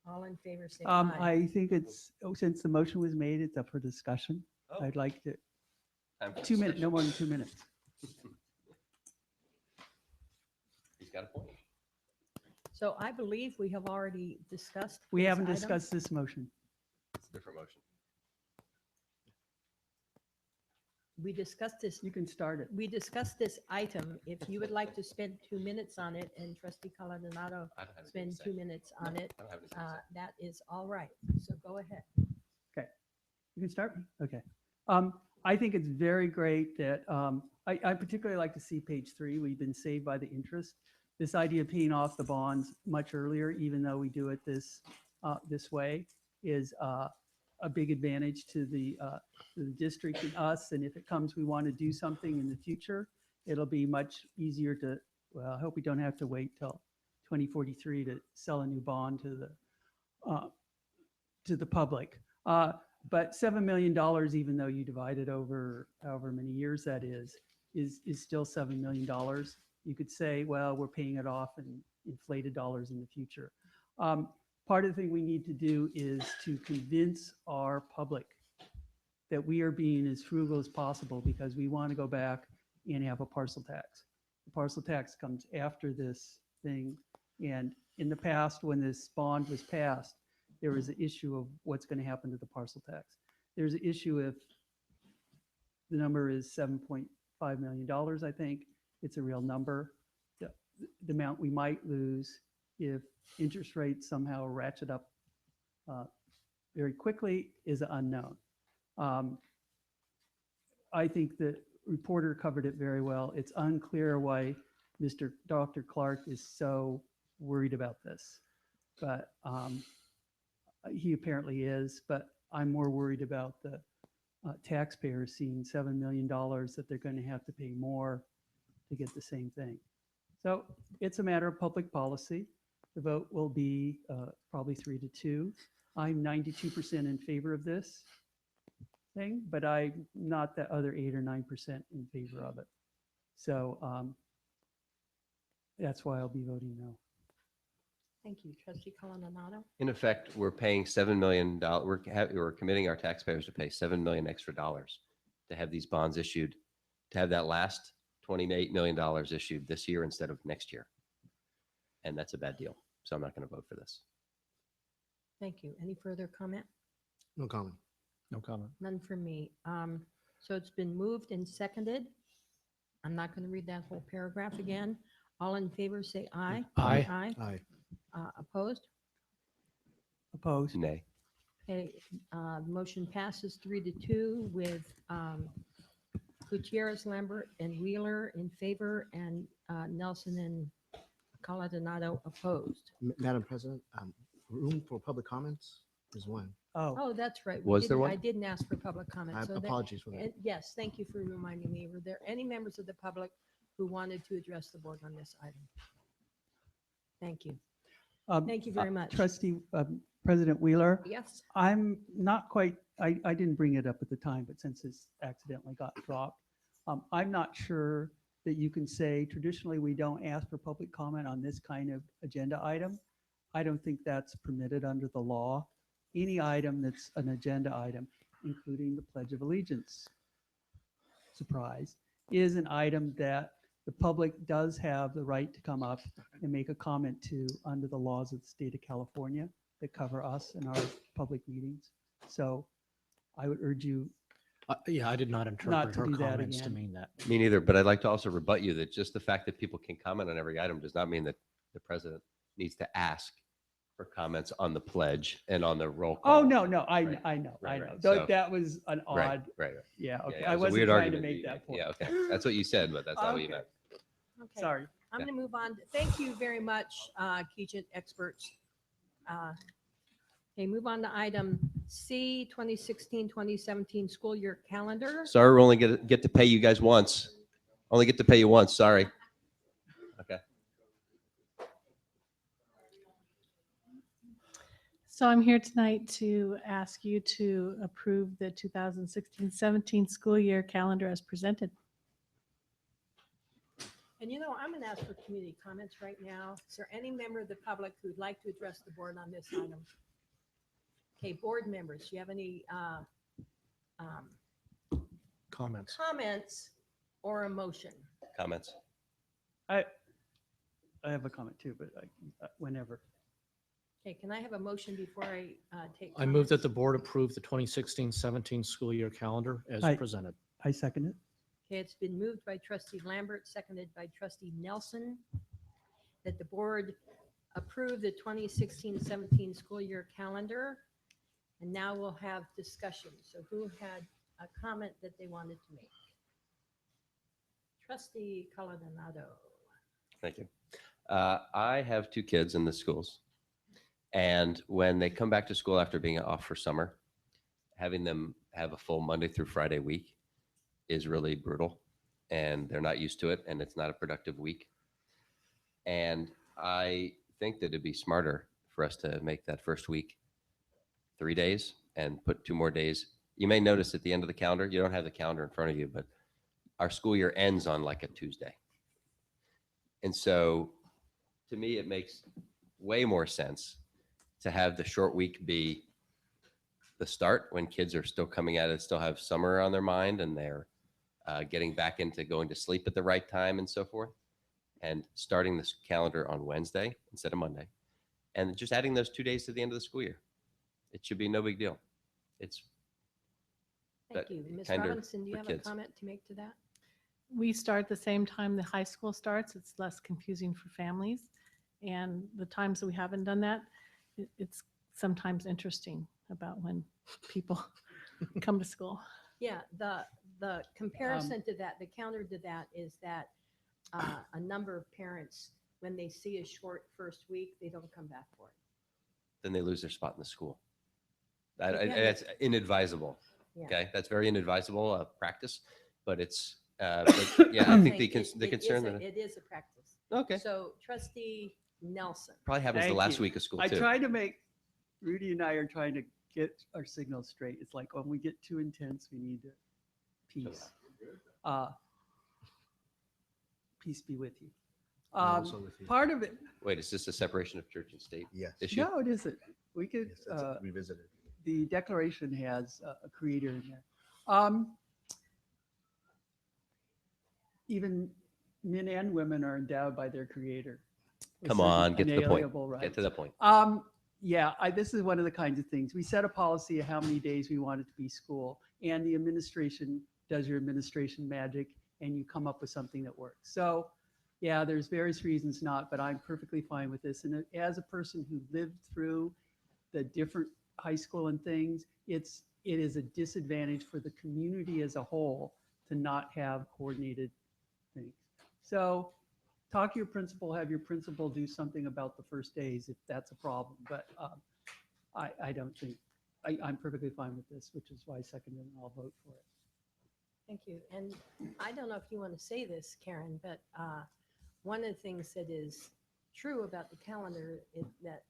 All in favor, say aye. I think it's, since the motion was made, it's up for discussion. Oh. I'd like to, Time for 2 minutes, no discussion. more than 2 minutes. He's got a point. So I believe we have already discussed. We this haven't item. discussed this motion. It's a different motion. We discussed this. You can start it. We discussed this item. If you would like to spend 2 minutes on it and trustee Coladonado I don't have anything spend to say. 2 minutes on it, I don't have anything to say. that is all right. So go ahead. You can start me? Okay. I think it's very great that, I particularly like to see page 3. We've been saved by the interest. This idea of paying off the bonds much earlier, even though we do it this way, is a big advantage to the district and us. And if it comes, we want to do something in the future, it'll be much easier to, well, I hope we don't have to wait till 2043 to sell a new bond to the public. But $7 million, even though you divide it over however many years that is still $7 million. You could say, well, we're paying it off in inflated dollars in the future. Part of the thing we need to do is to convince our public that we are being as frugal as possible because we want to go back and have a parcel tax. The parcel tax comes after this thing. And in the past, when this bond was passed, there was an issue of what's going to happen to the parcel tax. There's an issue if the number is $7.5 million, I think. It's a real number. The amount we might lose if interest rates somehow ratchet up very quickly is unknown. I think the reporter covered it very well. It's unclear why Dr. Clark is so worried about this, but he apparently is, but I'm more worried about the taxpayers seeing $7 million that they're going to have to pay more to get the same thing. So it's a matter of public policy. The vote will be probably 3-2. I'm 92% in favor of this thing, but I'm not the other 8 or 9% in favor of it. So that's why I'll be voting no. Thank you. Trustee Coladonado. In effect, we're paying $7 million. We're committing our taxpayers to pay $7 million extra dollars to have these bonds issued, to have that last $28 million issued this year instead of next year. And that's a bad deal. So I'm not going to vote for this. Thank you. Any further comment? No comment. No comment. None from me. So it's been moved and seconded. I'm not going to read that whole paragraph again. All in favor, say aye. Aye. Aye. Aye. Opposed? Opposed? Nay. Okay, the motion passes 3-2 with Gutierrez, Lambert, and Wheeler in favor, and Nelson and Coladonado opposed. Madam President, room for public comments is one. Oh, Oh, that's right. Was there one? I didn't ask for public comment. so that- Apologies for that. and yes, thank you for reminding me. Were there any members of the public who wanted to address the board on this item? Thank you. Thank you very much. Trustee President Wheeler, Yes, I'm not quite, I didn't bring it up at the time, but since this accidentally got dropped, I'm not sure that you can say, traditionally, we don't ask for public comment on this kind of agenda item. I don't think that's permitted under the law. Any item that's an agenda item, including the Pledge of Allegiance, surprise, is an item that the public does have the right to come up and make a comment to under the laws of the state of California that cover us in our public meetings. So I would urge you, Yeah, I did not interpret to her do that comments to again. mean that. Me neither, but I'd like to also rebut you that just the fact that people can comment on every item does not mean that the president needs to ask for comments on the pledge and on the roll call. oh, no, I Right, know. right. Though So- That was an Right, odd, right. yeah, Yeah, okay. yeah, I it was a wasn't weird trying to argument. make that point. Yeah, okay. That's what you said, but that's not what you Okay. meant. Okay. Sorry. I'm Yeah. going to move on. Thank you very much, Keegan experts. Okay, move on to item C, 2016-2017 school year calendar. Sorry, we only get to pay you guys once. Only get to pay you once, sorry. Okay. So I'm here tonight to ask you to approve the 2016-17 school year calendar as presented. And I'm going to ask for community comments right now. Is there any member of the public who'd like to address the board on this item? Okay, board members, do you have any Comments. comments or a motion? Comments? I have a comment too, but whenever. Okay, can I have a motion before I take? I move that comments? the board approve the 2016-17 school year calendar as Aye. presented. I second it. Okay, it's been moved by trustee Lambert, seconded by trustee Nelson, that the board approve the 2016-17 school year calendar. And now we'll have discussion. So who had a comment that they wanted to make? Trustee Coladonado. Thank you. I have two kids in the schools. And when they come back to school after being off for summer, having them have a full Monday through Friday week is really brutal. And they're not used to it. And it's not a productive week. And I think that it'd be smarter for us to make that first week 3 days and put 2 more days. You may notice at the end of the calendar, you don't have the calendar in front of you, but our school year ends on like a Tuesday. And so to me, it makes way more sense to have the short week be the start when kids are still coming at it, still have summer on their mind and they're getting back into going to sleep at the right time and so forth. And starting this calendar on Wednesday instead of Monday. And just adding those 2 days to the end of the school year. It should be no big deal. It's Thank That you. Ms. kinder Robinson, do you for have kids. a comment to make to that? We start the same time the high school starts. It's less confusing for families. And the times that we haven't done that, it's sometimes interesting about when people come to school. Yeah, the comparison to that, the counter to that is that a number of parents, when they see a short first week, they don't come back for it. then they lose their spot in the school. Yeah. That's inadvisable. Yeah. Okay, that's very inadvisable practice, but it's but yeah, I think the concern that It is a practice. okay So trustee Nelson. probably happens the Thank last you. week of school I too. try to make, Rudy and I are trying to get our signals straight. It's like when we get too intense, we need to peace. Peace be with you. also with you. Part of it, Wait, is this a separation of church and state Yes. issue? no, it isn't. We could, Yes, that's revisited. the declaration has a creator in there. Even men and women are endowed by their creator. with Come certain on, get to the point. inalienable Get rights. to the point. Yeah, this is one of the kinds of things. We set a policy of how many days we want it to be school, and the administration does your administration magic, and you come up with something that works. So, yeah, there's various reasons not, but I'm perfectly fine with this. And as a person who lived through the different high school and things, it is a disadvantage for the community as a whole to not have coordinated things. So talk to your principal, have your principal do something about the first days if that's a problem. But I don't think, I'm perfectly fine with this, which is why I seconded and I'll vote for it. Thank you. And I don't know if you want to say this, Karen, but one of the things that is true about the calendar is that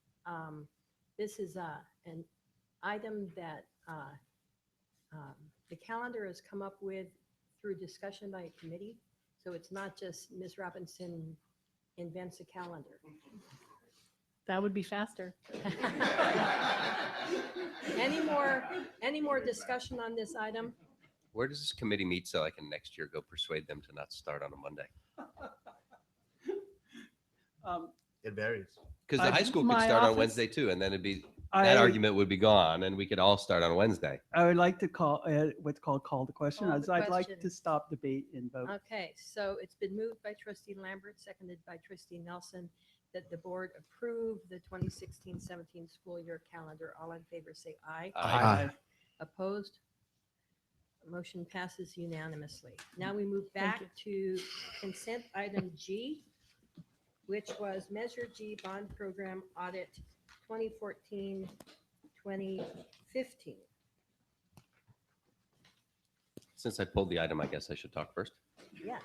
this is an item that the calendar has come up with through discussion by a committee. So it's not just Ms. Robinson invents a calendar. That would be faster. Any more discussion on this item? Where does this committee meet so I can next year go persuade them to not start on a Monday? It varies. Because the high school could my start on office- Wednesday too, and then it'd be, I- that argument would be gone and we could all start on Wednesday. I would like to call, what's called call the question. Call As the I'd like question. to stop debate and vote. Okay, so it's been moved by trustee Lambert, seconded by trustee Nelson, that the board approve the 2016-17 school year calendar. All in favor, say aye. Aye. Opposed? Motion passes unanimously. Now we move back to consent item G, which was Measure G Bond Program Audit 2014-2015. Since I pulled the item, I guess I should talk first. Yes.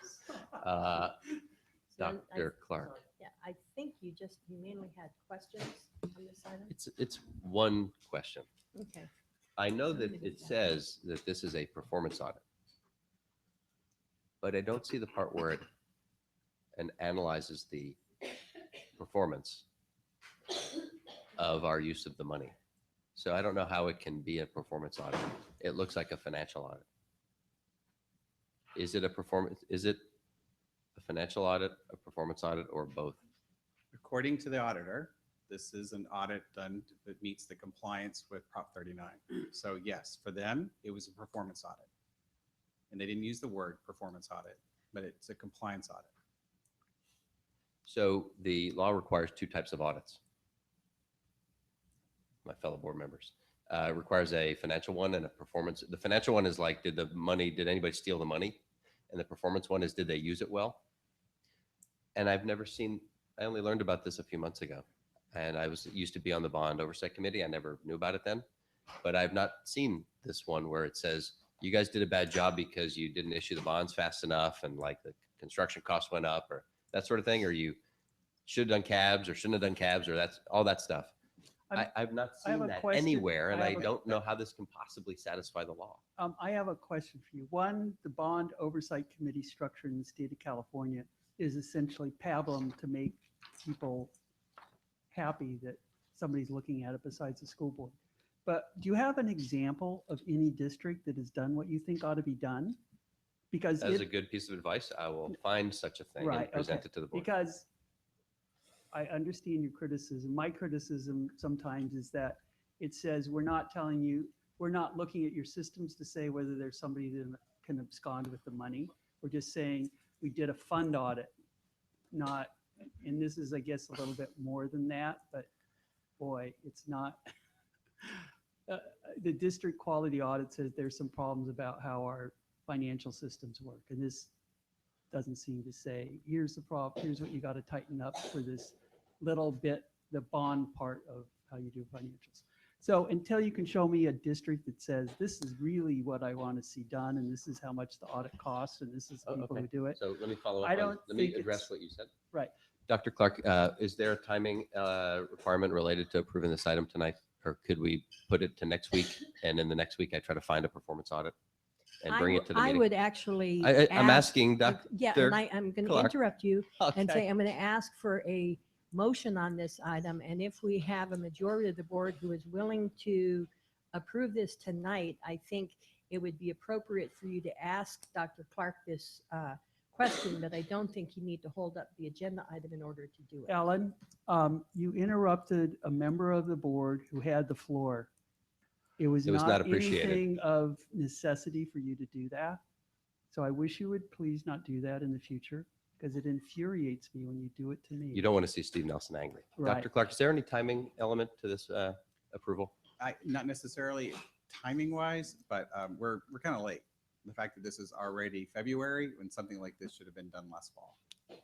Uh, So I- Dr. Clark. Yeah, I think you mainly had questions on this item. It's one question. Okay. I know that it says that this is a performance audit, but I don't see the part where it analyzes the performance of our use of the money. So I don't know how it can be a performance audit. It looks like a financial audit. Is it a financial audit, a performance audit, or both? According to the auditor, this is an audit done that meets the compliance with Prop 39. So yes, for them, it was a performance audit. And they didn't use the word performance audit, but it's a compliance audit. So the law requires two types of audits. My fellow board members, it requires a financial one and a performance. The financial one is like, did anybody steal the money? And the performance one is, did they use it well? And I only learned about this a few months ago. And I used to be on the bond oversight committee. I never knew about it then, but I've not seen this one where it says, you guys did a bad job because you didn't issue the bonds fast enough and like the construction costs went up or that sort of thing, or you should have done cabs or shouldn't have done cabs, or that's all that stuff. I've not I have seen a that question. anywhere, and I I have a- don't know how this can possibly satisfy the law. I have a question for you. One, the Bond Oversight Committee structure in the state of California is essentially pablum to make people happy that somebody's looking at it besides the school board. But do you have an example of any district that has done what you think ought to be done? Because As a good piece of advice, I will find such a thing Right, and present okay. it to the board. Because I understand your criticism. My criticism sometimes is that it says, we're not telling you, we're not looking at your systems to say whether there's somebody that can abscond with the money. We're just saying, we did a fund audit, not, and this is, I guess, a little bit more than that, but boy, it's not. The district quality audit says there's some problems about how our financial systems work. And this doesn't seem to say, here's the problem, here's what you got to tighten up for this little bit, the bond part of how you do financials. So until you can show me a district that says, this is really what I want to see done, and this is how much the audit costs, and this is the people who do it. So let me follow up. I don't Let me think address it's- what you said. Right. Dr. Clark, is there a timing requirement related to approving this item tonight? Or could we put it to next week? And in the next week, I try to find a performance audit and bring it to the I meeting? would actually. I'm ask- asking Yeah, Dr. and I'm going to Clark. interrupt you and say, Okay. I'm going to ask for a motion on this item. And if we have a majority of the board who is willing to approve this tonight, I think it would be appropriate for you to ask Dr. Clark this question, but I don't think you need to hold up the agenda item in order to do it. Ellen, you interrupted a member of the board who had the floor. It was not not appreciated. anything of necessity for you to do that. So I wish you would please not do that in the future, because it infuriates me when you do it to me. You don't want to see Steve Nelson angry. Right. Dr. Clark, is there any timing element to this approval? Not necessarily timing wise, but we're kind of late. The fact that this is already February when something like this should have been done last fall.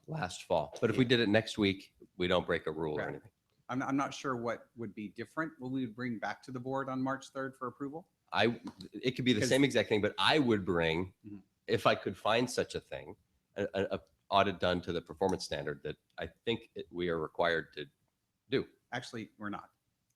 Last fall. But if we did it next week, we don't break a rule or Right. anything. I'm not sure what would be different. Will we bring back to the board on March 3rd for approval? It could be the Because- same exact thing, but I would bring, Mhm. if I could find such a thing, a audit done to the performance standard that I think we are required to do. Actually, we're not.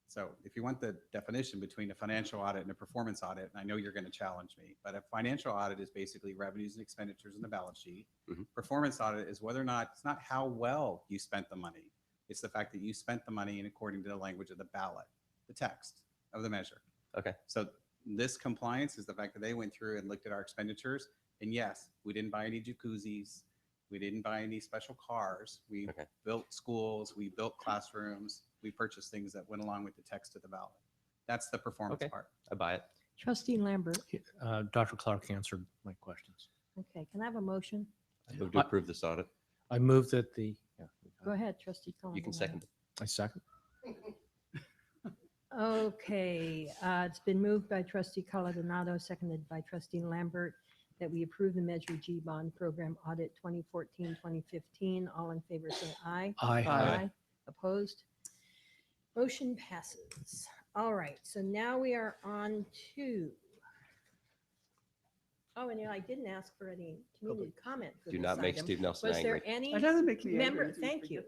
So if you want the definition between a financial audit and a performance audit, and I know you're going to challenge me, but a financial audit is basically revenues and expenditures in the balance sheet. Mhm. Performance audit is whether or not, it's not how well you spent the money. It's the fact that you spent the money in according to the language of the ballot, the text of the measure. Okay. So this compliance is the fact that they went through and looked at our expenditures. And yes, we didn't buy any jacuzzis. We didn't buy any special cars. We Okay. built schools. We built classrooms. We purchased things that went along with the text of the ballot. That's the performance Okay. part. I buy it. Trustee Lambert. Dr. Clark answered my questions. Okay, can I have a motion? Move to approve this audit. I move that the, Go ahead, trustee Cullen. You can second it. I second. Okay, it's been moved by trustee Coladonado, seconded by trustee Lambert, that we approve the Measure G bond program audit 2014-2015. All in favor, say aye. Aye. Opposed? Motion passes. All right, so now we are on to. Oh, and I didn't ask for any community comment for Do this not make item. Steve Nelson Was there angry. any? It doesn't make me member, angry. thank you.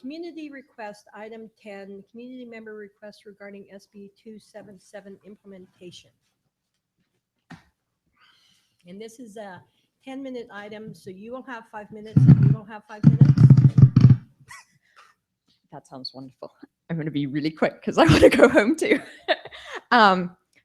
Community request, item 10, community member request regarding SB 277 implementation. And this is a 10-minute item, so you will have 5 minutes, and you will have 5 minutes. That sounds wonderful. I'm going to be really quick because I want to go home too.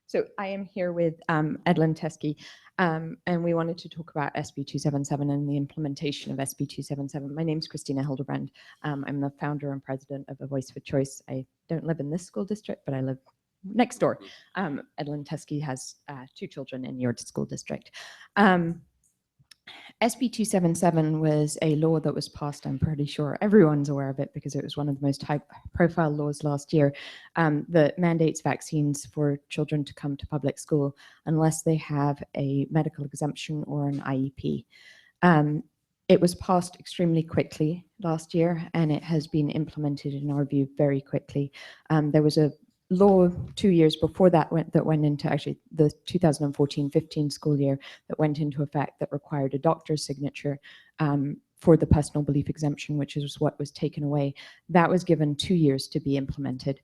So I am here with Edlin Teskey, and we wanted to talk about SB 277 and the implementation of SB 277. My name is Christina Hildebrand. I'm the founder and president of A Voice for Choice. I don't live in this school district, but I live next door. Edlin Teskey has 2 children in your school district. SB 277 was a law that was passed, I'm pretty sure everyone's aware of it because it was one of the most high-profile laws last year, that mandates vaccines for children to come to public school unless they have a medical exemption or an IEP. It was passed extremely quickly last year, and it has been implemented, in our view, very quickly. There was a law 2 years before that went into actually the 2014-15 school year that went into effect that required a doctor's signature for the personal belief exemption, which is what was taken away. That was given 2 years to be implemented.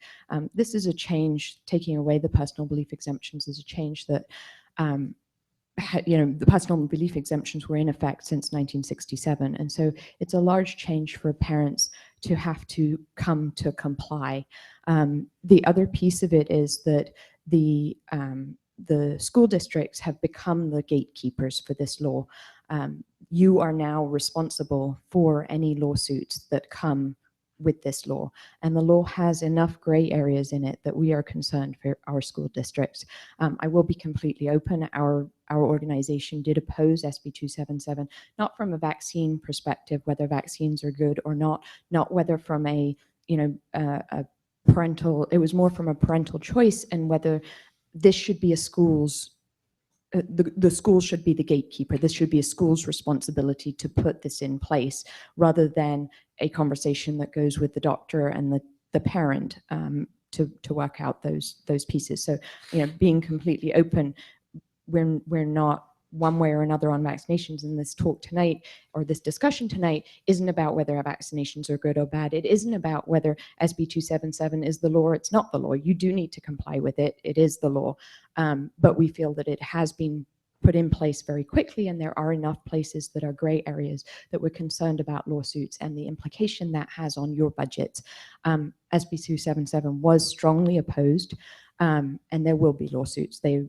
This is a change. Taking away the personal belief exemptions is a change that the personal belief exemptions were in effect since 1967. And so it's a large change for parents to have to come to comply. The other piece of it is that the school districts have become the gatekeepers for this law. You are now responsible for any lawsuits that come with this law. And the law has enough gray areas in it that we are concerned for our school districts. I will be completely open. Our organization did oppose SB 277, not from a vaccine perspective, whether vaccines are good or not whether from a parental, it was more from a parental choice and whether this should be a school's the school should be the gatekeeper. This should be a school's responsibility to put this in place rather than a conversation that goes with the doctor and the parent to work out those pieces. So, being completely open, we're not one way or another on vaccinations, and this talk tonight or this discussion tonight isn't about whether our vaccinations are good or bad. It isn't about whether SB 277 is the law or it's not the law. You do need to comply with it. It is the law. But we feel that it has been put in place very quickly, and there are enough places that are gray areas that we're concerned about lawsuits and the implication that has on your budgets. SB 277 was strongly opposed. And there will be lawsuits. The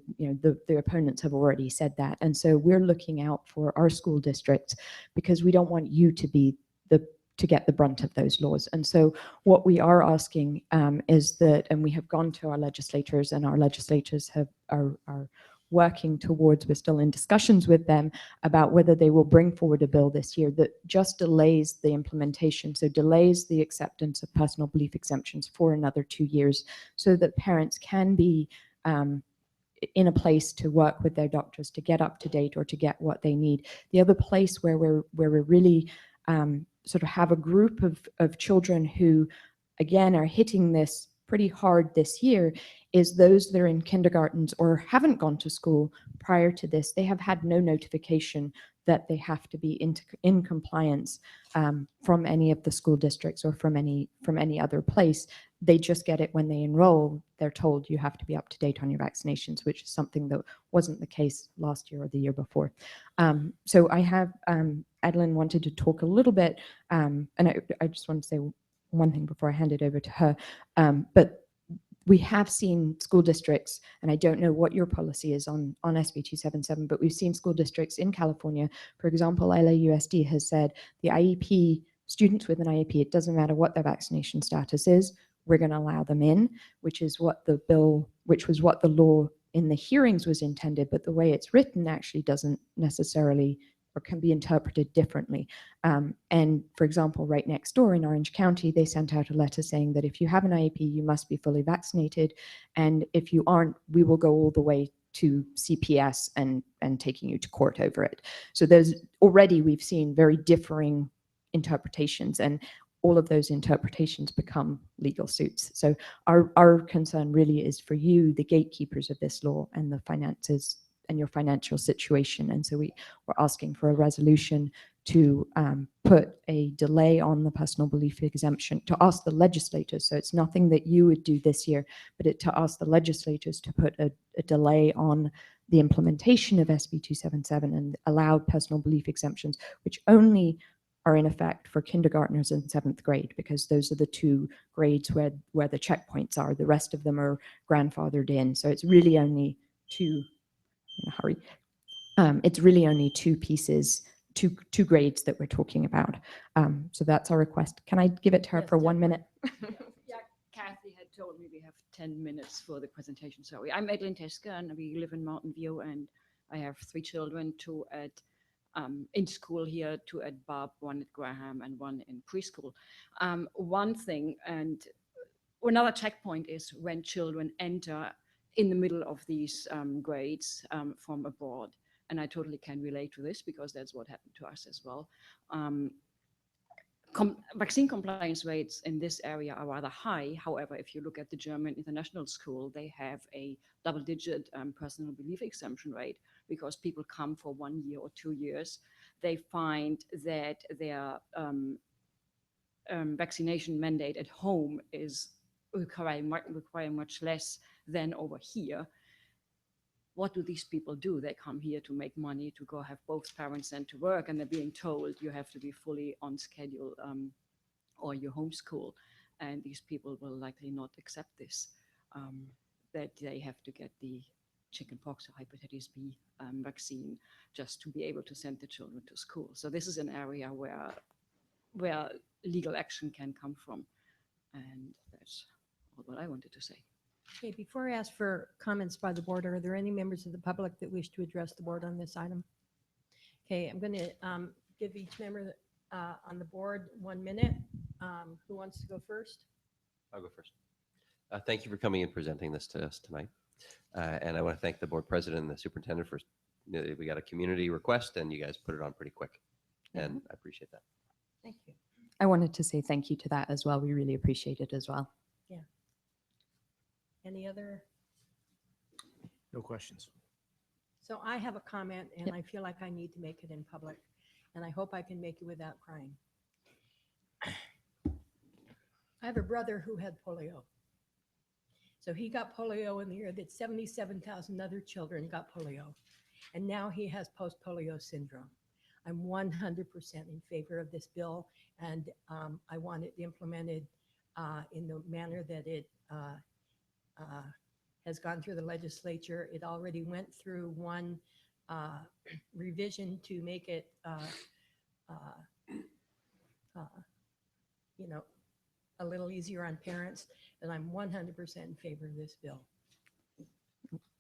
opponents have already said that. And so we're looking out for our school districts because we don't want you to be to get the brunt of those laws. And so what we are asking is that, and we have gone to our legislators, and our legislators are working towards, we're still in discussions with them about whether they will bring forward a bill this year that just delays the implementation, so delays the acceptance of personal belief exemptions for another 2 years so that parents can be in a place to work with their doctors to get up to date or to get what they need. The other place where we're really sort of have a group of children who, again, are hitting this pretty hard this year is those that are in kindergartens or haven't gone to school prior to this. They have had no notification that they have to be in compliance from any of the school districts or from any other place. They just get it when they enroll. They're told you have to be up to date on your vaccinations, which is something that wasn't the case last year or the year before. So I have, Adeline wanted to talk a little bit, and I just want to say one thing before I hand it over to her. But we have seen school districts, and I don't know what your policy is on SB 277, but we've seen school districts in California. For example, LAUSD has said the IEP, students with an IEP, it doesn't matter what their vaccination status is, we're going to allow them in, which was what the law in the hearings was intended, but the way it's written actually doesn't necessarily or can be interpreted differently. And for example, right next door in Orange County, they sent out a letter saying that if you have an IEP, you must be fully vaccinated. And if you aren't, we will go all the way to CPS and taking you to court over it. So we've seen very differing interpretations, and all of those interpretations become legal suits. So our concern really is for you, the gatekeepers of this law, and the finances and your financial situation. And so we're asking for a resolution to put a delay on the personal belief exemption, to ask the legislators. So it's nothing that you would do this year, but to ask the legislators to put a delay on the implementation of SB 277 and allow personal belief exemptions, which only are in effect for kindergartners in 7th grade, because those are the 2 grades where the checkpoints are. The rest of them are grandfathered in. So it's really only 2, in a hurry. It's really only 2 pieces, two grades that we're talking about. So that's our request. Can I give it to her for 1 minute? Yeah, Kathy had told me we have 10 minutes for the presentation. Sorry, I'm Adeline Teske, and we live in Mountain View, and I have 3 children, 2 at in school here, 2 at Bob, 1 at Graham, and 1 in preschool. One thing, and another checkpoint is when children enter in the middle of these grades from abroad. And I totally can relate to this because that's what happened to us as well. Vaccine compliance rates in this area are rather high. However, if you look at the German international school, they have a double-digit personal belief exemption rate because people come for 1 year or 2 years. They find that their vaccination mandate at home is requiring much less than over here. What do these people do? They come here to make money, to go have both parents sent to work, and they're being told you have to be fully on schedule or you homeschool. And these people will likely not accept this, that they have to get the chickenpox or hepatitis B vaccine just to be able to send the children to school. So this is an area where legal action can come from. And that's all what I wanted to say. Okay, before I ask for comments by the board, are there any members of the public that wish to address the board on this item? Okay, I'm going to give each member on the board 1 minute. Who wants to go first? I'll go first. Thank you for coming and presenting this to us tonight. And I want to thank the board president and the superintendent for, we got a community request and you guys put it on pretty quick. And I appreciate that. Thank you. I wanted to say thank you to that as well. We really appreciate it as well. Yeah. Any other? No questions. So I have a comment and Yep. I feel like I need to make it in public, and I hope I can make it without crying. I have a brother who had polio. So he got polio in the year that 77,000 other children got polio. And now he has post-polio syndrome. I'm 100% in favor of this bill, and I want it implemented in the manner that it has gone through the legislature. It already went through one revision to make it, you know, a little easier on parents, and I'm 100% in favor of this bill.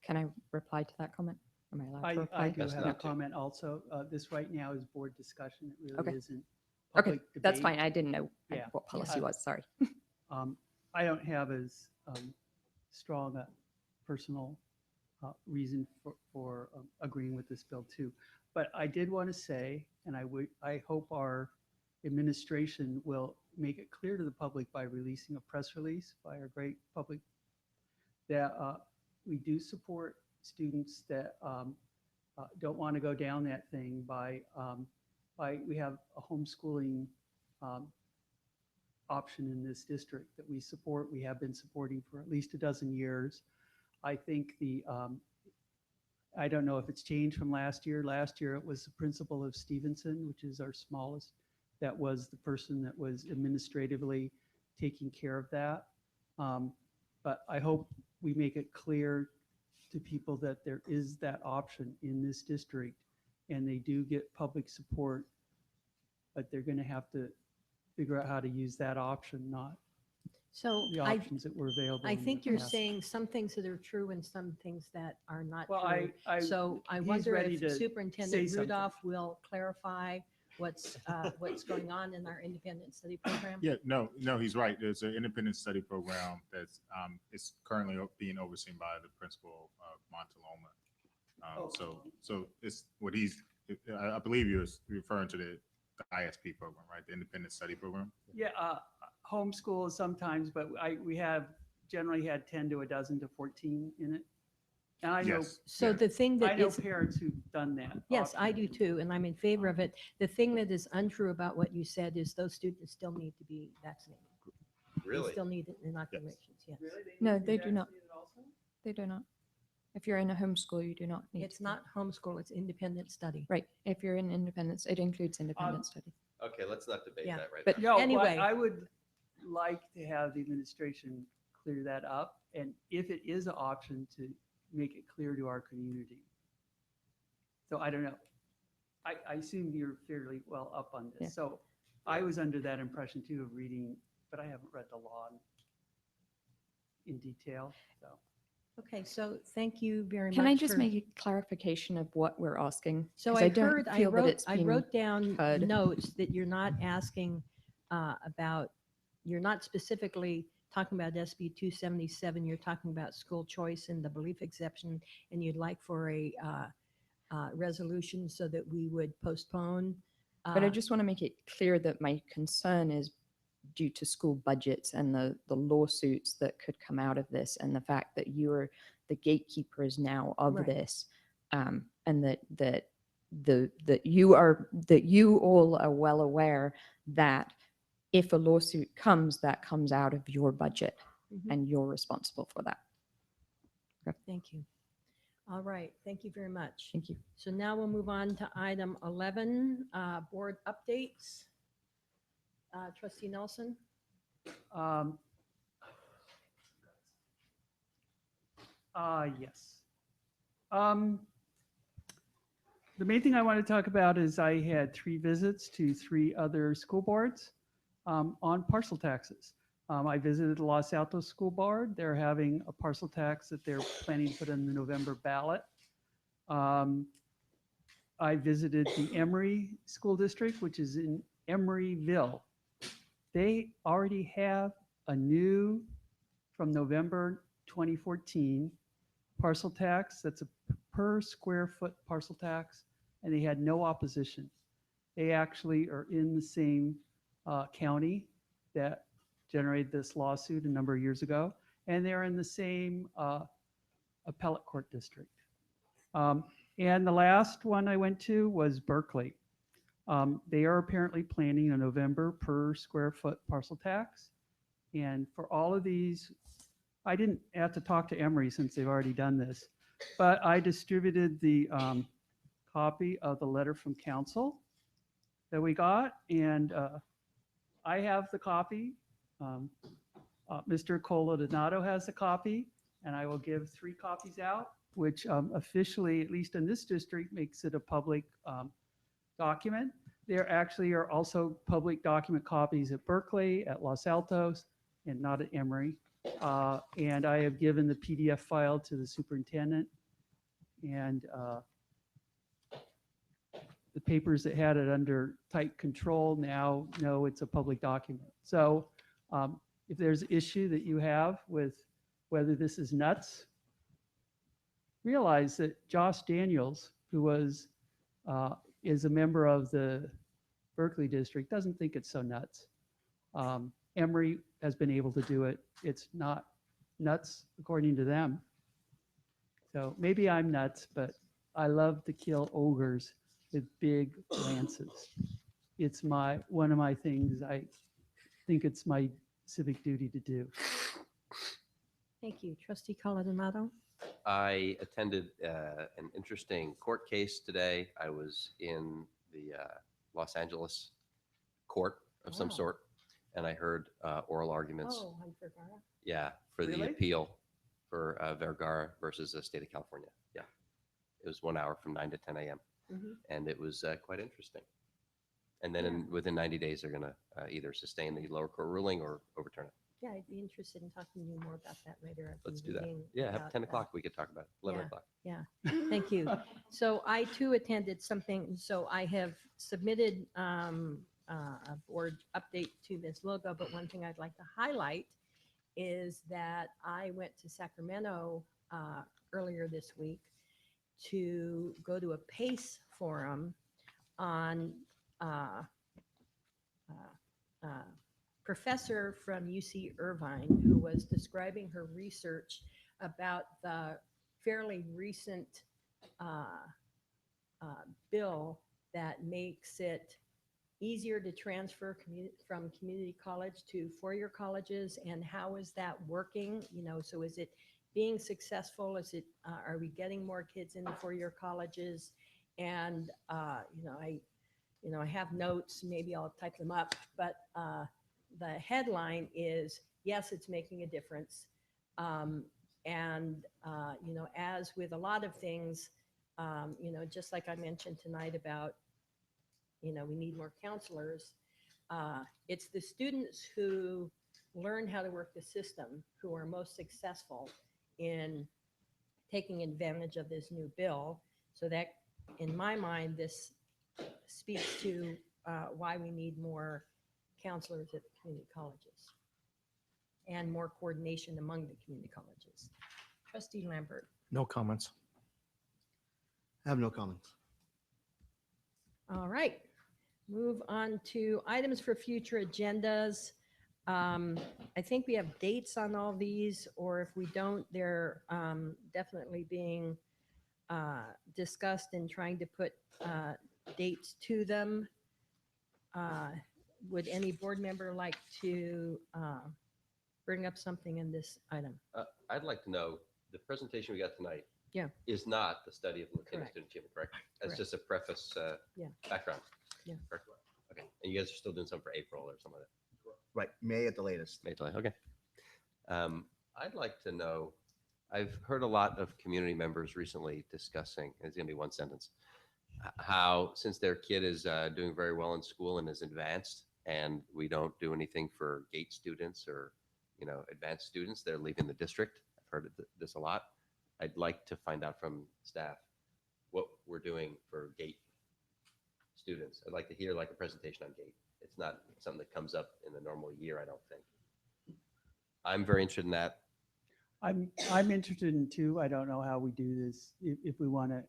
Can I reply to that comment? Am I allowed to reply? I do Best have a not to. comment also. This right now is board discussion. It really Okay. isn't Okay, public that's debate. fine. I didn't know Yeah. what policy was. Sorry. I don't have as strong a personal reason for agreeing with this bill too. But I did want to say, and I hope our administration will make it clear to the public by releasing a press release by our great public that we do support students that don't want to go down that thing by, we have a homeschooling option in this district that we support. We have been supporting for at least a dozen years. I think I don't know if it's changed from last year. Last year, it was the principal of Stevenson, which is our smallest. That was the person that was administratively taking care of that. But I hope we make it clear to people that there is that option in this district, and they do get public support, but they're going to have to figure out how to use that option, not So the options that were available. I in the think you're past. saying some things that are true and some things that are not Well, true. I- So I he's wonder ready if to say Superintendent something. Rudolph will clarify what's going on in our independent study program. Yeah, no, he's right. There's an independent study program that's it's currently being overseen by the principal of Montaloma. So it's what I believe you're referring to the ISP program, right? The independent study program. Yeah, homeschool sometimes, but we have generally had 10 to a dozen to 14 in it. And I know, Yes. So the thing I that know is, parents who've done that. yes, I often. do too, and I'm in favor of it. The thing that is untrue about what you said is those students still need to be vaccinated. They Really? still need inoculations, yes. No, they do not. They do not. If you're in a homeschool, you do not need It's to be. not homeschool, it's independent study. Right. If you're in independence, it includes independent study. Okay, let's not debate Yeah. that right But- now. No, Anyway. I would like to have the administration clear that up, and if it is an option, to make it clear to our community. So I don't know. I assume you're fairly well up on Yeah. this. So I was under that impression too of reading, but I haven't read the law in detail, so. Okay, so thank you very much. Can I just for- make a clarification of what we're asking? So 'Cause I don't heard, I feel that wrote, it's I been wrote down heard. notes that you're not asking about, you're not specifically talking about SB 277, you're talking about school choice and the belief exception, and you'd like for a resolution so that we would postpone. But I just want to make it clear that my concern is due to school budgets and the lawsuits that could come out of this, and the fact that you're the gatekeepers now of Right. this, and that you all are well aware that if a lawsuit comes, that comes out of your budget, Mhm. and you're responsible for that. Thank you. All right, thank you very much. Thank you. So now we'll move on to item 11, board updates. Trustee Nelson? Yes. The main thing I want to talk about is I had 3 visits to 3 other school boards on parcel taxes. I visited the Los Altos School Board. They're having a parcel tax that they're planning to put in the November ballot. I visited the Emory School District, which is in Emeryville. They already have a new, from November 2014, parcel tax. That's a per square foot parcel tax, and they had no opposition. They actually are in the same county that generated this lawsuit a number of years ago, and they're in the same appellate court district. And the last one I went to was Berkeley. They are apparently planning a November per square foot parcel tax. And for all of these, I didn't have to talk to Emory since they've already done this, but I distributed the copy of the letter from council that we got, and I have the copy. Mr. Coladonato has a copy, and I will give 3 copies out, which officially, at least in this district, makes it a public document. There actually are also public document copies at Berkeley, at Los Altos, and not at Emory. And I have given the PDF file to the superintendent, and the papers that had it under tight control now know it's a public document. So if there's an issue that you have with whether this is nuts, realize that Josh Daniels, who is a member of the Berkeley district, doesn't think it's so nuts. Emory has been able to do it. It's not nuts according to them. So maybe I'm nuts, but I love to kill ogres with big lances. It's one of my things. I think it's my civic duty to do. Thank you. Trustee Coladamato? I attended an interesting court case today. I was in the Los Angeles court of some Oh. sort, and I heard oral arguments. Oh, on Vergara? Yeah, for the Really? appeal for Vergara versus the state of California. Yeah, it was 1 hour from 9 to 10 a.m. Mhm. and it was quite interesting. And then Yeah. within 90 days, they're going to either sustain the lower court ruling or overturn it. Yeah, I'd be interested in talking to you more about that later. at the Let's do that. meeting Yeah, have about 10 that. o'clock. We could talk about it. 11 Yeah. o'clock. Yeah, thank you. So I too attended something, so I have submitted a board update to Ms. Logo, but one thing I'd like to highlight is that I went to Sacramento earlier this week to go to a PACE forum on professor from UC Irvine who was describing her research about the fairly recent bill that makes it easier to transfer from community college to four-year colleges, and how is that working? So is it being successful? Are we getting more kids into four-year colleges? And I have notes. Maybe I'll type them up. But the headline is, yes, it's making a difference. As with a lot of things, just like I mentioned tonight about, we need more counselors. It's the students who learn how to work the system who are most successful in taking advantage of this new bill. So that, in my mind, this speaks to why we need more counselors at the community colleges and more coordination among the community colleges. Trustee Lambert. No comments. I have no comments. All right, move on to items for future agendas. I think we have dates on all these, or if we don't, they're definitely being discussed and trying to put dates to them. Would any board member like to bring up something in this item? I'd like to know, the presentation we got tonight Yeah. is not the study of Latino Correct. student achievement, correct? That's Correct. just a preface Yeah. background. Yeah. Correct. Okay. And you guys are still doing something for April or something like that? Right, May at the latest. May delay. Okay. I'd like to know, I've heard a lot of community members recently discussing, it's going to be one sentence, how since their kid is doing very well in school and is advanced, and we don't do anything for GATE students or, advanced students, they're leaving the district. I've heard this a lot. I'd like to find out from staff what we're doing for GATE students. I'd like to hear like a presentation on GATE. It's not something that comes up in the normal year, I don't think. I'm very interested in that. I'm interested in too. I don't know how we do this, if we want to.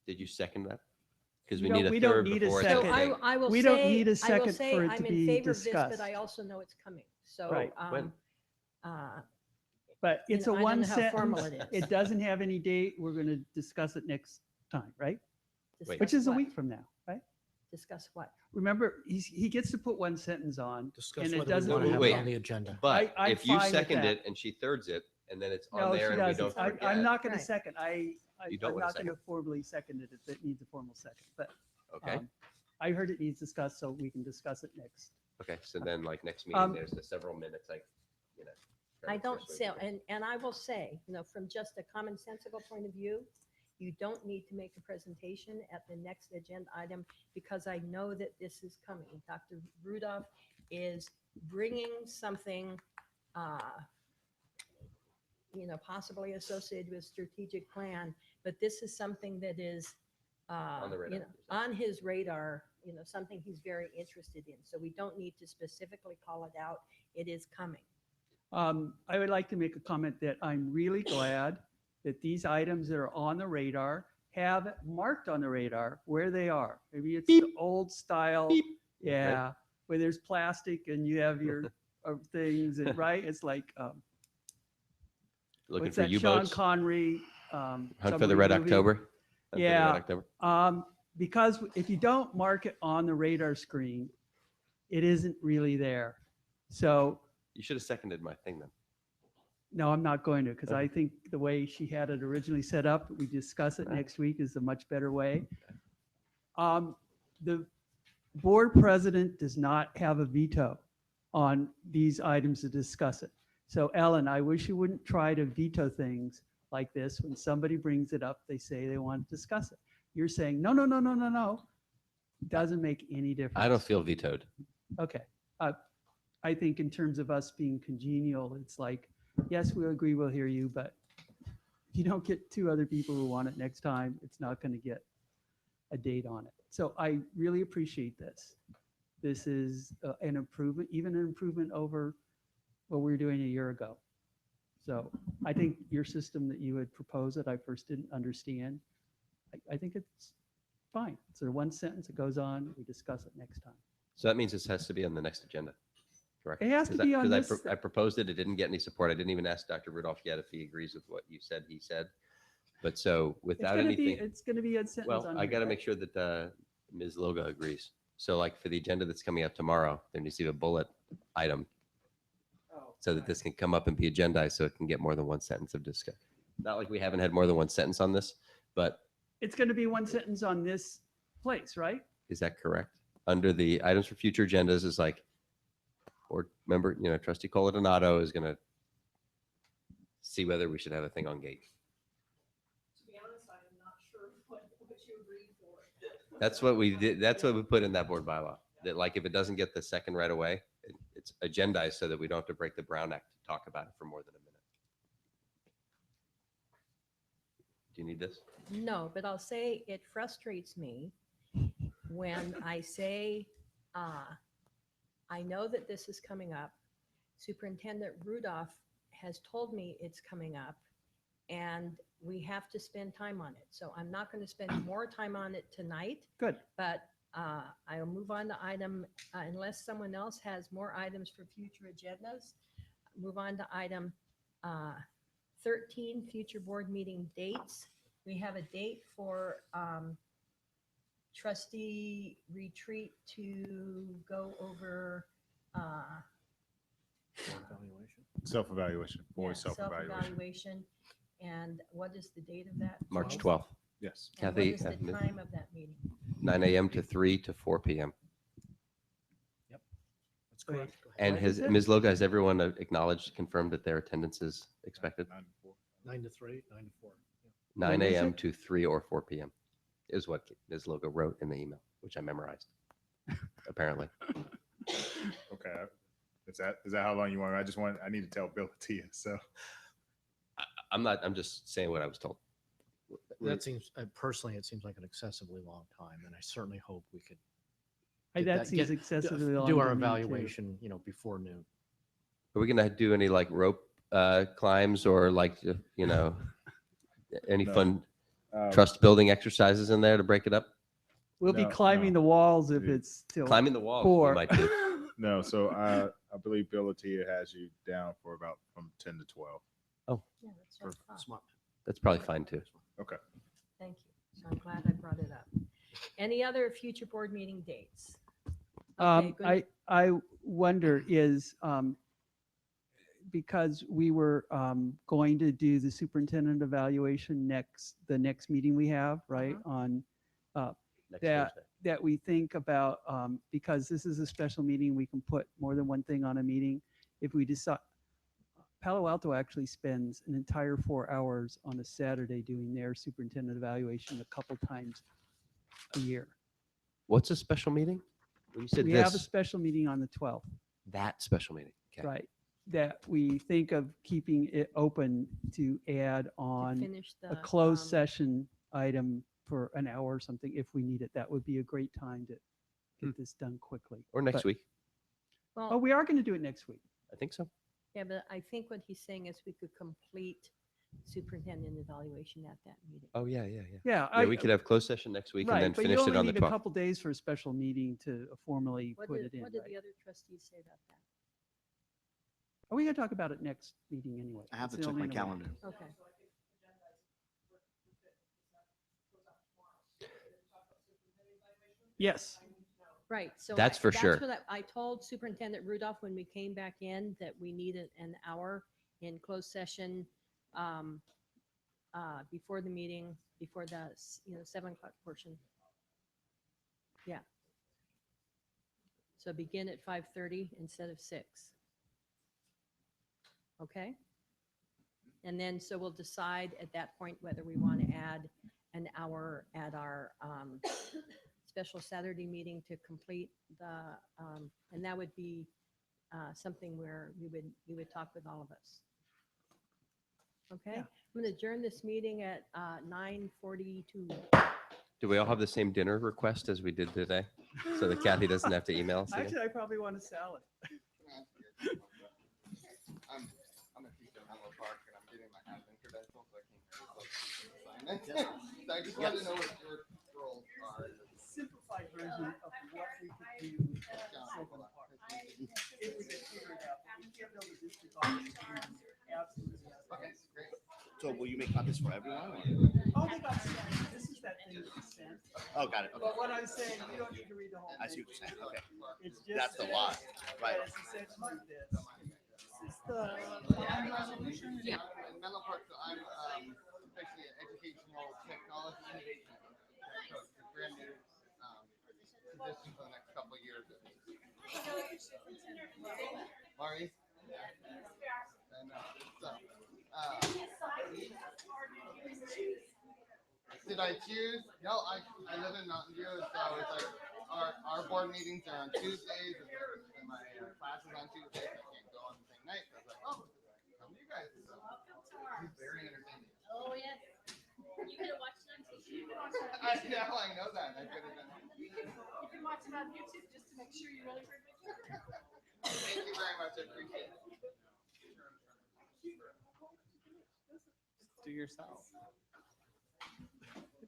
Did you second that? Because We we need don't- a we don't third need a before. So second. I will We say, don't need a I will second say for it to I'm in be favor of this, discussed. but I also know it's coming. So, Right. When? But it's a I don't one know how formal sentence. it is. It doesn't have any date. We're going to discuss it next time, right? Wait. Which is a what? week from now, right? Discuss what? Remember, he gets to put one sentence on. Discuss and it whether we doesn't want to have Wait. it on the agenda. But I'm if you fine with second that. it and she thirds it, and then it's on No, she there and we doesn't. don't I'm forget. not going to Right. second. I'm You don't wanna not going to second. formally second it if it needs a formal second. But Okay. I heard it needs discussed, so we can discuss it next. Okay. So then like next meeting, Um, there's the several minutes, like, try I to don't persuade say, people. and I will say, from just a commonsensical point of view, you don't need to make a presentation at the next agenda item because I know that this is coming. Dr. Rudolph is bringing something, possibly associated with strategic plan, but this is something that is On the radar, on his radar, something he's very interested in. So we don't need to specifically call it out. It is coming. I would like to make a comment that I'm really glad that these items that are on the radar have marked on the radar where they are. Maybe it's the old style, yeah, where there's plastic and you have your things, and right? It's like Looking what's for that U-boats. Sean Connery Hunt for the submarine Red movie? October. for that Yeah, October? because if you don't mark it on the radar screen, it isn't really there. So, You should have seconded my thing then. no, I'm not going to, because I Okay. think the way she had it originally set up, we discuss it Right. next week, is a much better way. The board president does not have a veto on these items to discuss it. So Ellen, I wish you wouldn't try to veto things like this. When somebody brings it up, they say they want to discuss it. You're saying, no, no, no, no, no, no. Doesn't make any difference. I don't feel vetoed. Okay. I think in terms of us being congenial, it's like, yes, we'll agree, we'll hear you, but if you don't get two other people who want it next time, it's not going to get a date on it. So I really appreciate this. This is an improvement, even an improvement over what we were doing a year ago. So I think your system that you had proposed that I first didn't understand, I think it's fine. It's a one sentence, it goes on, we discuss it next time. So that means this has to be on the next agenda, correct? It has to be on this- I proposed it, it didn't get any support. I didn't even ask Dr. Rudolph yet if he agrees with what you said he said. But so without anything. It's going to be a sentence Well, on I here, got to right? make sure that Ms. Loga agrees. So like for the agenda that's coming up tomorrow, there needs to be a bullet item so that this can come up and be agendized so it can get more than one sentence of discussion. Not like we haven't had more than one sentence on this, but It's going to be one sentence on this place, right? is that correct? Under the items for future agendas is like, or member, Trustee Coladonato is going to see whether we should have a thing on gate. To be honest, I am not sure what you agreed for. That's what we did. That's what we put in that board bylaw. That like if it doesn't get the second right away, it's agendized so that we don't have to break the Brown Act to talk about it for more than a minute. Do you need this? No, but I'll say it frustrates me when I say, I know that this is coming up. Superintendent Rudolph has told me it's coming up and we have to spend time on it. So I'm not going to spend more time on it tonight. Good. But I'll move on to item, unless someone else has more items for future agendas, move on to item 13, future board meeting dates. We have a date for trustee retreat to go over Self-evaluation, board yeah, self-evaluation. self-evaluation. And what is the date of that? March 12th? 12th. Yes. And what Kathy, is the time of that meeting? 9 a.m. to 3 to 4 p.m. That's correct. Go ahead. And What has is it? Ms. Loga, has everyone acknowledged, confirmed that their attendance is expected? 9 to 3, 9 to 4. 9 When is a.m. it? to 3 or 4 p.m. is what Ms. Loga wrote in the email, which I memorized, apparently. Okay. Is that how long you want? I need to tell Bill Tia, so. I'm just saying what I was told. That seems, personally, it seems like an excessively long time, and I certainly hope we could get That seems get- excessively long. do our to me, too. evaluation, before noon. Are we going to do any like rope climbs or like, any No. fun Uh, trust building exercises in there to break it up? We'll be No, climbing no. the walls if Yeah. it's till Climbing the walls, we 4. might do. No, so I believe Bill Tia has you down for about from 10 to 12. Yeah, that's what I thought. Smart. That's probably fine too. Okay. Thank you. So I'm glad I brought it up. Any other future board meeting dates? Okay, good. I wonder is, because we were going to do the superintendent evaluation the next meeting we have, right, on Next that, Thursday. that we think about, because this is a special meeting, we can put more than one thing on a meeting. If we decide, Palo Alto actually spends an entire 4 hours on a Saturday doing their superintendent evaluation a couple times a year. What's a special meeting? When you said We have a this, special meeting on the 12th. that special meeting. Okay. Right, that we think of keeping it open to add on finish a the, closed session item for an hour or something if we need it. That would be a great time to get this done quickly. Or next But- week. Oh, Well, we are going to do it next week. I think so. yeah, but I think what he's saying is we could complete superintendent evaluation at that meeting. Oh, yeah. Yeah. We could have closed session next week and Right, then but you finish it only on the need a 12th. couple days for a special meeting to formally What put did, it in, what did right? the other trustees say about that? Are we going to talk about it next meeting anyway? I have It's to the check only my way. calendar. Okay. Yes. Right, so. That's for sure. That's what I told Superintendent Rudolph when we came back in, that we needed an hour in closed session before the meeting, before the, 7 o'clock portion. Yeah. So begin at 5:30 instead of 6. Okay? And then, so we'll decide at that point whether we want to add an hour at our special Saturday meeting to complete the, and that would be something where we would talk with all of us. Okay? Yeah. I'm going to adjourn this meeting at 9:42. Do we all have the same dinner request as we did today? So that Kathy doesn't have to email us again? Actually, I probably want a salad. I'm a teacher in Menlo Park and I'm getting my admin credential, so I can't sign it. So I just wanted to know what your roles are. Simplified version of what we could do. If we could figure it out, but we can't build a district office. Absolutely. Okay, great. So will you make copies for everyone? Or? Oh, they got sent. This is that thing that was sent. Oh, got it. Okay. But what I'm saying, you don't need to read the whole thing. I see what you're saying. Okay. It's just. That's the lot, right? It's essentially this. This is the. Resolution? Yeah. In Menlo Park, so I'm actually an educational technology innovation coach. It's brand new position for the next couple of years. Maurice? Yeah. And so, did I choose? No, I live in Mountain View, and so it's like our board meetings are on Tuesdays, and my classes on Tuesdays. I can't go on the same night. So I was like, oh, come to you guys. So it's very entertaining. Oh, yes. You could have watched it on TV. I know that. I could have done it. You can watch it on YouTube just to make sure you really heard it. Thank you very much. I appreciate it. Do yourself.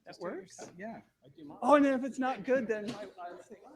That Just do it works? yourself. Yeah. I do mine. Oh, and then if it's not good, then I'll say, oh,